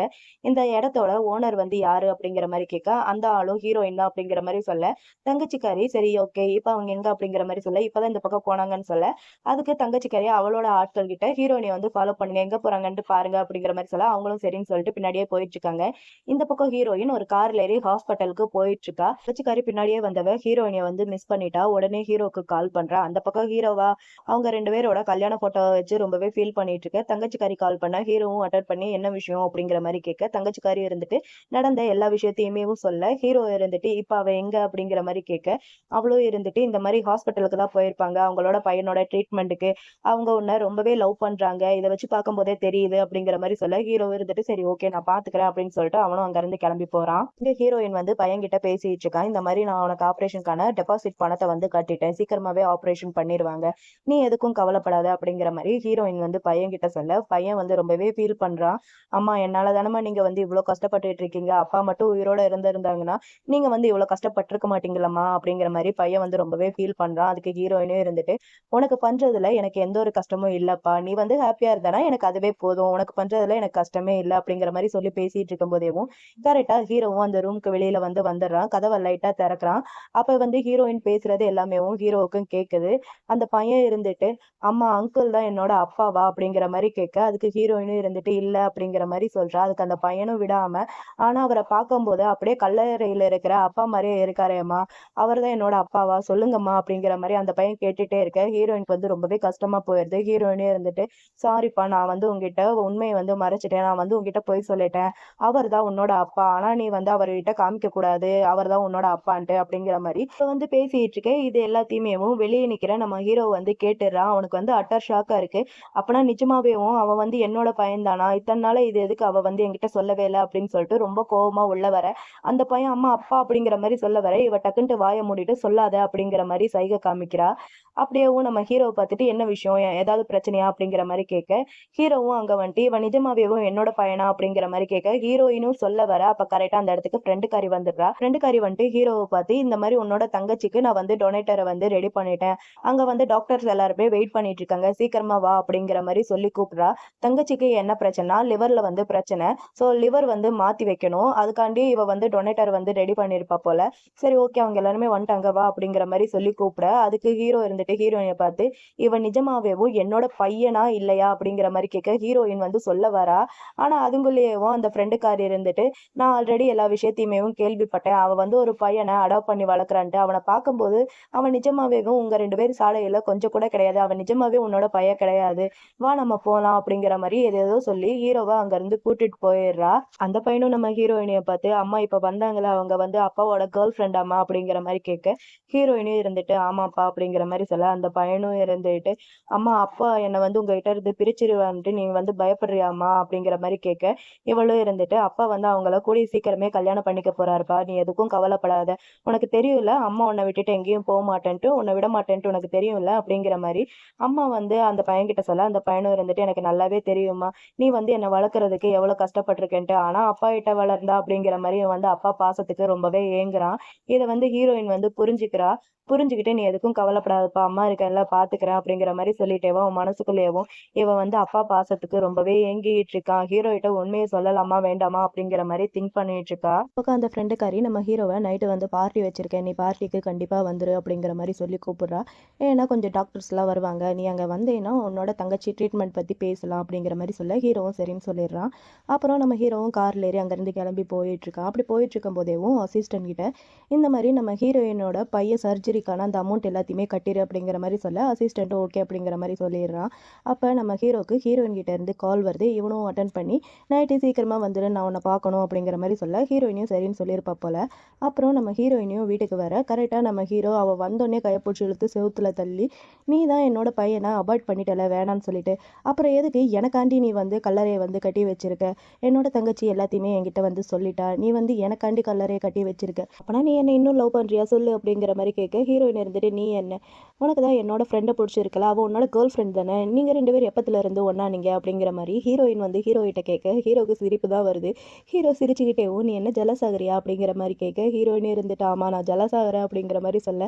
இந்த இடத்தோட ஓனர் வந்து யாரு அப்படிங்கிற மாதிரி கேட்க, அந்த ஆளும் ஹீரோயின் தான் அப்படிங்கிற மாதிரி சொல்ல, தங்கச்சிக்காரி சரி ஓகே இப்ப அவங்க எங்க அப்படிங்கிற மாதிரி சொல்ல, இப்பதான் இந்த பக்கம் போனாங்கன்னு சொல்ல, அதுக்கு தங்கச்சிக்காரி அவளோட ஆட்கள் கிட்ட ஹீரோயினை வந்து ஃபாலோ பண்ணுங்க, எங்க போறாங்கன்னு பாருங்க அப்படிங்கிற மாதிரி சொல்ல, அவங்களும் சரின்னு சொல்லிட்டு பின்னாடியே பின்னாடியே போயிட்டு இருக்காங்க. இந்த பக்கம் ஹீரோயின் ஒரு கார்ல ஏறி ஹாஸ்பிட்டலுக்கு போயிட்டு இருக்கா. தங்கச்சிக்காரி பின்னாடியே வந்தவ ஹீரோயினிய வந்து மிஸ் பண்ணிட்டா. உடனே ஹீரோக்கு கால் பண்றா. அந்த பக்கம் ஹீரோவா அவங்க 2 பேரோட கல்யாண போட்டோ வச்சு ரொம்பவே ஃபீல் பண்ணிட்டு இருக்க. தங்கச்சிக்காரி கால் பண்ணா ஹீரோவும் அட்டெண்ட் பண்ணி என்ன விஷயம் அப்படிங்கிற மாரி கேட்க, தங்கச்சிக்காரி இருந்துட்டு நடந்த எல்லா விஷயத்தையுமேவும் சொல்ல, ஹீரோ இருந்துட்டு இப்ப அவ எங்க அப்படிங்கிற மாரி கேட்க, அவளும் இருந்துட்டு இந்த மாரி ஹாஸ்பிட்டலுக்கு தான் போயிருப்பாங்க. அவங்களோட பையனோட ட்ரீட்மெண்ட்டுக்கு. அவங்க உன்ன ரொம்பவே லவ் பண்றாங்க. இத வச்சு பார்க்கும்போதே தெரியுது அப்படிங்கிற மாரி சொல்ல, ஹீரோ இருந்துட்டு சரி ஓகே நான் பார்த்துக்கிறேன் அப்படின்னு சொல்லிட்டு அவனும் அங்க இருந்து கிளம்பி போறான். இங்க ஹீரோயின் வந்து பையன்கிட்ட பேசிட்டு இருக்கா. இந்த மாரி நான் உனக்கு ஆப்பரேஷனுக்கான டெபாசிட் பணத்த வந்து கட்டிட்டேன். சீக்கிரமாவே ஆப்பரேஷன் பண்ணிருவாங்க. நீ எதுக்கும் கவலைப்படாத அப்படிங்கிற மாரி ஹீரோயின் வந்து பையன்கிட்ட சொல்ல, பையன் வந்து ரொம்பவே ஃபீல் பண்றான். அம்மா என்னால தானம்மா நீங்க வந்து இவ்ளோ கஷ்டப்பட்டுட்டு இருக்கீங்க. அப்பா மட்டும் உயிரோட இருந்திருந்தாங்கன்னா, நீங்க வந்து இவ்ளோ கஷ்டப்பட்டுருக்க மாட்டீங்களம்மா அப்படிங்கிற மாரி பையன் வந்து ரொம்பவே ஃபீல் பண்றான். அதுக்கு ஹீரோயினும் இருந்துட்டு, உனக்கு பண்றதுல எனக்கு எந்த ஒரு கஷ்டமும் இல்லப்பா. நீ வந்து ஹேப்பியா இருந்தனா எனக்கு அதுவே போதும். உனக்கு பண்றதுல எனக்கு கஷ்டமே இல்ல அப்படிங்கிற மாரி சொல்லி பேசிட்டு இருக்கும்போதேவும், கரெக்ட்டா ஹீரோவும் அந்த ரூம்க்கு வெளியில வந்துடுறான். கதவ லைட்டா திறக்குறான். அப்ப வந்து ஹீரோயின் பேசுறது எல்லாமேவும் ஹீரோவுக்கும் கேட்குது. அந்த பையன் இருந்துட்டு, "அம்மா அங்கிள் தான் என்னோட அப்பாவா?" அப்படிங்கிற மாரி கேட்க, அதுக்கு ஹீரோயினும் இருந்துட்டு, "இல்ல" அப்படிங்கிற மாரி சொல்றா. அதுக்கு அந்த பையனும் விடாம, "ஆனா அவர பார்க்கும்போது அப்படியே கல்லறையில இருக்கிற அப்பா மாரியே இருக்காரேம்மா. அவர் தான் என்னோட அப்பாவா? சொல்லுங்கம்மா" அப்படிங்கிற மாரி அந்த பையன் கேட்டுட்டே இருக்க, ஹீரோயினுக்கு வந்து ரொம்பவே கஷ்டமா போயிருது. ஹீரோயினே இருந்துட்டு, "சாரிப்பா நான் வந்து உன்கிட்ட உண்மைய வந்து மறைச்சுட்டேன். நான் வந்து உன்கிட்ட பொய் சொல்லிட்டேன். அவர் தான் உன்னோட அப்பா. ஆனா நீ வந்து அவர்கிட்ட காமிக்க கூடாது. அவர் தான் உன்னோட அப்பான்ட்டு" அப்படிங்கிற மாரி இப்ப வந்து பேசிட்டு இருக்க. இது எல்லாத்தையுமேவும் வெளிய நிக்கிற நம்ம ஹீரோ வந்து கேட்டுடுறான். அவனுக்கு வந்து அட்டர் ஷாக்கா இருக்கு. அப்பனா நிஜமாவேவும் அவன் வந்து என்னோட பையன் தானா? இத்தன நாளா இது எதுக்கு அவ வந்து என்கிட்ட சொல்லவே இல்ல அப்படின்னு சொல்லிட்டு ரொம்ப கோவமா உள்ள வர, அந்த பையன் அம்மா, அப்பா அப்படிங்கிற மாரி சொல்ல வர, இவ டக்குன்ட்டு வாய மூடிட்டு சொல்லாத அப்படிங்கிற மாரி சைகை காமிக்கிறா. அப்படியேவும் நம்ம ஹீரோவ பார்த்துட்டு என்ன விஷயம்? ஏதாவது பிரச்சனையா? அப்படிங்கிற மாரி கேட்க, ஹீரோவும் அங்க வந்துட்டு இவன் நிஜமாவேவும் என்னோட பையனா? அப்படிங்கிற மாரி கேட்க, ஹீரோயினும் சொல்ல வர, அப்ப கரெக்ட்டா அந்த இடத்துக்கு ஃப்ரெண்டுக்காரி வந்துடுறா. ஃப்ரெண்டுக்காரி வந்துட்டு ஹீரோவ பார்த்து இந்த மாரி உன்னோட தங்கச்சிக்கு நான் வந்து டொனேட்டர வந்து ரெடி பண்ணிட்டேன். அங்க வந்து டாக்டர்ஸ் எல்லாருமே வெயிட் பண்ணிட்டு இருக்காங்க. சீக்கிரமா வா அப்படிங்கிற மாரி சொல்லி கூப்பிடுறா. தங்கச்சிக்கு என்ன பிரச்சனைனா, லிவர்ல வந்து பிரச்சனை. ஸோ லிவர் வந்து மாத்தி வைக்கணும். அதுக்காண்டி இவ வந்து டொனேட்டர் வந்து ரெடி பண்ணியிருப்பா போல. சரி ஓகே அவங்க எல்லாருமே வந்துட்டாங்க வா அப்படிங்கிற மாரி சொல்லி கூப்பிட, அதுக்கு ஹீரோ இருந்துட்டு ஹீரோயின பார்த்து, "இவ நிஜமாவேவும் என்னோட பையனா? இல்லையா?" அப்படிங்கிற மாரி கேட்க, ஹீரோயின் வந்து சொல்ல வரா. ஆனா அதுக்குள்ளேயேவும் அந்த ஃப்ரெண்டுக்காரி இருந்துட்டு, "நான் ஆல்ரெடி எல்லா விஷயத்தையுமேவும் கேள்விப்பட்டேன். அவ வந்து ஒரு பையன அடாப்ட் பண்ணி வளர்க்குறான்ட்டு. அவன பார்க்கும்போது அவன் நிஜமாவேவும் உங்க 2 பேரும் சாலையில கொஞ்சம் கூட கிடையாது. அவன் நிஜமாவே உன்னோட பையன் கிடையாது. வா நம்ம போலாம்" அப்படிங்கிற மாரி ஏதேதோ சொல்லி ஹீரோவ அங்கருந்து கூட்டிட்டு போயிடுறா. அந்த பையனும் நம்ம ஹீரோயினிய பார்த்து, "அம்மா இப்ப வந்தாங்கல்ல, அவங்க வந்து அப்பாவோட கேர்ள் ஃப்ரெண்டாம்மா" அப்படிங்கிற மாரி கேட்க, ஹீரோயினும் இருந்துட்டு, "ஆமாப்பா" அப்படிங்கிற மாரி சொல்ல, அந்த பையனும் இருந்துட்டு, "அம்மா அப்பா என்ன வந்து உங்ககிட்ட இருந்து பிரிச்சுருவான்ட்டு நீ வந்து பயப்படுறியாம்மா?" அப்படிங்கிற மாரி கேட்க, இவளும் இருந்துட்டு, "அப்பா வந்து அவங்கள கூடிய சீக்கிரமே கல்யாணம் பண்ணிக்க போறாருப்பா. நீ எதுக்கும் கவலைப்படாத. உனக்கு தெரியும்ல அம்மா உன்னை விட்டுட்டு எங்கேயும் போமாட்டேன்ட்டு, உன்னை விட மாட்டேன்ட்டு உனக்கு தெரியும்ல" அப்படிங்கிற மாரி அம்மா வந்து அந்த பையன்கிட்ட சொல்ல, அந்த பையனும் இருந்துட்டு, "எனக்கு நல்லாவே தெரியும்மா. நீ வந்து என்ன வளர்க்கறதுக்கு எவ்வளோ கஷ்டப்பட்டுருக்கேன்ட்டு. ஆனா அப்பா கிட்ட வளர்ந்தா" அப்படிங்கிற மாரி வந்து அப்பா பாசத்துக்கு ரொம்பவே ஏங்குறான். இத வந்து ஹீரோயின் வந்து புரிஞ்சுக்கிறா. புரிஞ்சுகிட்டு, "நீ எதுக்கும் கவலைப்படாதப்பா. அம்மா இருக்கேன்ல பார்த்துக்கிறேன்" அப்படிங்கிற மாரி சொல்லிட்டேவும், அவன் மனசுக்குள்ளேயேவும் இவன் வந்து அப்பா பாசத்துக்கு ரொம்பவே ஏங்கிட்டு இருக்கான். ஹீரோயிட்ட உண்மைய சொல்லலாமா? வேண்டாமா? அப்படிங்கிற மாரி திங்க் பண்ணிட்டு இருக்கா. பக்கம் அந்த ஃப்ரெண்டுக்காரி நம்ம ஹீரோவ நைட்டு வந்து பார்ட்டி வச்சிருக்கேன். நீ பார்ட்டிக்கு கண்டிப்பா வந்துரு அப்படிங்கிற மாரி சொல்லி கூப்பிடுறா. ஏன்னா கொஞ்சம் டாக்டர்ஸ்லாம் வருவாங்க. நீ அங்க வந்தேன்னா உன்னோட தங்கச்சி ட்ரீட்மெண்ட் பத்தி பேசலாம் அப்படிங்கிற மாரி சொல்ல, ஹீரோவும் சரின்னு சொல்லிடுறான். அப்புறம் நம்ம ஹீரோவும் கார்ல ஏறி அங்கேருந்து கிளம்பி போயிட்டு இருக்கான். அப்படி போயிட்டு இருக்கும்போதேவும் அசிஸ்டன்ட் கிட்ட இந்த மாரி நம்ம ஹீரோயினோட பையன் சர்ஜரிக்கான அந்த அமௌண்ட் எல்லாத்தையுமே கட்டிரு அப்படிங்கிற மாரி சொல்ல, அசிஸ்டன்ட்டும் ஓகே அப்படிங்கிற மாரி சொல்லிடுறான். அப்ப நம்ம ஹீரோக்கு ஹீரோயின் கிட்ட இருந்து கால் வருது. இவனும் அட்டெண்ட் பண்ணி, "நைட்டு சீக்கிரமா வந்துரு. நான் உன்ன பார்க்கணும்" அப்படிங்கிற மாரி சொல்ல, ஹீரோயினியும் சரின்னு சொல்லியிருப்பா போல. அப்புறம் நம்ம ஹீரோயினியும் வீட்டுக்கு வர, கரெக்ட்டா நம்ம ஹீரோ அவ வந்தோனே கைய புடிச்சு இழுத்து செவுத்துல தள்ளி, "நீ தான் என்னோட பையன அபார்ட் பண்ணிட்டல வேணான்னு சொல்லிட்டு. அப்புறம் எதுக்கு எனக்காண்டி நீ வந்து கல்லறைய வந்து கட்டி வச்சிருக்க? என்னோட தங்கச்சி எல்லாத்தையுமே என்கிட்ட வந்து சொல்லிட்டா. நீ வந்து எனக்காண்டி கல்லறைய கட்டி வச்சிருக்க. அப்பனா நீ என்ன இன்னும் லவ் பண்றியா? சொல்லு" அப்படிங்கிற மாரி கேட்க, ஹீரோயின் இருந்துட்டு, "நீ என்ன? உனக்கு தான் என்னோட ஃப்ரெண்ட புடிச்சிருக்குல்ல. அவ உன்னோட கேர்ள் ஃப்ரெண்ட் தானே. நீங்க 2 பேரும் எப்பத்துல இருந்து ஒண்ணானீங்க?" அப்படிங்கிற மாரி ஹீரோயின் வந்து ஹீரோகிட்ட கேட்க, ஹீரோக்கு சிரிப்பு தான் வருது. ஹீரோ சிரிச்சுக்கிட்டே, "ஓ நீ என்ன ஜெலஸ் ஆகுறியா?" அப்படிங்கிற மாரி கேட்க, ஹீரோயின் இருந்துட்டு, "ஆமா நான் ஜெலஸ் ஆகுறேன்" அப்படிங்கிற மாரி சொல்ல,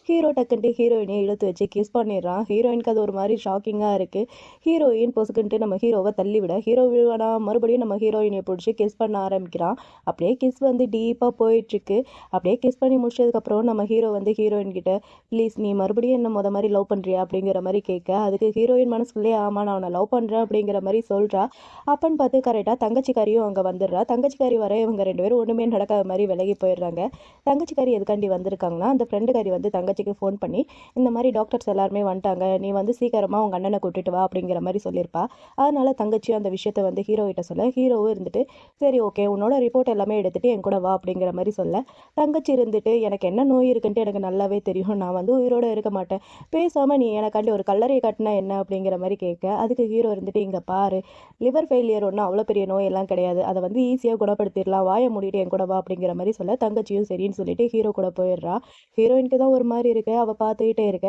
ஹீரோ டக்குன்ட்டு ஹீரோயினைய இழுத்து வச்சு கிஸ் பண்ணிடுறான். ஹீரோயினுக்கு அது ஒரு மாரி ஷாக்கிங்கா இருக்கு. ஹீரோயின் பொசுக்குன்ட்டு நம்ம ஹீரோவ தள்ளி விட, ஹீரோ விழுவானா மறுபடியும் நம்ம ஹீரோயினைய புடிச்சு கிஸ் பண்ண ஆரம்பிக்கிறான். அப்படியே கிஸ் வந்து டீப்பா போயிட்டுருக்கு. அப்படியே கிஸ் பண்ணி முடிச்சதுக்கப்புறம் நம்ம ஹீரோ வந்து ஹீரோயின் கிட்ட, "ப்ளீஸ் நீ மறுபடியும் என்ன மொத மாரி லவ் பண்றியா?" அப்படிங்கிற மாரி கேட்க, அதுக்கு ஹீரோயின் மனசுக்குள்ளேயே, "ஆமா நான் உன்ன லவ் பண்றேன்" அப்படிங்கிற மாரி சொல்றா. அப்பன்னு பார்த்து கரெக்ட்டா தங்கச்சி தங்கச்சிக்காரியும் அங்கே வந்துடுறா. தங்கச்சிக்காரி வர இவங்க 2 பேரும் ஒன்றுமே நடக்காத மாதிரி விலகி போயிடுறாங்க. தங்கச்சிக்காரி எதுக்காண்டி வந்திருக்காங்கன்னா, அந்த ஃப்ரெண்டுக்காரி வந்து தங்கச்சிக்கு ஃபோன் பண்ணி இந்த மாதிரி டாக்டர்ஸ் எல்லாருமே வந்துட்டாங்க, நீ வந்து சீக்கிரமாக உங்கள் அண்ணனை கூட்டிட்டு வா அப்படிங்கிற மாதிரி சொல்லியிருப்பா. அதனால தங்கச்சியும் அந்த விஷயத்த வந்து ஹீரோ கிட்ட சொல்ல, ஹீரோவும் இருந்துட்டு சரி ஓகே உன்னோட ரிப்போர்ட் எல்லாமே எடுத்துட்டு என் கூட வா அப்படிங்கிற மாதிரி சொல்ல, தங்கச்சி இருந்துட்டு எனக்கு என்ன நோய் இருக்குன்ட்டு எனக்கு நல்லாவே தெரியும், நான் வந்து உயிரோட இருக்க மாட்டேன், பேசாமல் நீ எனக்காண்டி ஒரு கல்லறையை கட்டினா என்ன அப்படிங்கிற மாதிரி கேட்க, அதுக்கு ஹீரோ இருந்துட்டு இங்கே பாரு, லிவர் ஃபெயிலியர் ஒன்றும் அவ்வளோ பெரிய நோயெல்லாம் கிடையாது, அதை வந்து ஈஸியாக குணப்படுத்திடலாம், வாயை மூடிட்டு என் கூட வா அப்படிங்கிற மாதிரி சொல்ல, தங்கச்சியும் சரின்னு சொல்லிட்டு ஹீரோ கூட போயிடுறா. ஹீரோயினுக்கு தான் ஒரு மாதிரி இருக்கு, அவள் பார்த்துக்கிட்டே இருக்க.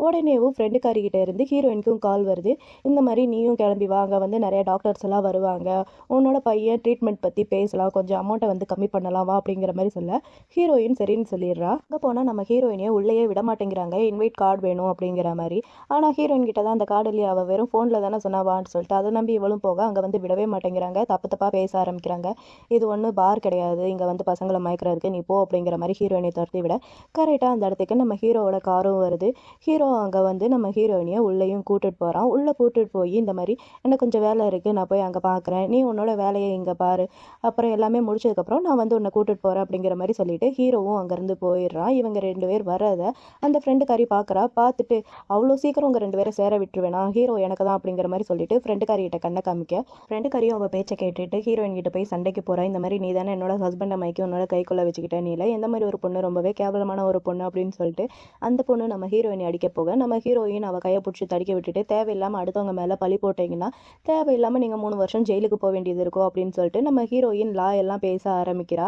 உடனேவும் ஃப்ரெண்டுக்காரிக்கிட்ட இருந்து ஹீரோயினுக்கும் கால் வருது. இந்த மாதிரி நீயும் கிளம்பி வா, அங்கே வந்து நிறைய டாக்டர்ஸ் எல்லாம் வருவாங்க, உன்னோட பையன் ட்ரீட்மெண்ட் பற்றி பேசலாம், கொஞ்சம் அமௌண்ட்டை வந்து கம்மி பண்ணலாம் வா அப்படிங்கிற மாதிரி சொல்ல, ஹீரோயின் சரின்னு சொல்லிடுறா. அங்கே போனால் நம்ம ஹீரோயினையே உள்ளேயே விட மாட்டேங்கிறாங்க, இன்வைட் கார்டு வேணும் அப்படிங்கிற மாதிரி. ஆனால் ஹீரோயின் கிட்ட தான் அந்த கார்டு இல்லையா, அவள் வெறும் ஃபோனில் தானே சொன்னா வான்னு சொல்லிட்டு அதை நம்பி இவளும் போக அங்கே வந்து விடவே மாட்டேங்கிறாங்க, தப்பு தப்பாக பேச ஆரம்பிக்கிறாங்க. இது ஒன்றும் பார் கிடையாது, இங்கே வந்து பசங்களை மயக்கிறதுக்கு நீ போ அப்படிங்கிற மாதிரி ஹீரோயினை துரத்தி விட, கரெக்டாக அந்த இடத்துக்கு நம்ம ஹீரோவோட காரும் வருது. ஹீரோ அங்கே வந்து நம்ம ஹீரோயினியை உள்ளேயும் கூட்டிட்டு போகிறான். உள்ளே கூட்டிட்டு போய் இந்த மாதிரி எனக்கு கொஞ்சம் வேலை இருக்குது, நான் போய் அங்கே பார்க்குறேன், நீ உன்னோட வேலையை இங்கே பாரு, அப்புறம் எல்லாமே முடிச்சதுக்கப்புறம் நான் வந்து உன்னை கூட்டிட்டு போகிறேன் அப்படிங்கிற மாதிரி சொல்லிட்டு ஹீரோவும் அங்கேருந்து போயிடுறான். இவங்க 2 பேர் வரதை அந்த ஃப்ரெண்டுக்காரி பார்க்குறா. பார்த்துட்டு அவ்வளோ சீக்கிரம் உங்கள் 2 பேரை சேர விட்டுருவேனா, ஹீரோ எனக்கு தான் அப்படிங்கிற மாதிரி சொல்லிட்டு ஃப்ரெண்டுக்காரிகிட்ட கண்ணை காமிக்க, ஃப்ரெண்டுக்காரியும் அவள் பேச்சை கேட்டுட்டு ஹீரோயின் கிட்ட போய் சண்டைக்கு போகிறா. இந்த மாதிரி நீ தானே என்னோட ஹஸ்பண்டை மைக்கி உன்னோட கைக்குள்ளே வச்சுக்கிட்ட, நீ இல்லை எந்த மாதிரி ஒரு பொண்ணு, ரொம்பவே கேவலமான ஒரு பொண்ணு அப்படின்னு சொல்லிட்டு அந்த பொண்ணு நம்ம ஹீரோயினை அடிக்க போக, நம்ம ஹீரோயின் அவள் கையை பிடிச்சி தடிக்க விட்டுட்டு தேவையில்லாமல் அடுத்தவங்க மேலே பழி போட்டிங்கன்னா தேவையில்லாமல் நீங்கள் 3 வருஷம் ஜெயிலுக்கு போக வேண்டியது இருக்கும் அப்படின்னு சொல்லிட்டு நம்ம ஹீரோயின் லா எல்லாம் பேச ஆரம்பிக்கிறா.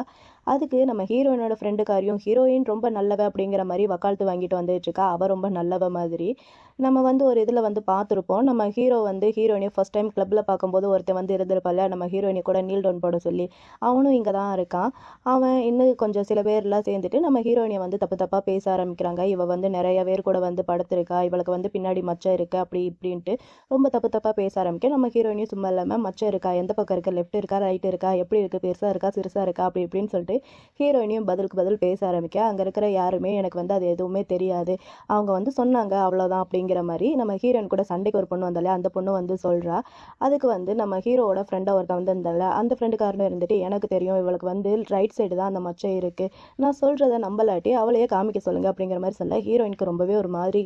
அதுக்கு நம்ம ஹீரோயினோட ஃப்ரெண்டுக்காரியும் ஹீரோயின் ரொம்ப நல்லவ அப்படிங்கிற மாதிரி வக்காலத்து வாங்கிட்டு வந்துட்டு இருக்கா. அவள் ரொம்ப நல்லவ மாதிரி நம்ம வந்து ஒரு இதில் வந்து பார்த்துருப்போம். நம்ம ஹீரோ வந்து ஹீரோயினை ஃபர்ஸ்ட் டைம் கிளப்பில் பார்க்கும்போது ஒருத்தன் வந்து இருந்திருப்பால, நம்ம ஹீரோயினை கூட நீல் டவுன் போட சொல்லி, அவனும் இங்கே தான் இருக்கான். அவன் இன்னும் கொஞ்சம் சில பேர்லாம் சேர்ந்துட்டு நம்ம ஹீரோயினை வந்து தப்பு தப்பாக பேச ஆரம்பிக்கிறாங்க. இவள் வந்து நிறைய பேர் கூட வந்து படுத்திருக்கா, இவளுக்கு வந்து பின்னாடி மச்சம் இருக்குது அப்படி இப்படின்ட்டு ரொம்ப தப்பு தப்பாக பேச ஆரம்பிக்க, நம்ம ஹீரோயினையும் சும்மா இல்லாமல் மச்சம் இருக்கா, எந்த பக்கம் இருக்கா, லெஃப்ட் இருக்கா ரைட் இருக்கா, எப்படி இருக்குது, பெருசாக இருக்கா சிறுசாக இருக்கா அப்படி இப்படின்னு சொல்லிட்டு ஹீரோயினையும் பதிலுக்கு பதில் பேச ஆரம்பிக்க, அங்கே இருக்கிற யாருமே எனக்கு வந்து அது எதுவுமே தெரியாது, அவங்க வந்து சொன்னாங்க அவ்வளோதான் அப்படிங்கிற மாதிரி நம்ம ஹீரோயின் கூட சண்டைக்கு ஒரு பொண்ணு வந்தாலே அந்த பொண்ணு வந்து சொல்கிறா. அதுக்கு வந்து நம்ம ஹீரோவோட ஃப்ரெண்டாக ஒருத்தன் வந்து இருந்தால அந்த ஃப்ரெண்டுக்காரனும் இருந்துட்டு எனக்கு தெரியும் இவளுக்கு வந்து ரைட் சைடு தான் அந்த மச்சம் இருக்குது, நான் சொல்கிறத நம்பலாட்டி அவளையே காமிக்க சொல்லுங்கள் அப்படிங்கிற மாதிரி சொல்ல, ஹீரோயினுக்கு ரொம்பவே ஒரு மாதிரி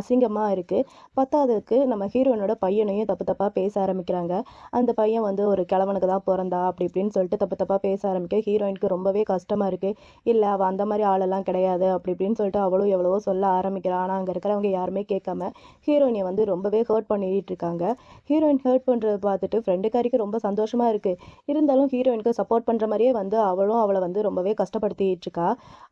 அசிங்கமாக இருக்குது. பத்தாவதுக்கு நம்ம ஹீரோயினோட பையனையும் தப்பு தப்பாக பேச ஆரம்பிக்கிறாங்க. அந்த பையன் வந்து ஒரு கிழவனுக்கு தான் பிறந்தா அப்படி இப்படின்னு சொல்லிட்டு தப்பு தப்பாக பேச ஆரம்பிக்க ஹீரோயினுக்கு ரொம்பவே கஷ்டமாக இருக்குது. இல்லை அவள் அந்த மாதிரி ஆளெல்லாம் கிடையாது அப்படி இப்படின்னு சொல்லிட்டு அவளும் எவ்வளவோ சொல்ல ஆரம்பிக்கிறான். ஆனால் அங்கே இருக்கிறவங்க யாருமே கேட்காம ஹீரோயினை வந்து ரொம்பவே ஹர்ட் பண்ணிட்டு இருக்காங்க. ஹீரோயின் ஹர்ட் பண்ணுறத பார்த்துட்டு ஃப்ரெண்டுக்காரிக்கு ரொம்ப சந்தோஷமாக இருக்குது. இருந்தாலும் ஹீரோயினுக்கு சப்போர்ட் பண்ணுற மாதிரியே வந்து அவளும் அவளை வந்து ரொம்பவே கஷ்டப்படுத்திட்டு இருக்கா.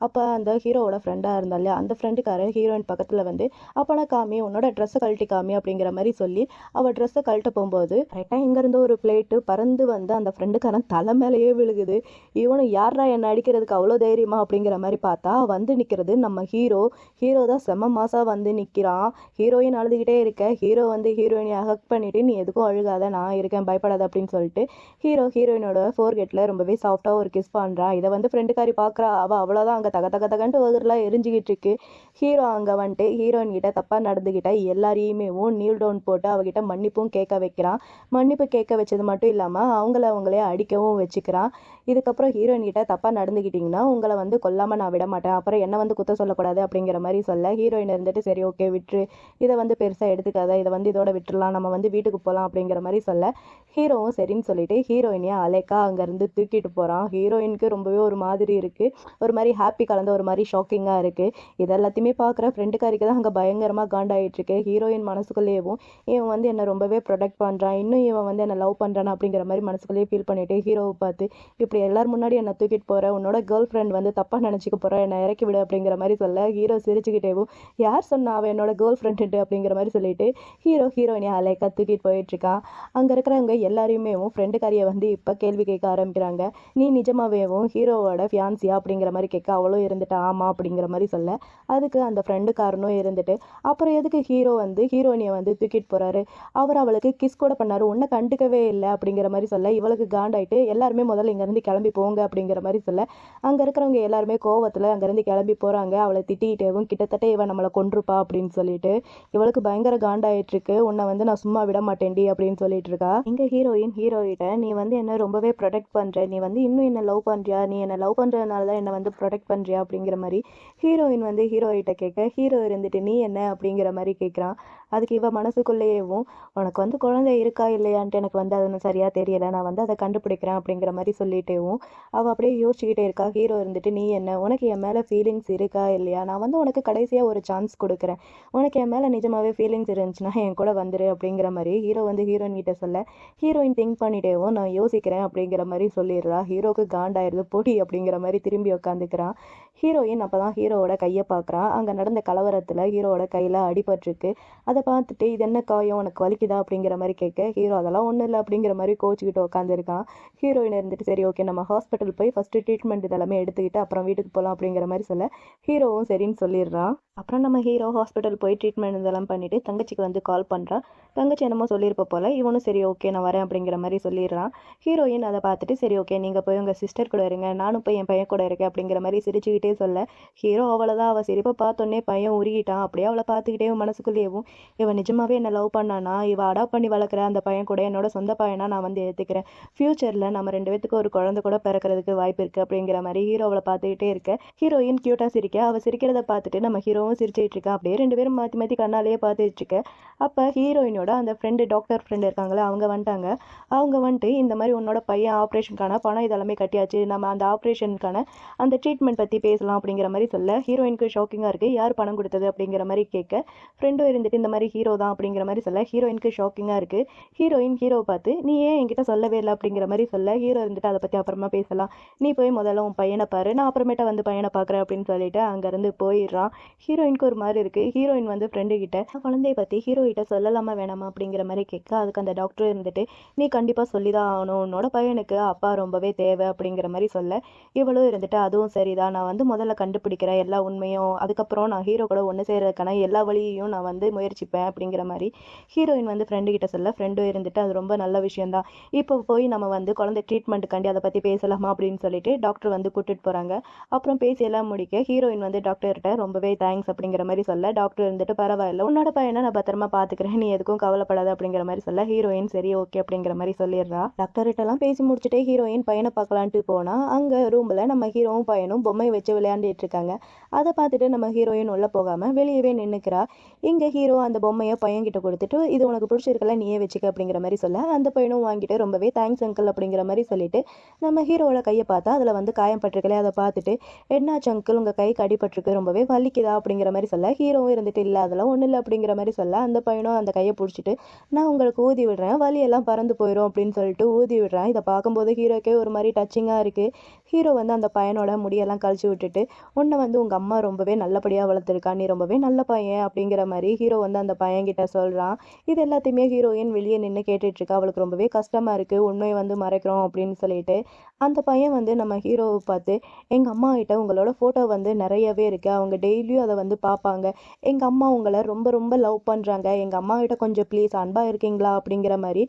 அப்போ அந்த ஹீரோவோட ஃப்ரெண்டாக இருந்தால அந்த ஃப்ரெண்டுக்காரன் ஹீரோயின் பக்கத்தில் வந்து அப்போனா காமி உன்னோட ட்ரெஸ்ஸை கழட்டி காமி அப்படிங்கிற மாதிரி சொல்லி அவள் ட்ரெஸ்ஸை கழட்ட போகும்போது கரெக்டாக இங்கேருந்து ஒரு பிளேட்டு பறந்து வந்து அந்த ஃப்ரெண்டுக்காரன் தலை மேலேயே விழுகுது. இவனும் யாரா என்னை அடிக்கிறதுக்கு அவ்வளோ தைரியமா அப்படிங்கிற மாதிரி பார்த்தா வந்து நிற்கிறது நம்ம ஹீரோ. ஹீரோ தான் செம்ம மாசா வந்து நிற்கிறான். ஹீரோயின் அழுதுகிட்டே இருக்க ஹீரோ வந்து ஹீரோயினை ஹக் பண்ணிட்டு நீ எதுக்கும் அழுகாத, நான் இருக்கேன் பயப்படாத அப்படின்னு சொல்லிட்டு ஹீரோயினோட ஃபோர்கெட்டில் ரொம்பவே சாஃப்டாக ஒரு கிஸ் பண்ணுறான். இதை வந்து ஃப்ரெண்டுக்காரி பார்க்குறா. அவள் அவ்வளோதான் அங்கே தக தக தகன்ட்டு ஒருலாம் எரிஞ்சிக்கிட்டு இருக்கு. ஹீரோ அங்கே வந்துட்டு ஹீரோயின் கிட்ட தப்பாக நடந்துக்கிட்ட எல்லாரையுமே நீல் டவுன் போட்டு அவகிட்ட மன்னிப்பும் கேட்க வைக்கிறான். மன்னிப்பு கேட்க வச்சது மட்டும் இல்லாமல் அவங்களே அடிக்கவும் வச்சுக்கிறான். இதுக்கப்புறம் ஹீரோயின் கிட்ட தப்பாக நடந்துக்கிட்டிங்கன்னா உங்களை வந்து கொல்லாமல் நான் விட மாட்டேன், அப்புறம் என்ன வந்து குத்த சொல்லக்கூடாது அப்படிங்கிற மாதிரி சொல்ல, ஹீரோயின் இருந்துட்டு சரி ஓகே விட்டுரு, இதை வந்து பெருசாக எடுத்துக்காத, இதை வந்து இதோட விட்டுடலாம், நம்ம வந்து வீட்டுக்கு போகலாம் அப்படிங்கிற மாதிரி சொல்ல, ஹீரோவும் சரின்னு சொல்லிட்டு ஹீரோயினையை அலைக்கா அங்கேருந்து தூக்கிட்டு போகிறான். ஹீரோயினுக்கு ரொம்பவே ஒரு மாதிரி இருக்குது, ஒரு மாதிரி ஹாப்பி கலந்த ஒரு மாதிரி ஷாக்கிங்காக இருக்குது. இது எல்லாத்தையுமே பார்க்குற ஃப்ரெண்டுக்காரிக்கு தான் அங்கே பயங்கரமாக காண்டாயிட்டு இருக்கு. ஹீரோயின் மனசுக்குள்ளேயும் இவன் வந்து என்னை ரொம்பவே ப்ரொடெக்ட் பண்ணுறான், இன்னும் இவன் வந்து என்னை லவ் பண்ணுறான் அப்படிங்கிற மாதிரி மனசுக்குள்ளேயே ஃபீல் பண்ணிட்டு ஹீரோவை பார்த்து இப்படி எல்லாரும் முன்னாடி என்னை தூக்கிட்டு போகிற, உன்னோட கேர்ள் ஃப்ரெண்ட் வந்து தப்பாக நினச்சிக்க போகிற, என்னை இறக்கி விடு அப்படிங்கிற மாதிரி சொல்ல, ஹீரோ சிரிச்சுக்கிட்டேவும் யார் சொன்னா அவன் என்னோட கேர்ள் ஃப்ரெண்டு அப்படிங்கிற மாதிரி சொல்லிட்டு ஹீரோயினை அலைக்கா தூக்கிட்டு போயிட்டுருக்கான். அங்கே இருக்கிறவங்க எல்லாரையுமே ஃப்ரெண்டுக்காரியை வந்து இப்போ கேள்வி கேட்க ஆரம்பிக்கிறாங்க. நீ நிஜமாவேவும் ஹீரோவோட ஃபியான்சியா அப்படிங்கிற மாதிரி கேட்க அவளும் இருந்துட்டு ஆமாம் அப்படிங்கிற மாதிரி சொல்ல, அதுக்கு அந்த ஃப்ரெண்டுக்காரனும் இருந்துட்டு அப்புறம் எதுக்கு ஹீரோ வந்து ஹீரோயினியை வந்து தூக்கிட்டு போகிறாரு, அவர் அவளுக்கு கிஸ் கூட பண்ணாரு, உன்னை கண்டுக்கவே இல்லை அப்படிங்கிற மாதிரி சொல்ல, இவளுக்கு காண்டாயிட்டு எல்லாருமே முதல்ல இங்கேருந்து கிளம்பி போங்க அப்படிங்கிற மாதிரி சொல்ல, அங்கே இருக்கிறவங்க எல்லாருமே கோவத்தில் அங்கேருந்து கிளம்பி போகிறாங்க. அவளை திட்டிகிட்டேவும் கிட்டத்தட்ட இவன் நம்மளை கொன்றுப்பா அப்படின்னு சொல்லிட்டு இவளுக்கு பயங்கர காண்டாயிட்டு இருக்கு. உன்னை வந்து நான் சும்மா விட மாட்டேன்டி அப்படின்னு சொல்லிட்டு இருக்கா. இங்கே ஹீரோயிட்ட நீ வந்து என்ன ரொம்பவே ப்ரொடெக்ட் பண்ற. நீ வந்து இன்னும் என்ன லவ் பண்றியா? நீ என்ன லவ் பண்றதுனால தான் என்ன வந்து ப்ரொடெக்ட் பண்றியா? அப்படிங்கிற மாரி ஹீரோயின் வந்து ஹீரோயிட்ட கேட்க, ஹீரோ இருந்துட்டு நீ என்ன அப்படிங்கிற மாரி கேட்குறான். அதுக்கு இவ மனசுக்குள்ளேயேவும் உனக்கு வந்து குழந்தை இருக்கா இல்லையான்ட்டு எனக்கு வந்து அது சரியா தெரியல. நான் வந்து அத கண்டுபிடிக்கிறேன் அப்படிங்கிற மாரி சொல்லிட்டேவும், அவ அப்படியே யோசிச்சுக்கிட்டே இருக்கா. ஹீரோ இருந்துட்டு நீ என்ன? உனக்கு என் மேல ஃபீலிங்ஸ் இருக்கா இல்லையா? நான் வந்து உனக்கு கடைசியா ஒரு சான்ஸ் குடுக்குறேன். உனக்கு என் மேல நிஜமாவே ஃபீலிங்ஸ் இருந்துச்சுன்னா என் கூட வந்துரு அப்படிங்கிற மாரி ஹீரோ வந்து ஹீரோயின் கிட்ட சொல்ல, ஹீரோயின் திங்க் பண்ணிட்டேவும் நான் யோசிக்கிறேன் அப்படிங்கிற மாரி சொல்லிடுறா. ஹீரோக்கு காண்டாயிருது. போடி அப்படிங்கிற மாரி திரும்பி உட்காந்துக்கிறான். ஹீரோயின் அப்பதான் ஹீரோவோட கைய பார்க்குறான். அங்க நடந்த கலவரத்துல ஹீரோவோட கையில அடிபட்டிருக்கு. அத பார்த்துட்டு இது என்ன காயம்? உனக்கு வலிக்குதா? அப்படிங்கிற மாரி கேட்க, ஹீரோ அதெல்லாம் ஒண்ணும் இல்ல அப்படிங்கிற மாரி கோச்சுக்கிட்டு உட்காந்துருக்கான். ஹீரோயின் இருந்துட்டு சரி ஓகே நம்ம ஹாஸ்பிட்டல் போய் ஃபர்ஸ்ட் ட்ரீட்மெண்ட் இதெல்லாமே எடுத்துக்கிட்டு அப்புறம் வீட்டுக்கு போலாம் அப்படிங்கிற மாரி சொல்ல, ஹீரோவும் சரின்னு சொல்லிடுறான். அப்புறம் நம்ம ஹீரோ ஹாஸ்பிட்டல் போய் ட்ரீட்மெண்ட் இதெல்லாம் பண்ணிட்டு தங்கச்சிக்கு வந்து கால் பண்றான். தங்கச்சி என்னமோ சொல்லியிருப்ப போல. இவனும் சரி ஓகே நான் வரேன் அப்படிங்கிற மாரி சொல்லிடுறான். ஹீரோயின் அதை பார்த்துட்டு சரி ஓகே நீங்க போய் உங்க சிஸ்டர் கூட இருங்க. நானும் போய் என் பையன் கூட இருக்கேன் அப்படிங்கிற மாரி சிரிச்சுக்கிட்டே சொல்ல, ஹீரோ அவ்வளவுதான் அவ சிரிப்பை பார்த்தோன்னே பையன் உருகிட்டான். அப்படியே அவளை பார்த்துக்கிட்டே மனசுக்குள்ளேயும் இவ நிஜமாவே என்ன லவ் பண்ணானா? இவ அடாப்ட் பண்ணி வளர்க்குற அந்த பையன் கூட என்னோட சொந்த பையனா நான் வந்து ஏத்துக்கிறேன். ஃபியூச்சர்ல நம்ம 2 பேத்துக்கு ஒரு குழந்தை கூட பிறக்கிறதுக்கு வாய்ப்பு இருக்கு அப்படிங்கிற மாரி ஹீரோ அவளை பார்த்துக்கிட்டே இருக்க, ஹீரோயின் கியூட்டா சிரிக்க, அவ சிரிக்கிறத பார்த்துட்டு நம்ம ஹீரோவும் சிரிச்சிட்டு இருக்கா. அப்படியே 2 பேரும் மாத்தி மாத்தி கண்ணாலேயே பார்த்துட்டு இருக்க. அப்ப ஹீரோயினோட அந்த ஃப்ரெண்டு டாக்டர் ஃப்ரெண்டு இருக்காங்களே அவங்க வந்துட்டாங்க. அவங்க வந்துட்டு இந்த மாதிரி உன்னோட பையன் ஆப்ரேஷனுக்கான பணம் இதெல்லாமே கட்டியாச்சு. நம்ம அந்த ஆப்ரேஷனுக்கான அந்த ட்ரீட்மெண்ட் பத்தி பேசலாம் அப்படிங்கிற மாதிரி சொல்ல, ஹீரோயினுக்கு ஷாக்கிங்கா இருக்கு. யார் பணம் கொடுத்தது அப்படிங்கிற மாதிரி கேட்க, ஃப்ரெண்டும் இருந்துட்டு இந்த மாதிரி ஹீரோ தான் அப்படிங்கிற மாதிரி சொல்ல, ஹீரோயினுக்கு ஷாக்கிங்கா இருக்கு. ஹீரோயின் ஹீரோ பார்த்து நீ ஏன் என்கிட்ட சொல்லவே இல்லை அப்படிங்கிற மாதிரி சொல்ல, ஹீரோ இருந்துட்டு அதை பத்தி அப்புறமா பேசலாம். நீ போய் முதல்ல உன் பையனை பாரு, நான் அப்புறமேட்டா வந்து பையனை பாக்குறேன் அப்படின்னு சொல்லிட்டு அங்கிருந்து போயிடுறான். ஹீரோயினுக்கு ஒரு மாதிரி இருக்கு. ஹீரோயின் வந்து ஃப்ரெண்டு கிட்ட குழந்தைய பத்தி ஹீரோ கிட்ட சொல்லலாமா வேணாமா அப்படிங்கிற மாதிரி கேட்க, அதுக்கு அந்த டாக்டர் இருந்துட்டு நீ கண்டிப்பா சொல்லிதான் ஆகணும். உன்னோட பையனுக்கு அப்பா ரொம்பவே தேவை அப்படிங்கிற மாதிரி சொல்ல, இவளும் இருந்துட்டு அதுவும் சரிதான். நான் வந்து முதல்ல கண்டுபிடிக்கிறேன் எல்லா உண்மையும். அதுக்கப்புறம் நான் ஹீரோ கூட ஒன்று சேர்றதுக்கான எல்லா வழியையும் நான் வந்து முயற்சிப்பேன் அப்படிங்கிற மாதிரி ஹீரோயின் வந்து ஃப்ரெண்டு கிட்ட சொல்ல, ஃப்ரெண்டும் இருந்துட்டு அது ரொம்ப நல்ல விஷயம் தான். இப்போ போய் நம்ம வந்து குழந்தை ட்ரீட்மெண்ட்டுக்காண்டி அதை பத்தி பேசலாமா அப்படின்னு சொல்லிட்டு டாக்டர் வந்து கூட்டிட்டு போறாங்க. அப்புறம் பேசி எல்லாம் முடிக்க ஹீரோயின் வந்து டாக்டர்கிட்ட ரொம்பவே தேங்க்ஸ் அப்படிங்கிற மாதிரி சொல்ல, டாக்டர் இருந்துட்டு பரவாயில்ல உன்னோட பையனை நான் பத்திரமா பாத்துக்கிறேன், நீ எதுக்கும் கவலைப்படாத அப்படிங்கிற மாதிரி சொல்ல, ஹீரோயின் சரி ஓகே அப்படிங்கிற மாதிரி சொல்லிடுறா. டாக்டர்கிட்ட எல்லாம் பேசி முடிச்சுட்டு ஹீரோயின் பையனை பார்க்கலான்ட்டு போனா அங்க ரூம்ல நம்ம ஹீரோவும் பையனும் பொம்மை வச்சு விளையாண்டுட்டு இருக்காங்க. அதை பார்த்துட்டு நம்ம ஹீரோயின் உள்ள போகாம வெளியவே நின்னுக்கிறா. இங்க ஹீரோ அந்த பொம்மையை பையன்கிட்ட கொடுத்துட்டு இது உனக்கு பிடிச்சிருக்கல நீயே வச்சுக்க அப்படிங்கிற மாதிரி சொல்ல, அந்த பையனும் வாங்கிட்டு ரொம்பவே தேங்க்ஸ் அங்கிள் அப்படிங்கிற மாதிரி சொல்லிட்டு நம்ம ஹீரோவோட கையை பார்த்தா அதுல வந்து காயம் பட்டிருக்கல. அதை பார்த்துட்டு என்னாச்சு அங்கிள் உங்க கைக்கு அடிபட்டிருக்கு ரொம்பவே வலிக்குதா அப்படிங்கிற மாதிரி சொல்ல, ஹீரோவும் இருந்துட்டு இல்ல அதெல்லாம் ஒண்ணு இல்லை அப்படிங்கிற மாதிரி சொல்ல, அந்த பையனும் அந்த கையை பிடிச்சிட்டு நான் உங்களுக்கு ஊதி விடுறேன் வலி எல்லாம் பறந்து போயிடும் அப்படின்னு சொல்லிட்டு ஊதி விடுறேன். இதை பார்க்கும்போது ஹீரோக்கே ஒரு மாதிரி டச்சிங்கா இருக்கு. ஹீரோ வந்து அந்த பையனோட முடியெல்லாம் கழிச்சு விட்டுட்டு உன்னை வந்து உங்க அம்மா ரொம்பவே நல்லபடியா வளர்த்துருக்கா, நீ ரொம்பவே நல்ல பையன் அப்படிங்கிற மாதிரி ஹீரோ வந்து அந்த பையன் கிட்ட சொல்றான். இது எல்லாத்தையுமே ஹீரோயின் வெளியே நின்று கேட்டுட்டு இருக்கா. அவளுக்கு ரொம்பவே கஷ்டமா இருக்கு உண்மையை வந்து மறைக்கிறோம் அப்படின்னு சொல்லிட்டு. அந்த பையன் வந்து நம்ம ஹீரோவை பார்த்து எங்க அம்மா கிட்ட உங்களோட போட்டோ வந்து நிறையவே இருக்கு, அவங்க டெய்லியும் அதை வந்து பார்ப்பாங்க. எங்க அம்மா உங்களை ரொம்ப ரொம்ப லவ் பண்றாங்க, எங்க அம்மா கிட்ட கொஞ்சம் ப்ளீஸ் அன்பா இருக்கீங்களா அப்படிங்கிற மாதிரி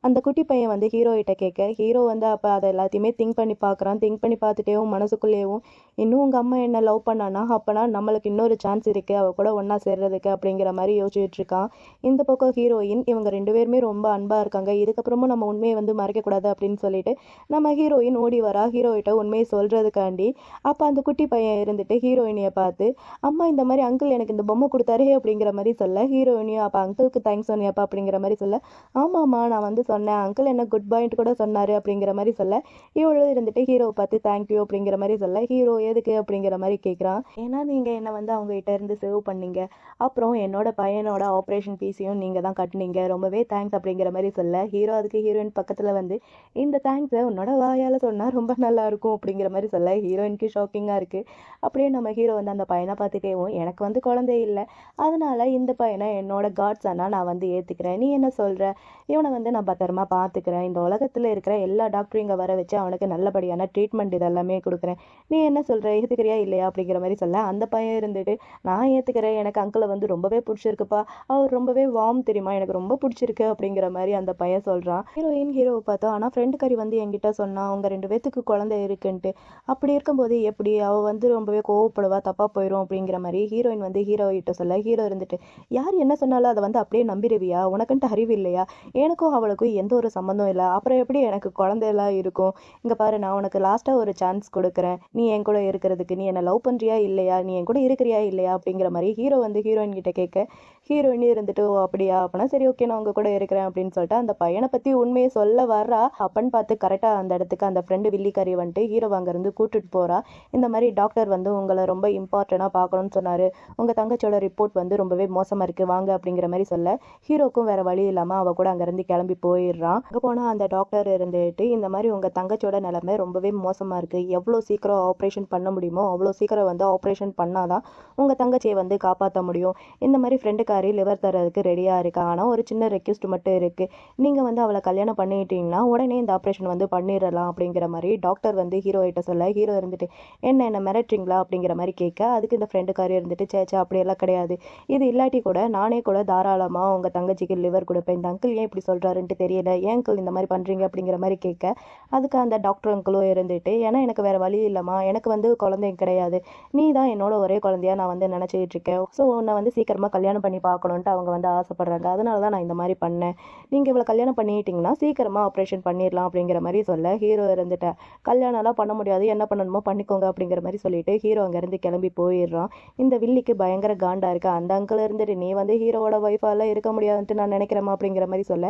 அந்த குட்டி பையன் வந்து ஹீரோ கிட்ட கேட்க, ஹீரோ வந்து அப்ப அதை எல்லாத்தையுமே திங்க் பண்ணி பார்க்கறான். திங்க் பண்ணி பார்த்துட்டேவும் மனசுக்குள்ளேயும் இன்னும் உங்க அம்மா என்ன லவ் பண்ணானா அப்பனா நம்மளுக்கு இன்னொரு சான்ஸ் இருக்கு அவ கூட ஒண்ணா சேர்றதுக்கு அப்படிங்கிற மாதிரி யோசிச்சுட்டு இருக்கான். இந்த பக்கம் ஹீரோயின் இவங்க 2 பேருமே ரொம்ப அன்பா இருக்காங்க, இதுக்கப்புறமும் நம்ம உண்மையை வந்து மறைக்க கூடாது அப்படின்னு சொல்லிட்டு நம்ம ஹீரோயின் ஓடி வரா ஹீரோ கிட்ட உண்மையை சொல்றதுக்காண்டி. அப்ப அந்த குட்டி பையன் இருந்துட்டு ஹீரோயினிய பார்த்து அம்மா இந்த மாதிரி அங்கிள் எனக்கு இந்த பொம்மை கொடுத்தாரு அப்படிங்கிற மாதிரி சொல்ல, ஹீரோயினியும் அப்ப அங்கிளுக்கு தேங்க்ஸ் சொன்னியாப்பா அப்படிங்கிற மாதிரி சொல்ல, ஆமாம்மா நான் வந்து சொன்னேன் அங்கிள் என்ன குட் பாயிண்ட் கூட சொன்னாரு அப்படிங்கிற மாதிரி சொல்ல, இவ்வளவு இருந்துட்டு ஹீரோவை பார்த்து தேங்க்யூ அப்படிங்கிற மாதிரி சொல்ல, ஹீரோ எதுக்கு அப்படிங்கிற மாதிரி கேட்குறான். ஏன்னா நீங்க என்ன வந்து அவங்க கிட்ட இருந்து சேவ் பண்ணீங்க, அப்புறம் என்னோட பையனோட ஆப்ரேஷன் ஃபீஸையும் நீங்க தான் கட்டுனீங்க, ரொம்பவே தேங்க்ஸ் அப்படிங்கிற மாதிரி சொல்ல, ஹீரோ அதுக்கு ஹீரோயின் பக்கத்துல வந்து இந்த தேங்க்ஸை உன்னோட வாயால சொன்னா ரொம்ப நல்லா இருக்கும் அப்படிங்கிற மாதிரி சொல்ல, ஹீரோயினுக்கு ஷாக்கிங்கா இருக்கு. அப்படியே நம்ம ஹீரோ வந்து அந்த பையனை பார்த்துட்டேவும் எனக்கு வந்து குழந்தை இல்லை, அதனால இந்த பையனை என்னோட காட்ஸ் ஆனா நான் வந்து ஏத்துக்கிறேன், நீ என்ன சொல்ற, இவனை வந்து நான் பத்திரமா பார்த்துக்கிறேன், இந்த உலகத்துல இருக்கிற எல்லா டாக்டரும் இங்க வர வச்சு அவனுக்கு நல்லபடியான ட்ரீட்மெண்ட் இதெல்லாமே கொடுக்குறேன், நீ என்ன சொல்ற ஏத்துக்கிறியா இல்லையா அப்படிங்கிற மாதிரி சொல்ல, அந்த பையன் இருந்துட்டு நான் ஏத்துக்கிறேன், எனக்கு அங்கிளை வந்து ரொம்பவே பிடிச்சிருக்குப்பா, அவர் ரொம்பவே வார்ம் தெரியுமா, எனக்கு ரொம்ப பிடிச்சிருக்கு அப்படிங்கிற மாதிரி அந்த பையன் சொல்றான். ஹீரோயின் ஹீரோவை பார்த்தோம் ஆனா ஃப்ரெண்டு கறி வந்து என்கிட்ட சொன்னா அவங்க 2 பேத்துக்கு குழந்தை இருக்குன்ட்டு, அப்படி இருக்கும்போது எப்படி அவ வந்து ரொம்பவே கோவப்படுவா தப்பா போயிடும் அப்படிங்கிற மாதிரி ஹீரோயின் வந்து ஹீரோ கிட்ட சொல்ல, ஹீரோ இருந்துட்டு யார் என்ன சொன்னாலும் அதை வந்து அப்படியே நம்பிடுவியா, உனக்குன்ட்டு அறிவு இல்லையா, எனக்கும் அவளுக்கும் எனக்கும் எந்த ஒரு சம்மந்தம் இல்லை, அப்புறம் எப்படி எனக்கு குழந்தையெல்லாம் இருக்கும்? இங்க பாரு, நான் உனக்கு லாஸ்டா ஒரு சான்ஸ் கொடுக்குறேன், நீ என் கூட இருக்கிறதுக்கு. நீ என்ன லவ் பண்றியா இல்லையா, நீ என் கூட இருக்கிறியா இல்லையா அப்படிங்கிற மாதிரி ஹீரோ வந்து ஹீரோயின் கிட்ட கேட்க, ஹீரோயின் இருந்துட்டு ஓ அப்படியா, அப்பனா சரி ஓகே நான் உங்க கூட இருக்கிறேன் அப்படின்னு சொல்லிட்டு அந்த பையனை பத்தி உண்மையை சொல்ல வர்றா. அப்பன்னு பார்த்து கரெக்டா அந்த இடத்துக்கு அந்த ஃப்ரெண்டு வில்லிக்காரி வந்துட்டு ஹீரோ அங்க இருந்து கூட்டிட்டு போறா. இந்த மாதிரி டாக்டர் வந்து உங்களை ரொம்ப இம்பார்ட்டண்டா பார்க்கணும்னு சொன்னாரு, உங்க தங்கச்சியோட ரிப்போர்ட் வந்து ரொம்பவே மோசமா இருக்கு வாங்க அப்படிங்கிற மாதிரி சொல்ல, ஹீரோக்கும் வேற வழி இல்லாம அவ கூட அங்கிருந்து கிளம்பி போயிடுறான். அங்க போனா அந்த டாக்டர் இருந்துட்டு இந்த மாதிரி உங்க தங்கச்சியோட நிலைமை ரொம்பவே மோசமா இருக்கு, எவ்வளோ சீக்கிரம் ஆப்ரேஷன் பண்ண முடியுமோ அவ்வளோ சீக்கிரம் வந்து ஆப்ரேஷன் பண்ணாதான் உங்க தங்கச்சியை வந்து காப்பாற்ற முடியும். இந்த மாதிரி ஃப்ரெண்டுக்காரி லிவர் தரதுக்கு ரெடியா இருக்கா, ஆனா ஒரு சின்ன ரெக்வெஸ்ட் மட்டும் இருக்கு, நீங்க வந்து அவளை கல்யாணம் பண்ணிட்டீங்கன்னா உடனே இந்த ஆப்ரேஷன் வந்து பண்ணிடலாம் அப்படிங்கிற மாதிரி டாக்டர் வந்து ஹீரோ கிட்ட சொல்ல, ஹீரோ இருந்துட்டு என்ன மிரட்டுறீங்களா அப்படிங்கிற மாதிரி கேட்க, அதுக்கு இந்த ஃப்ரெண்டுக்காரி இருந்துட்டு சேச்சா அப்படியெல்லாம் கிடையாது, இது இல்லாட்டி கூட நானே கூட தாராளமா உங்க தங்கச்சிக்கு லிவர் கொடுப்பேன், இந்த அங்கிள் ஏன் இப்படி சொல்றாருன்ட்டு தெரியல, ஏன் அங்கிள் இந்த மாதிரி பண்றீங்க அப்படிங்கிற மாதிரி கேட்க, அதுக்கு அந்த டாக்டர் அங்கிளும் இருந்துட்டு ஏன்னா எனக்கு வேற வழி இல்லைம்மா, எனக்கு வந்து குழந்தைங்க கிடையாது, நீ தான் என்னோட ஒரே குழந்தையா நான் வந்து நினைச்சிட்டு இருக்கேன், ஸோ உன்னை வந்து சீக்கிரமா கல்யாணம் பண்ணி பார்க்கணுன்ட்டு அவங்க வந்து ஆசைப்படுறாங்க, அதனால தான் நான் இந்த மாதிரி பண்ணேன், நீங்க இவ்வளவு கல்யாணம் பண்ணிட்டீங்கன்னா சீக்கிரமா ஆப்ரேஷன் பண்ணிடலாம் அப்படிங்கிற மாதிரி சொல்ல, ஹீரோ இருந்துட்ட கல்யாணம்லாம் பண்ண முடியாது, என்ன பண்ணணுமோ பண்ணிக்கோங்க அப்படிங்கிற மாதிரி சொல்லிட்டு ஹீரோ அங்கேருந்து கிளம்பி போயிடுறான். இந்த வில்லிக்கு பயங்கர காண்டா இருக்கு, அந்த அங்கிள் இருந்துட்டு நீ வந்து ஹீரோவோட ஒய்ஃபாலாம் இருக்க முடியாதுன்ட்டு நான் நினைக்கிறேமா அப்படிங்கிற மாதிரி சொல்ல,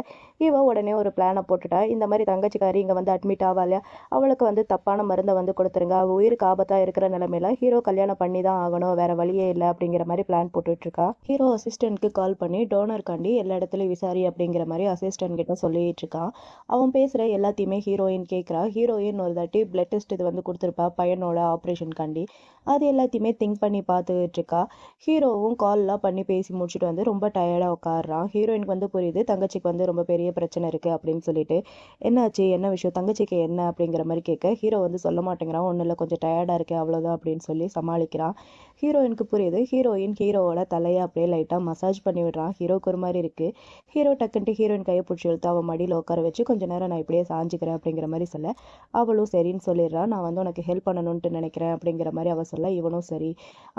இவ உடனே ஒரு பிளானை போட்டுட்டா, இந்த மாதிரி தங்கச்சிக்காரி இங்கே வந்து அட்மிட் ஆவாலையா, அவளுக்கு வந்து தப்பான மருந்தை வந்து கொடுத்துருங்க, அவள் உயிருக்கு ஆபத்தாக இருக்கிற நிலமையில ஹீரோ கல்யாணம் பண்ணி தான் ஆகணும், வேற வழியே இல்லை அப்படிங்கிற மாதிரி பிளான் போட்டுட்டு இருக்கா. ஹீரோ அசிஸ்டன்ட்க்கு கால் பண்ணி டோனர்காண்டி எல்லா இடத்துலையும் விசாரி அப்படிங்கிற மாதிரி அசிஸ்டன்ட் கிட்ட சொல்லிட்டு இருக்கான். அவன் பேசுகிற எல்லாத்தையுமே ஹீரோயின் கேட்குறா. ஹீரோயின் ஒரு தாட்டி பிளட் டெஸ்ட் இது வந்து கொடுத்துருப்பா பையனோட ஆப்ரேஷன்காண்டி, அது எல்லாத்தையுமே திங்க் பண்ணி பார்த்துட்டு இருக்கா. ஹீரோவும் கால்லாம் பண்ணி பேசி முடிச்சுட்டு வந்து ரொம்ப டயர்டாக உட்காடுறான். ஹீரோயினுக்கு வந்து புரியுது தங்கச்சிக்கு வந்து ரொம்ப பெரிய பிரச்சனை இருக்குது அப்படின்னு சொல்லிட்டு, என்னாச்சு என்ன விஷயம் தங்கச்சிக்கு என்ன அப்படிங்கிற மாதிரி கேட்க, ஹீரோ வந்து சொல்ல மாட்டேங்கிறான், ஒன்றும் இல்லை கொஞ்சம் டயர்டாக இருக்கேன் அவ்வளோதான் அப்படின்னு சொல்லி சமாளிக்கிறான். ஹீரோயினுக்கு புரியுது. ஹீரோயின் ஹீரோவோட தலையை அப்படியே லைட்டாக மசாஜ் பண்ணி விடுறான். ஹீரோக்கு ஒரு மாதிரி இருக்குது. ஹீரோ டக்குன்ட்டு ஹீரோயின் கையை பிடிச்சி இழுத்து அவன் மடியில் உட்கார வச்சு கொஞ்ச நேரம் நான் இப்படியே சாஞ்சிக்கிறேன் அப்படிங்கிற மாதிரி சொல்ல, அவளும் சரின்னு சொல்லிடுறான். நான் வந்து உனக்கு ஹெல்ப் பண்ணணும்ட்டு நினைக்கிறேன் அப்படிங்கிற மாதிரி அவள் சொல்ல, இவனும் சரி,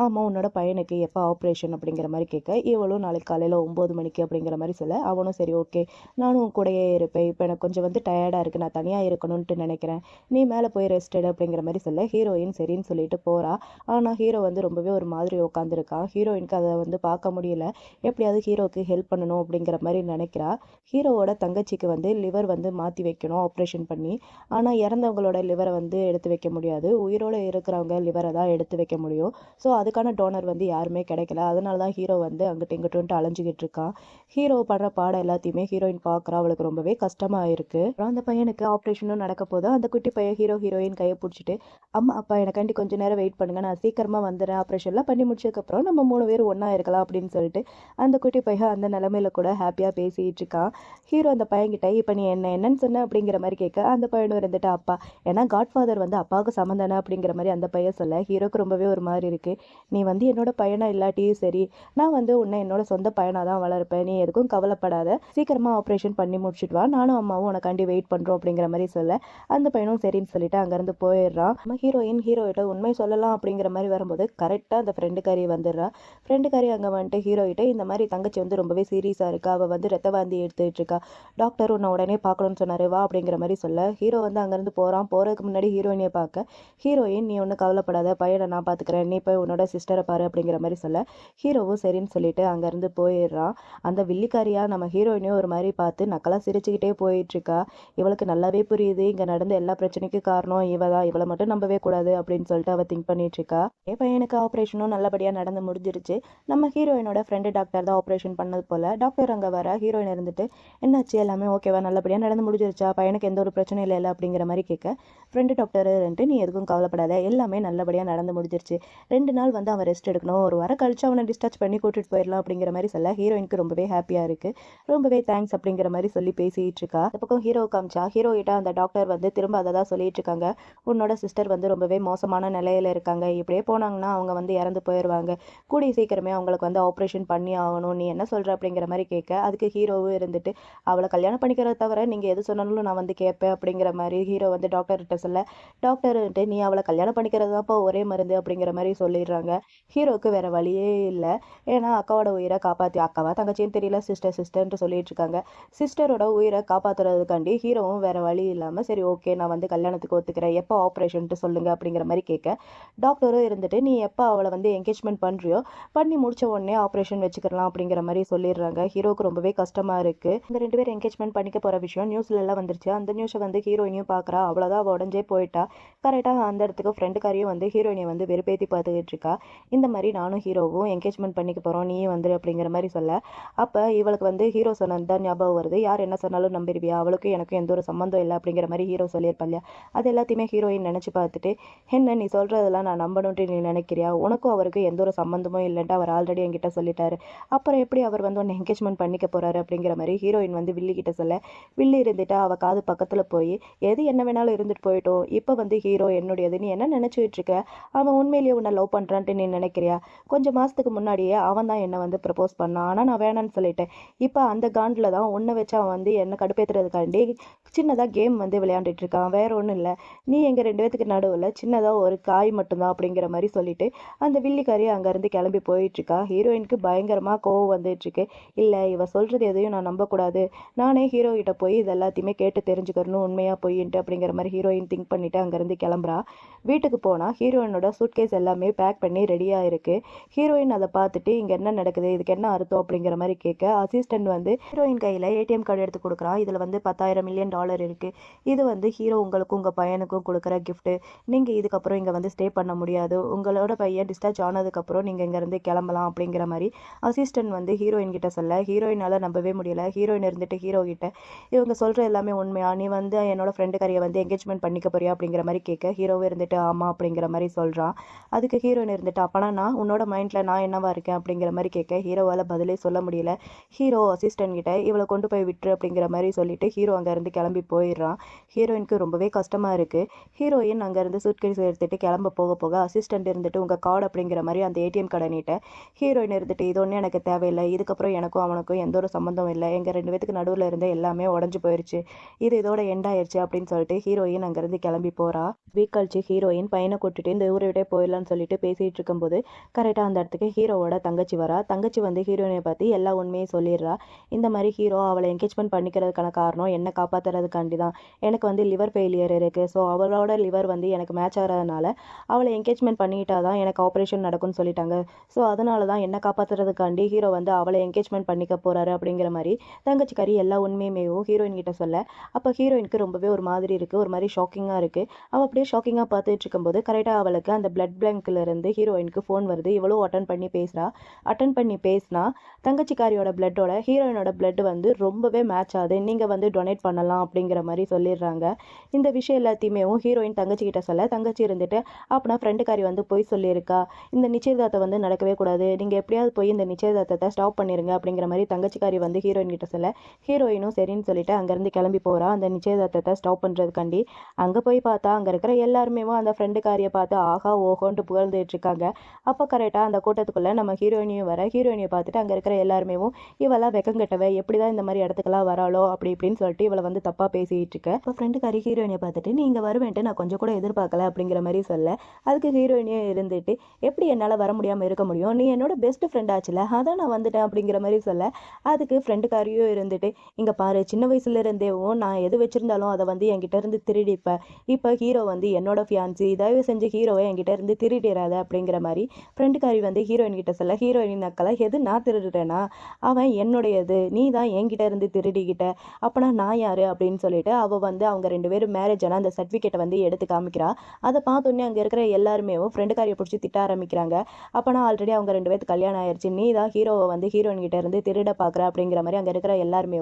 ஆமாம் உன்னோட பையனுக்கு எப்போ ஆப்ரேஷன் அப்படிங்கிற மாதிரி கேட்க, இவளும் நாளைக்கு காலையில் 9 மணிக்கு அப்படிங்கிற மாதிரி சொல்ல, அவனும் சரி ஓகே நானும் உன் கூடயே இருப்பேன், இப்போ எனக்கு கொஞ்சம் வந்து டயர்டாக இருக்குது, நான் தனியாக இருக்கணும்ட்டு நினைக்கிறேன், நீ மேலே போய் ரெஸ்ட் எடு அப்படிங்கிற மாதிரி சொல்ல, ஹீரோயின் சரின்னு சொல்லிட்டு போகிறா. ஆனால் ஹீரோ வந்து ரொம்பவே ஒரு மாதிரி உட்காந்துருக்கான். ஹீரோயினுக்கு அதை வந்து பார்க்க முடியல, எப்படியாவது ஹீரோக்கு ஹெல்ப் பண்ணணும் அப்படிங்கிற மாதிரி நினைக்கிறா. ஹீரோவோட தங்கச்சிக்கு வந்து லிவர் வந்து மாற்றி வைக்கணும் ஆப்ரேஷன் பண்ணி, ஆனால் இறந்தவங்களோட லிவரை வந்து எடுத்து வைக்க முடியாது, உயிரோடு இருக்கிறவங்க லிவரை தான் எடுத்து வைக்க முடியும். ஸோ அதுக்கான டோனர் வந்து யாருமே கிடைக்கல, அதனால தான் ஹீரோ வந்து அங்கிட்டு இங்கிட்டு அலைஞ்சிக்கிட்டு இருக்கான். ஹீரோ படுற பாடம் எல்லாத்தையுமே ஹீரோயின் பார்க்குறா. அவளுக்கு ரொம்பவே கஷ்டமாக இருக்கு. அப்புறம் அந்த பையனுக்கு ஆப்ரேஷனும் நடக்க போதும். அந்த குட்டி பையன் ஹீரோயின் கையை பிடிச்சிட்டு, அம்மா அப்பா எனக்காண்டி கொஞ்ச நேரம் வெயிட் பண்ணுங்க, நான் சீக்கிரமா வந்துடுறேன், ஆப்ரேஷன்லாம் பண்ணி முடிச்சதுக்கப்புறம் நம்ம 3 பேரும் ஒன்றா இருக்கலாம் அப்படின்னு சொல்லிட்டு அந்த குட்டி பையன் அந்த நிலமையில கூட ஹாப்பியாக பேசிகிட்டு இருக்கான். ஹீரோ அந்த பையன்கிட்ட இப்போ நீ என்னன்னு சொன்ன அப்படிங்கிற மாதிரி கேட்க, அந்த பையனும் இருந்துட்டு அப்பா, ஏன்னா காட்ஃபாதர் வந்து அப்பாவுக்கு சம்மந்தானே அப்படிங்கிற மாதிரி அந்த பையன் சொல்ல, ஹீரோக்கு ரொம்பவே ஒரு மாதிரி இருக்கு. நீ வந்து என்னோட பையனா இல்லாட்டியும் சரி, நான் வந்து உன்னை என்னோட சொந்த பையனாக தான் வளர்ப்பேன், நீ எதுக்கும் கவலைப்படாத, சீக்கிரமா ஆப்ரேஷன் பண்ணி முடிச்சுட்டு வா, நானும் அம்மாவும் உனக்காண்டி வெயிட் பண்ணுறோம் அப்படிங்கிற மாதிரி சொல்ல, அந்த பையனும் சரின்னு சொல்லிட்டு அங்கேருந்து போயிடுறான். நம்ம ஹீரோயிட்ட உண்மை சொல்லலாம் அப்படிங்கிற மாதிரி வரும்போது கரெக்டாக அந்த ஃப்ரெண்டுக்காரி வந்துடுறா. ஃப்ரெண்டுக்காரி அங்கே வந்துட்டு ஹீரோயிட்ட இந்த மாதிரி தங்கச்சி வந்து ரொம்பவே சீரியஸாக இருக்கா, அவள் வந்து ரத்த வாந்தி எடுத்துட்டு இருக்கா, டாக்டர் உன்னை உடனே பார்க்கணும்னு சொன்னாரு வா அப்படிங்கிற மாதிரி சொல்ல, ஹீரோ வந்து அங்கேருந்து போகிறான். போகிறதுக்கு முன்னாடி ஹீரோயினை பார்க்க, ஹீரோயின் நீ ஒன்றும் கவலைப்படாத, பையனை நான் பார்த்துக்கிறேன், நீ போய் உன்னோட சிஸ்டரை பாரு அப்படிங்கிற மாதிரி சொல்ல, ஹீரோவும் சரின்னு சொல்லிட்டு அங்கேருந்து போயிடுறான். அந்த வில்லிக்காரியா நம்ம ஹீரோயினையும் ஒரு மாதிரி பார்த்து நக்கலாக சிரிச்சுக்கிட்டே போயிட்டுருக்கா. இவளுக்கு நல்லாவே புரியுது இங்கே நடந்த எல்லா பிரச்சனைக்கும் காரணம் இவ தான், இவளை மட்டும் நம்பவே கூடாது அப்படின்னு சொல்லிட்டு அவள் திங்க் பண்ணிட்டு இருக்கா. என் பையனுக்கு ஆப்ரேஷனும் நல்லபடியாக நடந்து முடிஞ்சிருச்சு. நம்ம ஹீரோயினோட ஃப்ரெண்டு டாக்டர் தான் ஆப்ரேஷன் பண்ணது போல. டாக்டர் அங்கே வர, ஹீரோயின் இருந்துட்டு என்னாச்சு எல்லாமே ஓகேவா, நல்லபடியாக நடந்து முடிஞ்சிருச்சா, பையனுக்கு எந்த ஒரு பிரச்சனையும் இல்லை அப்படிங்கிற மாதிரி கேட்க, ஃப்ரெண்டு டாக்டர் நீ எதுக்கும் கவலைப்படாத, எல்லாமே நல்லபடியாக நடந்து முடிஞ்சிருச்சு, 2 நாள் வந்து அவன் ரெஸ்ட் எடுக்கணும், ஒரு வாரம் கழிச்சு அவனை டிஸ்சார்ஜ் பண்ணி கூட்டிட்டு போயிடலாம் அப்படிங்கிற மாதிரி சொல்ல, ஹீரோயினுக்கு ரொம்பவே ஹாப்பியாக இருக்கு. ரொம்பவே தேங்க்ஸ் அப்படிங்கிற மாதிரி சொல்லி பேசிட்டு இருக்கா. அந்த பக்கம் ஹீரோ காமிச்சா, ஹீரோ கிட்ட அந்த டாக்டர் வந்து திரும்ப அதை தான் சொல்லிட்டு இருக்காங்க, உன்னோட சிஸ்டர் வந்து ரொம்பவே மோசமான நிலையில இருக்காங்க, இப்படியே போனாங்கன்னா அவங்க வந்து இறந்து போயிடுவாங்க, கூடிய சீக்கிரமே அவங்களுக்கு வந்து ஆப்ரேஷன் பண்ணி ஆகணும், நீ என்ன சொல்ற அப்படிங்கிற மாதிரி கேட்க, அதுக்கு ஹீரோவும் இருந்துட்டு அவளை கல்யாணம் பண்ணிக்கிறத தவிர நீங்க எது சொன்னாலும் நான் வந்து கேட்பேன் அப்படிங்கிற மாதிரி ஹீரோ வந்து டாக்டர் கிட்ட சொல்ல, டாக்டர் நீ அவளை கல்யாணம் பண்ணிக்கிறது தான்ப்பா ஒரே மருந்து அப்படிங்கிற மாதிரி சொல்லிடுறாங்க. ஹீரோக்கு வேற வழியே இல்லை, ஏன்னா அக்காவோட உயிரை காப்பாற்றி, அக்காவா தங்கச்சின்னு தெரியல, சிஸ்டர்ன்ட்டு சொல்லிட்டு இருக்காங்க. சிஸ்டர் சிஸ்டரோட உயிரை காப்பாத்துறதுக்காண்டி ஹீரோவும் வேற வழி இல்லாம சரி ஓகே நான் வந்து கல்யாணத்துக்கு ஒத்துக்கிறேன், எப்போ ஆப்ரேஷன்ட்டு சொல்லுங்க அப்படிங்கிற மாதிரி கேட்க டாக்டரும் இருந்துட்டு நீ எப்போ அவளை வந்து என்கேஜ்மெண்ட் பண்றியோ பண்ணி முடிச்ச உடனே ஆப்ரேஷன் வச்சுக்கலாம் அப்படிங்கிற மாதிரி சொல்லிடுறாங்க. ஹீரோக்கு ரொம்பவே கஷ்டமா இருக்கு. இந்த 2 பேரும் என்கேஜ்மெண்ட் பண்ணிக்க போற விஷயம் நியூஸ்ல எல்லாம் வந்துருச்சு. அந்த நியூஸை வந்து ஹீரோயினியும் பாக்குறா. அவ்வளவுதான், அவ உடஞ்சே போயிட்டா. கரெக்டா அந்த இடத்துக்கு ஃப்ரெண்டுக்காரியும் வந்து ஹீரோயினியை வந்து வெறுப்பேத்தி பார்த்துக்கிட்டு இருக்கா. இந்த மாதிரி நானும் ஹீரோவும் என்கேஜ்மெண்ட் பண்ணிக்க போறோம், நீயும் வந்துரு அப்படிங்கிற மாதிரி சொல்ல அப்ப இவளுக்கு வந்து ஹீரோ சொன்னது தான் ஞாபகம் வருது. யார் என்ன சொன்னாலும் நம்பிடுவியா, அவளுக்கும் எனக்கும் எந்த ஒரு சம்மந்தம் இல்லை அப்படிங்கிற மாதிரி ஹீரோ சொல்லியிருப்பா இல்லையா. அது எல்லாத்தையுமே ஹீரோயின் நினைச்சு பார்த்துட்டு என்ன நீ சொல்றதெல்லாம் நான் நம்பணும்ட்டு நீ நினைக்கிறியா, உனக்கும் அவருக்கு எந்த ஒரு சம்மந்தமும் இல்லைன்ட்டு அவர் ஆல்ரெடி என்கிட்ட சொல்லிட்டாரு, அப்புறம் எப்படி அவர் வந்து உன்னை என்கேஜ்மெண்ட் பண்ணிக்க போறாரு அப்படிங்கிற மாதிரி ஹீரோயின் வந்து வில்லி கிட்ட சொல்ல வில்லி இருந்துட்டு அவ காது பக்கத்துல போய் எது என்ன வேணாலும் இருந்துட்டு போயிட்டோம், இப்ப வந்து ஹீரோ என்னுடையது, நீ என்ன நினைச்சுட்டு இருக்க, அவன் உண்மையிலேயே உன்னை லவ் பண்றான்ட்டு நீ நினைக்கிறியா, கொஞ்சம் மாசத்துக்கு முன்னாடியே அவன் தான் என்ன வந்து ப்ரப்போஸ் பண்ணான், ஆனா நான் வேணான்னு சொல்லிட்டேன், இப்போ அந்த காண்டில் தான் உன்னை வச்சு அவன் வந்து என்ன கடுப்பேற்றுறதுக்காண்டி சின்னதாக கேம் வந்து விளையாண்டுட்டு இருக்கான், வேற ஒன்றும் இல்லை, நீ எங்கள் 2 பேத்துக்கு நடுவில் சின்னதாக ஒரு காய் மட்டும்தான் அப்படிங்கிற மாதிரி சொல்லிட்டு அந்த வில்லிக்காரி அங்கேருந்து கிளம்பி போயிட்டு இருக்கா. ஹீரோயினுக்கு பயங்கரமாக கோவம் வந்துட்டு இருக்கு. இல்லை இவ சொல்றது எதையும் நான் நம்பக்கூடாது, நானே ஹீரோ கிட்ட போய் இது எல்லாத்தையுமே கேட்டு தெரிஞ்சுக்கணும் உண்மையா பொய்ன்ட்டு அப்படிங்கிற மாதிரி ஹீரோயின் திங்க் பண்ணிட்டு அங்கேருந்து கிளம்புறா. வீட்டுக்கு போனால் ஹீரோயினோட சூட்கேஸ் எல்லாமே பேக் பண்ணி ரெடியாக இருக்கு. ஹீரோயின் அதை பார்த்துட்டு இங்கே என்ன நடக்குது, இதுக்கு என்ன அர்த்தம் அப்படிங்கிற மாதிரி கேட்க அசிஸ்டன்ட் வந்து ஹீரோயின் கையில் ஏடிஎம் கார்டு எடுத்து கொடுக்குறான். இதில் வந்து $10,000 மில்லியன் இருக்கு, இது வந்து ஹீரோ உங்களுக்கும் உங்கள் பையனுக்கும் கொடுக்குற கிஃப்ட், நீங்கள் இதுக்கப்புறம் இங்கே வந்து ஸ்டே பண்ண முடியாது, உங்களோட பையன் டிஸ்சார்ஜ் ஆனதுக்கப்புறம் நீங்கள் இங்கேருந்து கிளம்பலாம் அப்படிங்கிற மாதிரி அசிஸ்டன்ட் வந்து ஹீரோயின் கிட்ட சொல்ல ஹீரோயினால் நம்பவே முடியல. ஹீரோயின் இருந்துட்டு ஹீரோ கிட்ட இவங்க சொல்கிற எல்லாமே உண்மையா, நீ வந்து என்னோட ஃப்ரெண்டுக்காரியை வந்து என்கேஜ்மெண்ட் பண்ணிக்க போறியா அப்படிங்கிற மாதிரி கேட்க ஹீரோவே இருந்துட்டு ஆமாம் அப்படிங்கிற மாதிரி சொல்கிறான். அதுக்கு ஹீரோயின் இருந்துட்டு அப்பனா நான் உன்னோட மைண்டில் நான் என்னவா இருக்கேன் அப்படிங்கிற மாதிரி கேட்க ஹீரோவால் பதிலே சொல்ல முடியல. ஹீரோ அசிஸ்டன்ட் கிட்ட இவளை கொண்டு போய் விட்டுரு அப்படிங்கிற மாதிரி சொல்லிட்டு ஹீரோ அங்கேருந்து கிளம்பி போயிடுறான். ஹீரோயினுக்கு ரொம்பவே கஷ்டமா இருக்கு. ஹீரோயின் அங்கேருந்து சூட்கேஸ் எடுத்துட்டு கிளம்ப போக போக அசிஸ்டன்ட் இருந்துட்டு உங்கள் கார்டு அப்படிங்கிற மாதிரி அந்த ஏடிஎம் கார்டை நீட்ட ஹீரோயின் இருந்துட்டு இது ஒன்றும் எனக்கு தேவையில்லை, இதுக்கப்புறம் எனக்கும் அவனுக்கும் எந்த ஒரு சம்மந்தம் இல்லை, எங்கள் 2 பேத்துக்கு நடுவில் இருந்த எல்லாமே உடஞ்சு போயிடுச்சு, இது இதோட எண்ட் ஆயிடுச்சு அப்படின்னு சொல்லிட்டு ஹீரோயின் அங்கேருந்து கிளம்பி போறா. வீக் கழிச்சு ஹீரோயின் பையனை கூட்டிட்டு இந்த ஊரை விட்டே போயிடலான்னு சொல்லிட்டு பேசிட்டு இருக்கும்போது கரெக்டாக அந்த இடத்துக்கு ஹீரோவோட தங்கச்சி வரா. தங்கச்சி வந்து ஹீரோயினை பற்றி எல்லா உண்மையும் சொல்லிடுறா. இந்த மாதிரி ஹீரோ அவளை என்கேஜ்மெண்ட் பண்ணிக்கிறதுக்கான காரணம் என்னை காப்பாற்றுறதுக்காண்டி தான், எனக்கு வந்து லிவர் ஃபெயிலியர் இருக்குது, ஸோ அவளோட லிவர் வந்து எனக்கு மேட்ச் ஆகிறதுனால அவளை என்கேஜ்மெண்ட் பண்ணிக்கிட்டா தான் எனக்கு ஆப்ரேஷன் நடக்கும்னு சொல்லிட்டாங்க, ஸோ அதனால தான் என்னை காப்பாற்றுறதுக்காண்டி ஹீரோ வந்து அவளை என்கேஜ்மெண்ட் பண்ணிக்க போகிறாரு அப்படிங்கிற மாதிரி தங்கச்சிக்காரி எல்லா உண்மையுமே ஹீரோயின் கிட்ட சொல்ல அப்போ ஹீரோயினுக்கு ரொம்பவே ஒரு மாதிரி இருக்குது, ஒரு மாதிரி ஷாக்கிங்காக இருக்குது. அவள் அப்படியே ஷாக்கிங்காக பார்த்துட்டு இருக்கும்போது கரெக்டாக அவளுக்கு அந்த பிளட் பேங்க்ல இருந்து ஹீரோயினுக்கு ஃபோன் வருது. இவளும் அட்டன் பண்ணி பேசுகிறா. அட்டன் பண்ணி பேசினா தங்கச்சிக்காரியோட பிளட்டோட ஹீரோயினோட பிளட் வந்து ரொம்பவே மேட்ச் ஆகுது, நீங்கள் வந்து டொனேட் பண்ணலாம் அப்படிங்கிற மாதிரி சொல்லிடுறாங்க. இந்த விஷயம் எல்லாத்தையுமே ஹீரோயின் தங்கச்சி கிட்ட சொல்ல தங்கச்சி இருந்துட்டு அப்படின்னா ஃப்ரெண்டுக்காரி வந்து போய் சொல்லியிருக்கா, இந்த நிச்சயதார்த்தம் வந்து நடக்கவே கூடாது, நீங்கள் எப்படியாவது போய் இந்த நிச்சயதார்த்தத்தை ஸ்டாப் பண்ணிருங்க அப்படிங்கிற மாதிரி தங்கச்சிக்காரி வந்து ஹீரோயின் கிட்ட சொல்ல ஹீரோயினும் சரின்னு சொல்லிட்டு அங்கேருந்து கிளம்பி போகிறா அந்த நிச்சயதார்த்தத்தை ஸ்டாப் பண்ணுறதுக்காண்டி. அங்கே போய் பார்த்தா அங்கே இருக்கிற எல்லாருமே அந்த ஃப்ரெண்டுக்காரியை பார்த்து ஆஹா ஓஹோன்ட்டு புகழ்ந்துட்டு இருக்காங்க. அப்போ கரெக்டாக அந்த கூட்டத்துக்குள்ளே நம்ம ஹீரோயினியும் வர, ஹீரோயினியை பார்த்துட்டு அங்கே இருக்கிற எல்லாருமே இவெல்லாம் வெக்கங்கட்டவ, எப்படி தான் இந்த மாதிரி இடத்துக்கெல்லாம் வராளோ அப்படி இப்படின்னு சொல்லிட்டு இவளை வந்து தப்பாக பேசிகிட்டு இருக்க. இப்போ ஃப்ரெண்டுக்காரி ஹீரோயினை பார்த்துட்டு நீ இங்கே வருவேன்ட்டு நான் கொஞ்சம் கூட எதிர்பார்க்கல அப்படிங்கிற மாதிரி சொல்ல அதுக்கு ஹீரோயினியும் இருந்துட்டு எப்படி என்னால் வர முடியாமல் இருக்க முடியும், நீ என்னோட பெஸ்ட் ஃப்ரெண்ட் ஆச்சுல, அதான் நான் வந்துட்டேன் அப்படிங்கிற மாதிரி சொல்ல அதுக்கு ஃப்ரெண்டுக்காரியும் இருந்துட்டு இங்கே பாரு, சின்ன வயசுல இருந்தேவும் நான் எது வச்சிருந்தாலும் அதை வந்து என்கிட்ட இருந்து திருடிப்பேன், இப்போ ஹீரோ வந்து என்னோட ஃபியான்சி, தயவு செஞ்சு ஹீரோவை என்கிட்ட இருந்து திருடிடாத அப்படிங்கிற மாதிரி ஃப்ரெண்டுக்காரி வந்து ஹீரோயின் கிட்ட சொல்ல ஹீரோயின் நக்கலை எது நான் திருடுறேன்னா அவன் என்னுடையது, நீ தான் என்கிட்ட இருந்து திருடிக்கிட்ட, அப்போனா நான் யாரு அப்படின்னு சொல்லிட்டு அவள் வந்து அவங்க 2 பேரும் மேரேஜ் ஆனால் அந்த சர்டிஃபிகேட்டை வந்து எடுத்து காமிக்கிறா. அதை பார்த்தோன்னே அங்கே இருக்கிற எல்லாருமே ஃப்ரெண்டுக்காரியை பிடிச்சி திட்ட ஆரம்பிக்கிறாங்க. அப்போனா ஆல்ரெடி அவங்க 2 பேருக்கு கல்யாணம் ஆயிடுச்சு, நீ தான் ஹீரோவை வந்து ஹீரோயின் கிட்ட இருந்து திருட பார்க்குற அப்படிங்கிற மாதிரி அங்கே இருக்கிற எல்லாருமே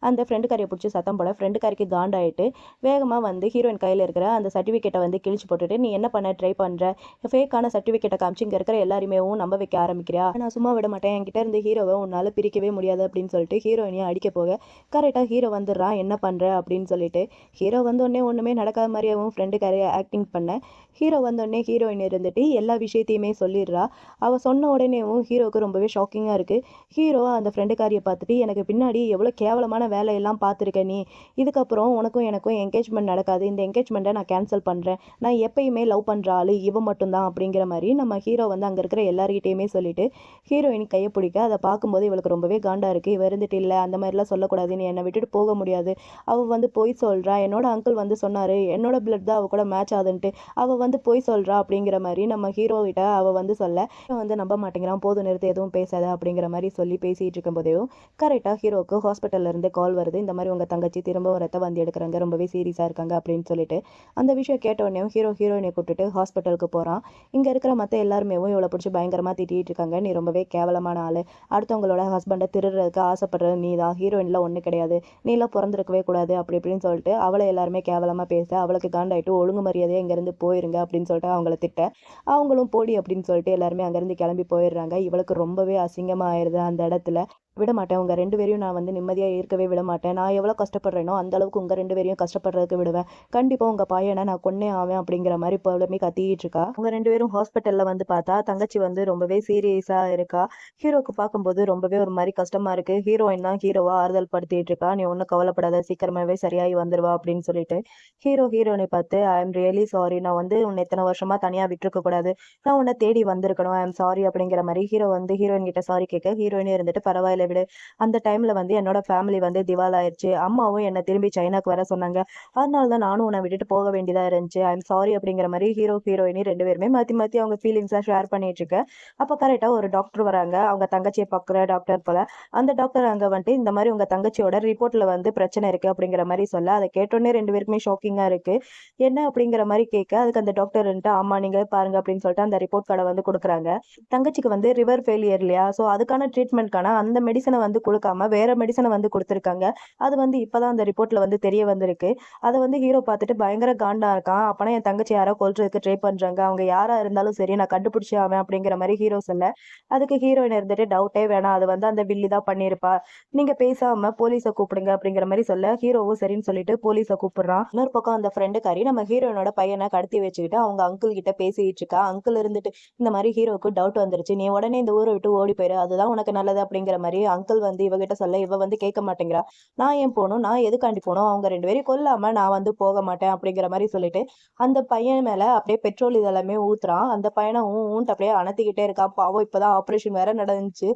அந்த ஃப்ரெண்டுக்காரியை பிடிச்சி சத்தம் போட ஃப்ரெண்டுக்காரிக்கு காண்டாயிட்டு வேகமாக வந்து ஹீரோயின் கையில் இருக்கிற அந்த சர்டிஃபிகேட்டை வந்து கிழிச்சு போட்டுட்டு நீ என்ன பண்ண ட்ரை பண்ணுற, ஃபேக்கான சர்டிஃபிகேட்டை காமிச்சு இங்கே இருக்கிற எல்லாருமே நம்ப வைக்க ஆரம்பிக்கிறியா, நான் சும்மா விட மாட்டேன், என்கிட்ட இருந்து ஹீரோவை உன்னால் பிரிக்கவே முடியாது அப்படின்னு சொல்லிட்டு ஹீரோயினையும் அடிக்க போக கரெக்டாக ஹீரோ வந்துடுறான். என்ன பண்ணுற அப்படின்னு சொல்லிட்டு ஹீரோ வந்தோடனே ஒன்றுமே நடக்காத மாதிரியாகவும் ஃப்ரெண்டுக்காரியை ஆக்டிங் பண்ண ஹீரோ வந்தோடனே ஹீரோயின் இருந்துட்டு எல்லா விஷயத்தையுமே சொல்லிடுறா. அவள் சொன்ன உடனேவும் ஹீரோவுக்கு ரொம்பவே ஷாக்கிங்காக இருக்குது. ஹீரோ அந்த ஃப்ரெண்டுக்காரியை பார்த்துட்டு எனக்கு பின்னாடி எவ்வளோ கேவலமான வேலையெல்லாம் பார்த்துருக்க நீ, இதுக்கப்புறம் உனக்கும் எனக்கும் என்கேஜ்மெண்ட் நடக்காது, இந்த என்கேஜ்மெண்ட்டை நான் கேன்சல் பண்ணுறேன், நான் எப்பயுமே லவ் பண்ணுற ஆள் இவ மட்டும்தான் அப்படிங்கிற மாதிரி நம்ம ஹீரோ வந்து அங்கே இருக்கிற எல்லார்கிட்டையுமே சொல்லிட்டு ஹீரோயின் கையை பிடிக்க அதை பார்க்கும்போது இவளுக்கு ரொம்பவே காண்டா இருக்குது. இவ இருந்துட்டு இல்லை அந்த மாதிரிலாம் சொல்ல சொல்லக்கூடாது, நீ என்னை விட்டுட்டு போக முடியாது, அவள் வந்து பொய் சொல்கிறா, என்னோட அங்கிள் வந்து சொன்னார் என்னோட பிளட் தான் அவள் கூட மேட்ச் ஆகுதுன்ட்டு, அவள் வந்து பொய் சொல்கிறா அப்படிங்கிற மாதிரி நம்ம ஹீரோ கிட்ட அவள் வந்து சொல்ல இவன் வந்து நம்ப மாட்டேங்கிறான், போதும் நிறுத்து எதுவும் பேசாத அப்படிங்கிற மாதிரி சொல்லி பேசிகிட்டு இருக்கும்போதேவும் கரெக்டாக ஹீரோவுக்கு ஹாஸ்பிட்டல்ல இருந்து கால் வருது. இந்த மாதிரி உங்கள் தங்கச்சி திரும்பவும் ரத்த வாந்தி எடுக்கிறாங்க, ரொம்பவே சீரியஸாக இருக்காங்க அப்படின்னு சொல்லிட்டு. அந்த விஷயம் கேட்ட உடனே ஹீரோயினை கூப்பிட்டுட்டு ஹாஸ்பிட்டலுக்கு போகிறான். இங்கே இருக்கிற மற்ற எல்லாருமே இவளை பிடிச்சி பயங்கரமாக திட்டிகிட்டு இருக்காங்க, நீ ரொம்பவே கேவலமான ஆள், அடுத்தவங்களோட ஹஸ்பண்டை திருடுறதுக்கு ஆசைப்படுறது நீ தான், ஹீரோயின்லாம் ஒன்றும் கிடையாது, நீலாம் பிறந்திருக்கவே கூடாது அப்படி இப்படின்னு சொல்லிட்டு அவளை எல்லாருமே கேவலமாக பேச அவளுக்கு காண்டாயிட்டு ஒழுங்கு மரியாதையாக இங்கேருந்து போயிருங்க அப்படின்னு சொல்லிட்டு அவங்கள திட்ட அவங்களும் போடி அப்படின்னு சொல்லிட்டு எல்லாருமே அங்கேருந்து கிளம்பி போயிடுறாங்க. இவளுக்கு ரொம்பவே அசிங்கமாக ஆயிடுது அந்த இடத்துல. விட மாட்டேன், உங்கள் 2 பேரையும் நான் வந்து நிம்மதியாக இருக்கவே விட மாட்டேன், நான் எவ்வளோ கஷ்டப்படுறேனோ அந்த அளவுக்கு உங்கள் 2 பேரையும் கஷ்டப்படுறதுக்கு விடுவேன், கண்டிப்பாக உங்கள் பையனை நான் கொன்னே ஆவேன் அப்படிங்கிற மாதிரி புலம்பி கத்திக்கிட்டு இருக்கா. உங்கள் 2 பேரும் ஹாஸ்பிட்டலில் வந்து பார்த்தா தங்கச்சி வந்து ரொம்பவே சீரியஸாக இருக்கா. ஹீரோக்கு பார்க்கும்போது ரொம்பவே ஒரு மாதிரி கஷ்டமாக இருக்குது. ஹீரோயின் தான் ஹீரோவா ஆறுதல் படுத்திட்டு இருக்கா, நீ ஒன்றும் கவலைப்படாத, சீக்கிரமாகவே சரியாகி வந்துடுவா அப்படின்னு சொல்லிட்டு. ஹீரோயினை பார்த்து ஐ எம் ரியலி சாரி, நான் வந்து உன்னை இத்தனை வருஷமாக தனியாக விட்டுருக்க கூடாது, நான் உன்னை தேடி வந்திருக்கணும், ஐ எம் சாரி அப்படிங்கிற மாதிரி ஹீரோ வந்து ஹீரோயின் கிட்ட சாரி கேட்க ஹீரோயினே இருந்துட்டு பரவாயில்ல விடு, அந்த டைம்ல வந்து என்னோட ஃபேமிலி வந்து திவால் ஆயிடுச்சு, அம்மாவும் என்னை திரும்பி சைனாக்கு வர சொன்னாங்க, அதனால தான் நானும் உன்னை விட்டுட்டு போக வேண்டியதா இருந்துச்சு, ஐ எம் சாரி அப்படிங்கிற மாதிரி ஹீரோயினி 2 பேருமே மாற்றி மாற்றி அவங்க ஃபீலிங்ஸாக ஷேர் பண்ணிட்டு இருக்க. அப்போ கரெக்டாக ஒரு டாக்டர் வராங்க, அவங்க தங்கச்சியை பார்க்குற டாக்டர் போல. அந்த டாக்டர் அங்கே வந்துட்டு இந்த மாதிரி உங்கள் தங்கச்சியோட ரிப்போர்ட்டில் வந்து பிரச்சனை இருக்குது அப்படிங்கிற மாதிரி சொல்ல அதை கேட்டோன்னே 2 பேருக்குமே ஷாக்கிங்காக இருக்குது. என்ன அப்படிங்கிற மாதிரி கேட்க அதுக்கு அந்த டாக்டர் வந்துட்டு ஆமாம் நீங்கள் பாருங்க அப்படின்னு சொல்லிட்டு அந்த ரிப்போர்ட் கார்டை வந்து கொடுக்குறாங்க. தங்கச்சிக்கு வந்து ரிவர் ஃபெயிலியர் இல்லையா, ஸோ அதுக்கான ட்ரீட்மெண்ட்கான அந்த மெடிசனை வந்து கொடுக்காம வேற மெடிசனை வந்து கொடுத்துருக்காங்க. அது வந்து இப்பதான் அந்த ரிப்போர்ட்ல வந்து தெரிய வந்திருக்கு. அதை வந்து ஹீரோ பார்த்துட்டு பயங்கர காண்டா இருக்கான். அப்பனா என் தங்கச்சி யாரோ கொல்றதுக்கு ட்ரை பண்றாங்க, அவங்க யாரா இருந்தாலும் சரி நான் கண்டுபிடிச்சே ஆவேன் அப்படிங்கிற மாதிரி ஹீரோ சொல்ல அதுக்கு ஹீரோயின் இருந்துட்டு டவுட்டே வேணாம், அது வந்து அந்த வில்லி தான் பண்ணியிருப்பா, நீங்க பேசாம போலீஸை கூப்பிடுங்க அப்படிங்கிற மாதிரி சொல்ல ஹீரோவும் சரின்னு சொல்லிட்டு போலீஸை கூப்பிடுறான். இன்னொரு பக்கம் அந்த ஃப்ரெண்டுக்காரி நம்ம ஹீரோயினோட பையனை கடத்தி வச்சுக்கிட்டு அவங்க அங்கிள் கிட்ட பேசிட்டு இருக்கா. அங்கிள் இருந்துட்டு இந்த மாதிரி ஹீரோவுக்கு டவுட் வந்துருச்சு, நீ உடனே இந்த ஊரை விட்டு ஓடி போயிரு, அதுதான் உனக்கு நல்லது அப்படிங்கிற மாதிரி அங்கிள் வந்து இவகிட்ட சொல்ல இவ வந்து கேட்க மாட்டேங்கிறா. நான் ஏன் போகணும், நான் எதுக்காண்டி போகணும், அவங்க 2 பேரையும் கொல்லாம நான் வந்து போக மாட்டேன் அப்படிங்கிற மாதிரி சொல்லிட்டு அந்த பையன் மேல அப்படியே பெட்ரோல் இதெல்லாமே ஊத்துறான். அந்த பையனை ஊன்ட்டு அப்படியே அணைத்திக்கிட்டே இருக்கான். பாவம் இப்பதான் ஆப்ரேஷன் வேற நடந்துச்சு,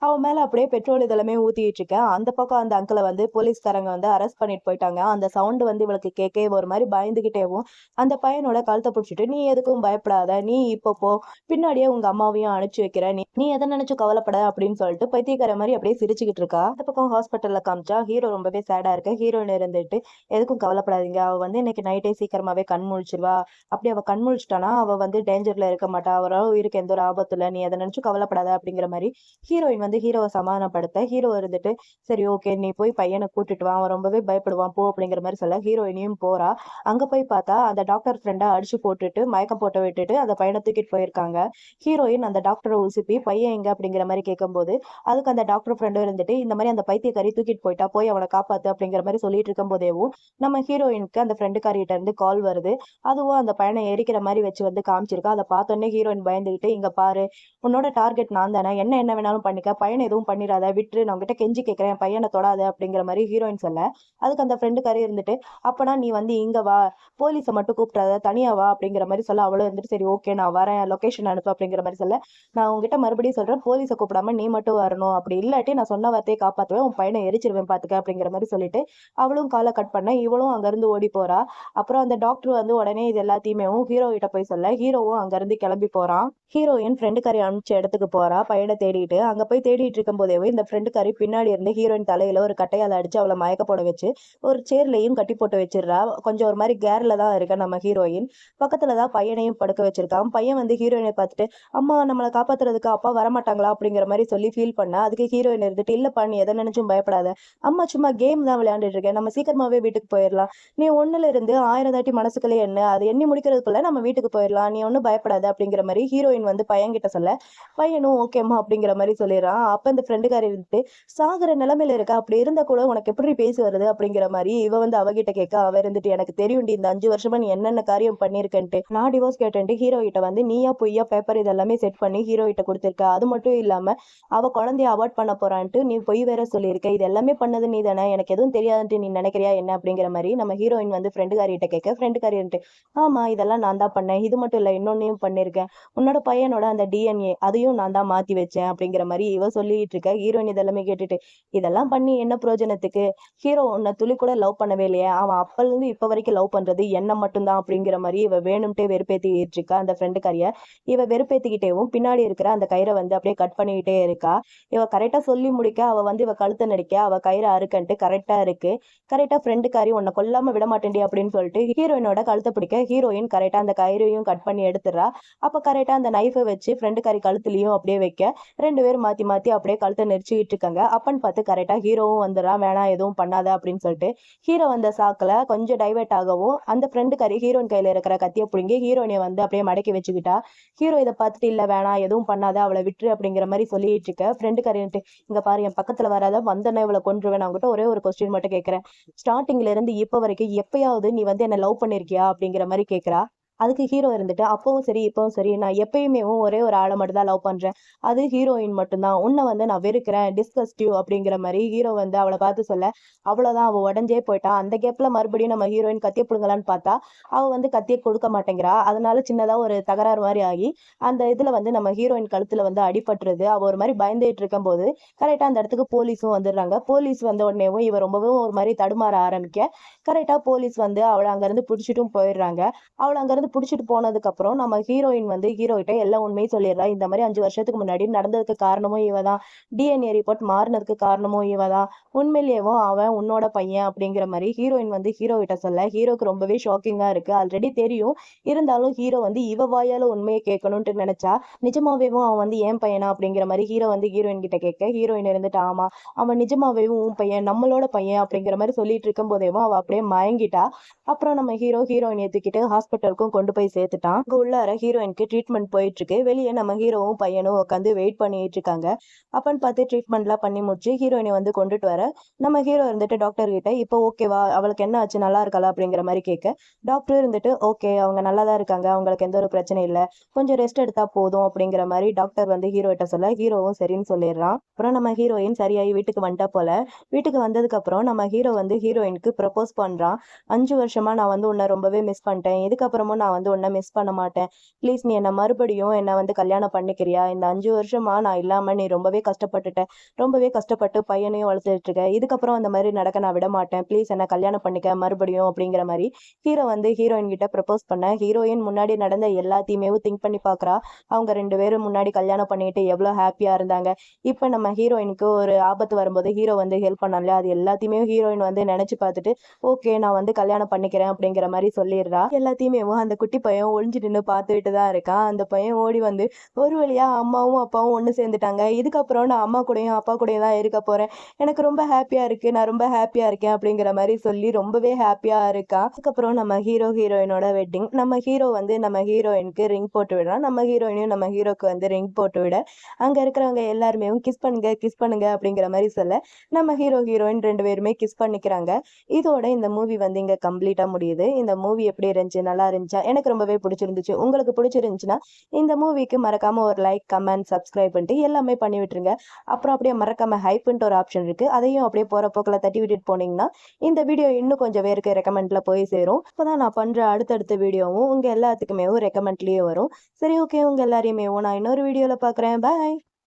அவன் மேல அப்படியே பெட்ரோல் இதெல்லாமே ஊத்திட்டு இருக்கேன். அந்த பக்கம் அந்த அங்கிளை வந்து போலீஸ்காரங்க வந்து அரெஸ்ட் பண்ணிட்டு போயிட்டாங்க. அந்த சவுண்ட் வந்து இவளுக்கு கேட்க ஒரு மாதிரி பயந்துகிட்டேவும் அந்த பையனோட கழுத்தை பிடிச்சிட்டு நீ எதுக்கும் பயப்படாத, நீ இப்போ போ, பின்னாடியே உங்க அம்மாவையும் அனுப்பிச்சு வைக்கிற, நீ எதை நினைச்சு கவலைப்பட அப்படின்னு சொல்லிட்டு பைத்தியக்கார மாதிரி அப்படியே சிரிச்சுக்கிட்டு இருக்கா. அந்த பக்கம் ஹாஸ்பிட்டல்ல காமிச்சா ஹீரோ ரொம்பவே சேடா இருக்கு. ஹீரோயின் இருந்துட்டு எதுக்கும் கவலைப்படாதீங்க, அவ வந்து இன்னைக்கு நைட்டே சீக்கிரமாவே கண் முழிச்சிருவா, அப்படி அவ கண் முழிச்சிட்டானா அவ வந்து டேஞ்சர்ல இருக்க மாட்டா, அவரால் உயிருக்கு எந்த ஒரு ஆபத்து இல்லை, நீ அதை நினைச்சு கவலைப்படாத அப்படிங்கிற மாதிரி ஹீரோயின் வந்து ஹீரோவை சமாதானப்படுத்த ஹீரோ இருந்துட்டு சரி ஓகே நீ போய் பையனை கூட்டிட்டு வா, அவன் ரொம்பவே பயப்படுவான் போ அப்படிங்கிற மாதிரி சொல்ல ஹீரோயினையும் போறா. அங்க போய் பார்த்தா அந்த டாக்டர் ஃப்ரெண்டை அடிச்சு போட்டுட்டு மயக்கம் போட்டு விட்டுட்டு அந்த பையனை தூக்கிட்டு போயிருக்காங்க. ஹீரோயின் அந்த டாக்டரை உசுப்பி பையன் எங்க அப்படிங்கிற மாதிரி கேட்கும்போது அதுக்கு அந்த டாக்டர் ஃப்ரெண்டும் இருந்துட்டு இந்த மாதிரி அந்த பைத்தியக்காரி தூக்கிட்டு போயிட்டா, போய் அவனை காப்பாத்து அப்படிங்கிற மாதிரி சொல்லிட்டு இருக்கும் போதேவும் நம்ம ஹீரோயினுக்கு அந்த ஃப்ரெண்டுக்காரிட்ட இருந்து கால் வருது. அதுவும் அந்த பையனை எரிக்கிற மாதிரி வச்சு வந்து காமிச்சிருக்கா. அதை பார்த்தோன்னே ஹீரோயின் பயந்துகிட்டு இங்க பாரு, உன்னோட டார்கெட் நான் தானே, என்ன வேணாலும் பண்ணிக்க, பையனை எதுவும் பண்ணிடாத, விட்டுரு, நான் உங்ககிட்ட கெஞ்சி கேட்கிறேன், பையனை தொடாத அப்படிங்கிற மாதிரி ஹீரோயின் சொல்ல அதுக்கு அந்த ஃப்ரெண்டுக்காரி இருந்துட்டு அப்பனா நீ வந்து இங்க வா, போலீஸை மட்டும் கூப்பிடாத, தனியா வா அப்படிங்கிற மாதிரி சொல்ல அவளும் இருந்துட்டு சரி ஓகே நான் வரேன், லொகேஷன் அனுப்பு அப்படிங்கிற மாதிரி சொல்ல நான் உங்ககிட்ட மறுபடியும் சொல்றேன், போலீஸை கூப்பிடாம நீ மட்டும் வரணும், அப்படி இல்லாட்டி நான் சொன்ன வார்த்தையை காப்பாத்துவேன், உன் பையனை எரிச்சிருவேன் பாத்துக்க அப்படிங்கிற மாதிரி சொல்லிட்டு அவளும் காலை கட் பண்ண இவளும் அங்க இருந்து ஓடி போறா. அப்புறம் அந்த டாக்டர் வந்து உடனே இது எல்லாத்தையுமே ஹீரோ கிட்ட போய் சொல்ல ஹீரோவும் அங்க இருந்து கிளம்பி போறான். ஹீரோயின் ஃப்ரெண்டுக்காரி அனுப்பிச்ச இடத்துக்கு போறா பையனை தேடிட்டு. அங்க போய் தேடிட்டு இருக்கும் போதே இந்த ஃப்ரெண்டுக்காரி பின்னாடி இருந்து ஹீரோயின் தலையில ஒரு கட்டையால அடிச்சு அவளை மயக்க போட வச்சு ஒரு சேர்லையும் கட்டி போட்டு வச்சிடுறா. கொஞ்சம் ஒரு மாதிரி கேர்ல தான் இருக்க நம்ம ஹீரோயின். பக்கத்துலதான் பையனையும் படுக்க வச்சிருக்கான். பையன் வந்து ஹீரோயினை பார்த்துட்டு அம்மா நம்மளை காப்பாத்துறதுக்கு அப்பா வரமாட்டாங்களா அப்படிங்கிற மாதிரி சொல்லி ஃபீல் பண்ண அதுக்கு ஹீரோயின் இருந்துட்டு இல்லப்பா நீ எதை நினைச்சும் பயப்படாத, அம்மா சும்மா கேம் தான் விளையாண்டுட்டு இருக்கேன், நம்ம சீக்கிரமாவே வீட்டுக்கு போயிடலாம், நீ ஒண்ணுல இருந்து 1000 தாட்டி மனசுக்குள்ளே என்ன அது எண்ணி முடிக்கிறதுக்குள்ள நம்ம வீட்டுக்கு போயிடலாம், நீ ஒன்னும் பயப்படாத அப்படிங்கிற மாதிரி ஹீரோயின் வந்து பையன் கிட்ட சொல்ல பையனும் ஓகேம்மா அப்படிங்கிற மாதிரி சொல்லிடுறான். அப்ப இந்த ஃப்ரெண்டுக்காரி இருந்துட்டு சாகுற நிலைமையில இருக்கா, அப்படி இருந்தா கூட உனக்கு எப்படி பேசி வருது அப்படிங்கிற மாதிரி இவ வந்து அவகிட்ட கேட்க அவ இருந்துட்டு எனக்கு தெரியும்டி இந்த 5 வருஷமா நீ என்னென்ன காரியம் பண்ணிருக்கேன்ட்டு, நான் டிவோர்ஸ் கேட்டேன்ட்டு ஹீரோ கிட்ட வந்து நீயா பொய்யா பேப்பர் இதெல்லாமே செட் பண்ணி ஹீரோ கிட்ட கொடுத்திருக்க, அது மட்டும் இல்லாம அவ குழந்தைய அவாய்ட் பண்ண பண்ண போறான்ட்டு நீ பொய் வேற சொல்லியிருக்க. இது எல்லாமே பண்ணது நீ தானே, எனக்கு எதுவும் தெரியாதுன்ட்டு நீ நினைக்கிறியா என்ன அப்படிங்கிற மாதிரி நம்ம ஹீரோயின் வந்து ஃப்ரெண்டுக்காரிட்ட கேட்க, ஃப்ரெண்டுக்காரின்ட்டு ஆமா இதெல்லாம் நான் தான் பண்ணேன், இது மட்டும் இல்ல இன்னொன்னையும் பண்ணியிருக்கேன், உன்னோட பையனோட அந்த டிஎன்ஏ அதையும் நான் தான் மாத்தி வச்சேன் அப்படிங்கிற மாதிரி இவ சொல்லிட்டு இருக்க. ஹீரோயின் இதெல்லாமே கேட்டுட்டு இதெல்லாம் பண்ணி என்ன பிரயோஜனத்துக்கு, ஹீரோ உன்னை துளி கூட லவ் பண்ணவே இல்லையே, அவன் அப்பல இருந்து இப்ப வரைக்கும் லவ் பண்றது என்ன மட்டும்தான் அப்படிங்கிற மாதிரி இவ வேணும்ட்டே வெறுப்பேத்திட்டு இருக்கா அந்த ஃப்ரெண்டுக்காரிய. இவ வெறுப்பேத்திக்கிட்டேவும் பின்னாடி இருக்கிற அந்த கயிறை வந்து அப்படியே கட் பண்ணிக்கிட்டே இருக்கா. இவ கரெக்டா சொல்லி முடிக்க அவ வந்து இவ கழுத்தை நடிக்க அவ கயிறை அறுக்கன்ட்டு கரெக்டா இருக்கு. கரெக்டா ஃப்ரெண்டுக்காரி உன்னை கொல்லாம விட மாட்டேன்டி அப்படின்னு சொல்லிட்டு ஹீரோயினோட கழுத்தை பிடிக்க ஹீரோயின் கரெக்டா அந்த கயிறையும் கட் பண்ணி எடுத்துறா. அப்ப கரெக்டா அந்த நைஃபை வச்சு ஃப்ரெண்டுக்காரி கழுத்துலயும் அப்படியே வைக்க ரெண்டு பேரும் மாத்தி மாத்தி அப்படியே கழுத்தை நெரிச்சுக்கிட்டு இருக்காங்க. அப்பன்னு பார்த்து கரெக்டா ஹீரோவும் வந்துடுறான், வேணாம் எதுவும் பண்ணாத அப்படின்னு சொல்லிட்டு. ஹீரோ வந்த சாக்குல கொஞ்சம் டைவர்ட் ஆகவும் அந்த ஃப்ரெண்டுக்காரி ஹீரோயின் கையில இருக்கிற கத்தியை பிடுங்கி ஹீரோயினை வந்து அப்படியே மடக்கி வச்சுக்கிட்டா. ஹீரோ இதை பார்த்துட்டு இல்ல வேணாம் எதுவும் பண்ணாத அவளை விட்டுரு அப்படிங்கிற மாதிரி சொல்லிட்டு இருக்க. ஃப்ரெண்டுக்காரின்ட்டு இங்க பாரு என் பக்கத்துல வராத, வந்தன இவளை கொன்றுவேன். அவங்ககிட்ட ஒரே ஒரு கொஸ்டின் மட்டும் கேட்கிறேன், ஸ்டார்டிங்ல இருந்து இப்ப வரைக்கும் எப்பயாவது நீ வந்து என்ன லவ் பண்ணிருக்கியா அப்படிங்கிற மாதிரி கேட்கிறா. அதுக்கு ஹீரோ இருந்துட்டு அப்பவும் சரி இப்பவும் சரி நான் எப்பயுமே ஒரே ஒரு ஆளை மட்டும் தான் லவ் பண்றேன், அது ஹீரோயின் மட்டும்தான், உன்னை வந்து நான் வெறுக்கிறேன், டிஸ்கஸ்டிவ் அப்படிங்கிற மாதிரி ஹீரோ வந்து அவளை பார்த்து சொல்ல அவ்வளவுதான் அவ உடஞ்சே போயிட்டான். அந்த கேப்ல மறுபடியும் நம்ம ஹீரோயின் கத்திய பிடுங்கலான்னு பார்த்தா அவ வந்து கத்திய கொடுக்க மாட்டேங்கிறா. அதனால சின்னதா ஒரு தகராறு மாதிரி ஆகி அந்த இதுல வந்து நம்ம ஹீரோயின் கழுத்துல வந்து அடிபட்டுருது. அவ ஒரு மாதிரி பயந்துட்டு இருக்கும் போது கரெக்டா அந்த இடத்துக்கு போலீஸும் வந்துடுறாங்க. போலீஸ் வந்த உடனேவும் இவ ரொம்பவும் ஒரு மாதிரி தடுமாற ஆரம்பிக்க கரெக்டா போலீஸ் வந்து அவளை அங்க இருந்து பிடிச்சிட்டும் போயிடுறாங்க. அவளை அங்க இருந்து பிடிச்சிட்டு போனதுக்கு அப்புறம் நம்ம ஹீரோயின் வந்து ஹீரோ கிட்ட எல்லா உண்மையும் சொல்லிடுறா. இந்த மாதிரி 5 வருஷத்துக்கு முன்னாடி நடந்ததுக்கு காரணமும் இவதான், டிஎன்ஏ ரிப்போர்ட் மாறினதுக்கு காரணமும் இவதான், உண்மையிலேயும் அவன் உன்னோட பையன் அப்படிங்கிற மாதிரி ஹீரோயின் வந்து ஹீரோ கிட்ட சொல்ல ஹீரோக்கு ரொம்பவே ஷாக்கிங்கா இருக்கு. ஆல்ரெடி தெரியும், இருந்தாலும் ஹீரோ வந்து இவ வாயால உண்மையை கேட்கணும்னு நினைச்சா நிஜமாவேவும் அவன் வந்து ஏன் பையனா அப்படிங்கிற மாதிரி ஹீரோ வந்து ஹீரோயின் கிட்ட கேட்க ஹீரோயின் இருந்துட்டு ஆமா அவன் நிஜமாவேவும் உன் பையன், நம்மளோட பையன் அப்படிங்கிற மாதிரி சொல்லிட்டு இருக்கும் போதேவும் அவ அப்படியே மயங்கிட்டா. அப்புறம் நம்ம ஹீரோயின் ஏத்துக்கிட்டு ஹாஸ்பிட்டலுக்கும் கொண்டு போய் சேர்த்துட்டான். அங்க உள்ளார ஹீரோயினுக்கு ட்ரீட்மெண்ட் போயிட்டு இருக்கு. வெளியே நம்ம ஹீரோவும் பையனும் உட்காந்து வெயிட் பண்ணிட்டு இருக்காங்க. அப்பன்னு பார்த்து ட்ரீட்மெண்ட்லாம் பண்ணி முடிச்சு ஹீரோயினை வந்து கொண்டுட்டு வர நம்ம ஹீரோ இருந்துட்டு டாக்டர் கிட்ட இப்போ ஓகேவா, அவளுக்கு என்ன ஆச்சு, நல்லா இருக்காளா அப்படிங்கிற மாதிரி கேட்க டாக்டர் இருந்துட்டு ஓகே அவங்க நல்லா தான் இருக்காங்க, அவங்களுக்கு எந்த ஒரு பிரச்சனை இல்லை, கொஞ்சம் ரெஸ்ட் எடுத்தா போதும் அப்படிங்கிற மாதிரி டாக்டர் வந்து ஹீரோ கிட்ட சொல்ல ஹீரோவும் சரின்னு சொல்லிடுறான். அப்புறம் நம்ம ஹீரோயின் சரியாயி வீட்டுக்கு வந்துட்டா போல. வீட்டுக்கு வந்ததுக்கு அப்புறம் நம்ம ஹீரோ வந்து ஹீரோயினுக்கு ப்ரப்போஸ் பண்றான். 5 வருஷமா நான் வந்து உன்னை ரொம்பவே மிஸ் பண்ணிட்டேன், இதுக்கப்புறமும் நான் வந்து உன்னை மிஸ் பண்ண மாட்டேன், ப்ளீஸ் நீ என்ன மறுபடியும் என்ன வந்து கல்யாணம் பண்ணிக்கிறியா, இந்த 5 வருஷமா நான் இல்லாம நீ ரொம்பவே கஷ்டப்பட்டுட்ட, ரொம்பவே கஷ்டப்பட்டு பையனையும் வளர்த்துட்டு இருக்க, இதுக்கப்புறம் அந்த மாதிரி நடக்க நான் விட மாட்டேன், ப்ளீஸ் என்ன கல்யாணம் பண்ணிக்க மறுபடியும் அப்படிங்கிற மாதிரி ஹீரோ வந்து ஹீரோயின் கிட்ட ப்ரப்போஸ் பண்ண ஹீரோயின் முன்னாடி நடந்த எல்லாத்தையுமே திங்க் பண்ணி பாக்குறா. அவங்க 2 பேரும் முன்னாடி கல்யாணம் பண்ணிட்டு எவ்வளவு ஹாப்பியா இருந்தாங்க. இப்ப நம்ம ஹீரோயினுக்கு ஒரு ஆபத்து வரும்போது ஹீரோ வந்து ஹெல்ப் பண்ணல, அது எல்லாத்தையுமே ஹீரோயின் வந்து நினைச்சு பார்த்துட்டு ஓகே நான் வந்து கல்யாணம் பண்ணிக்கிறேன் அப்படிங்கிற மாதிரி சொல்லிடுறா. எல்லாத்தையுமே அந்த குட்டி பையன் ஒளிஞ்சு நின்று பார்த்துட்டு தான் இருக்கான். அந்த பையன் ஓடி வந்து ஒரு வழியா அம்மாவும் அப்பாவும் ஒன்று சேர்ந்துட்டாங்க, இதுக்கப்புறம் நான் அம்மா கூடயும் அப்பா கூடயும் தான் இருக்க போறேன், எனக்கு ரொம்ப ஹாப்பியா இருக்கு, நான் ரொம்ப ஹாப்பியா இருக்கேன் அப்படிங்கிற மாதிரி சொல்லி ரொம்பவே ஹாப்பியா இருக்கா. அதுக்கப்புறம் நம்ம ஹீரோயினோட வெட்டிங், நம்ம ஹீரோ வந்து நம்ம ஹீரோயினுக்கு ரிங் போட்டு விடுறான். நம்ம ஹீரோயினும் நம்ம ஹீரோக்கு வந்து ரிங் போட்டு விட அங்க இருக்கிறவங்க எல்லாருமே கிஸ் பண்ணுங்க அப்படிங்கிற மாதிரி சொல்ல நம்ம ஹீரோயின் 2 பேருமே கிஸ் பண்ணிக்கிறாங்க. இதோட இந்த மூவி வந்து இங்க கம்ப்ளீட்டா முடியுது. இந்த மூவி எப்படி இருந்துச்சு, நல்லா இருந்துச்சா? எனக்கு ரொம்பவே பிடிச்சிருந்துச்சு. உங்களுக்கு பிடிச்சிருந்துச்சுன்னா இந்த மூவிக்கு மறக்காம ஒரு லைக், கமெண்ட், சப்ஸ்கிரைப் பண்ணிட்டு எல்லாமே பண்ணி விட்டுருங்க. அப்புறம் அப்படியே மறக்காம ஹைப்ன்ட்டு ஒரு ஆப்ஷன் இருக்கு, அதையும் அப்படியே போற போக்கில் தட்டி விட்டுட்டு போனீங்கன்னா இந்த வீடியோ இன்னும் கொஞ்சம் பேருக்கு ரெக்கமெண்ட்ல போய் சேரும். அப்பதான் நான் பண்ற அடுத்தடுத்த வீடியோவும் உங்க எல்லாத்துக்குமே ரெக்கமெண்ட்லயே வரும். சரி ஓகே, உங்க எல்லாரையுமே நான் இன்னொரு வீடியோல பாக்குறேன். பாய்.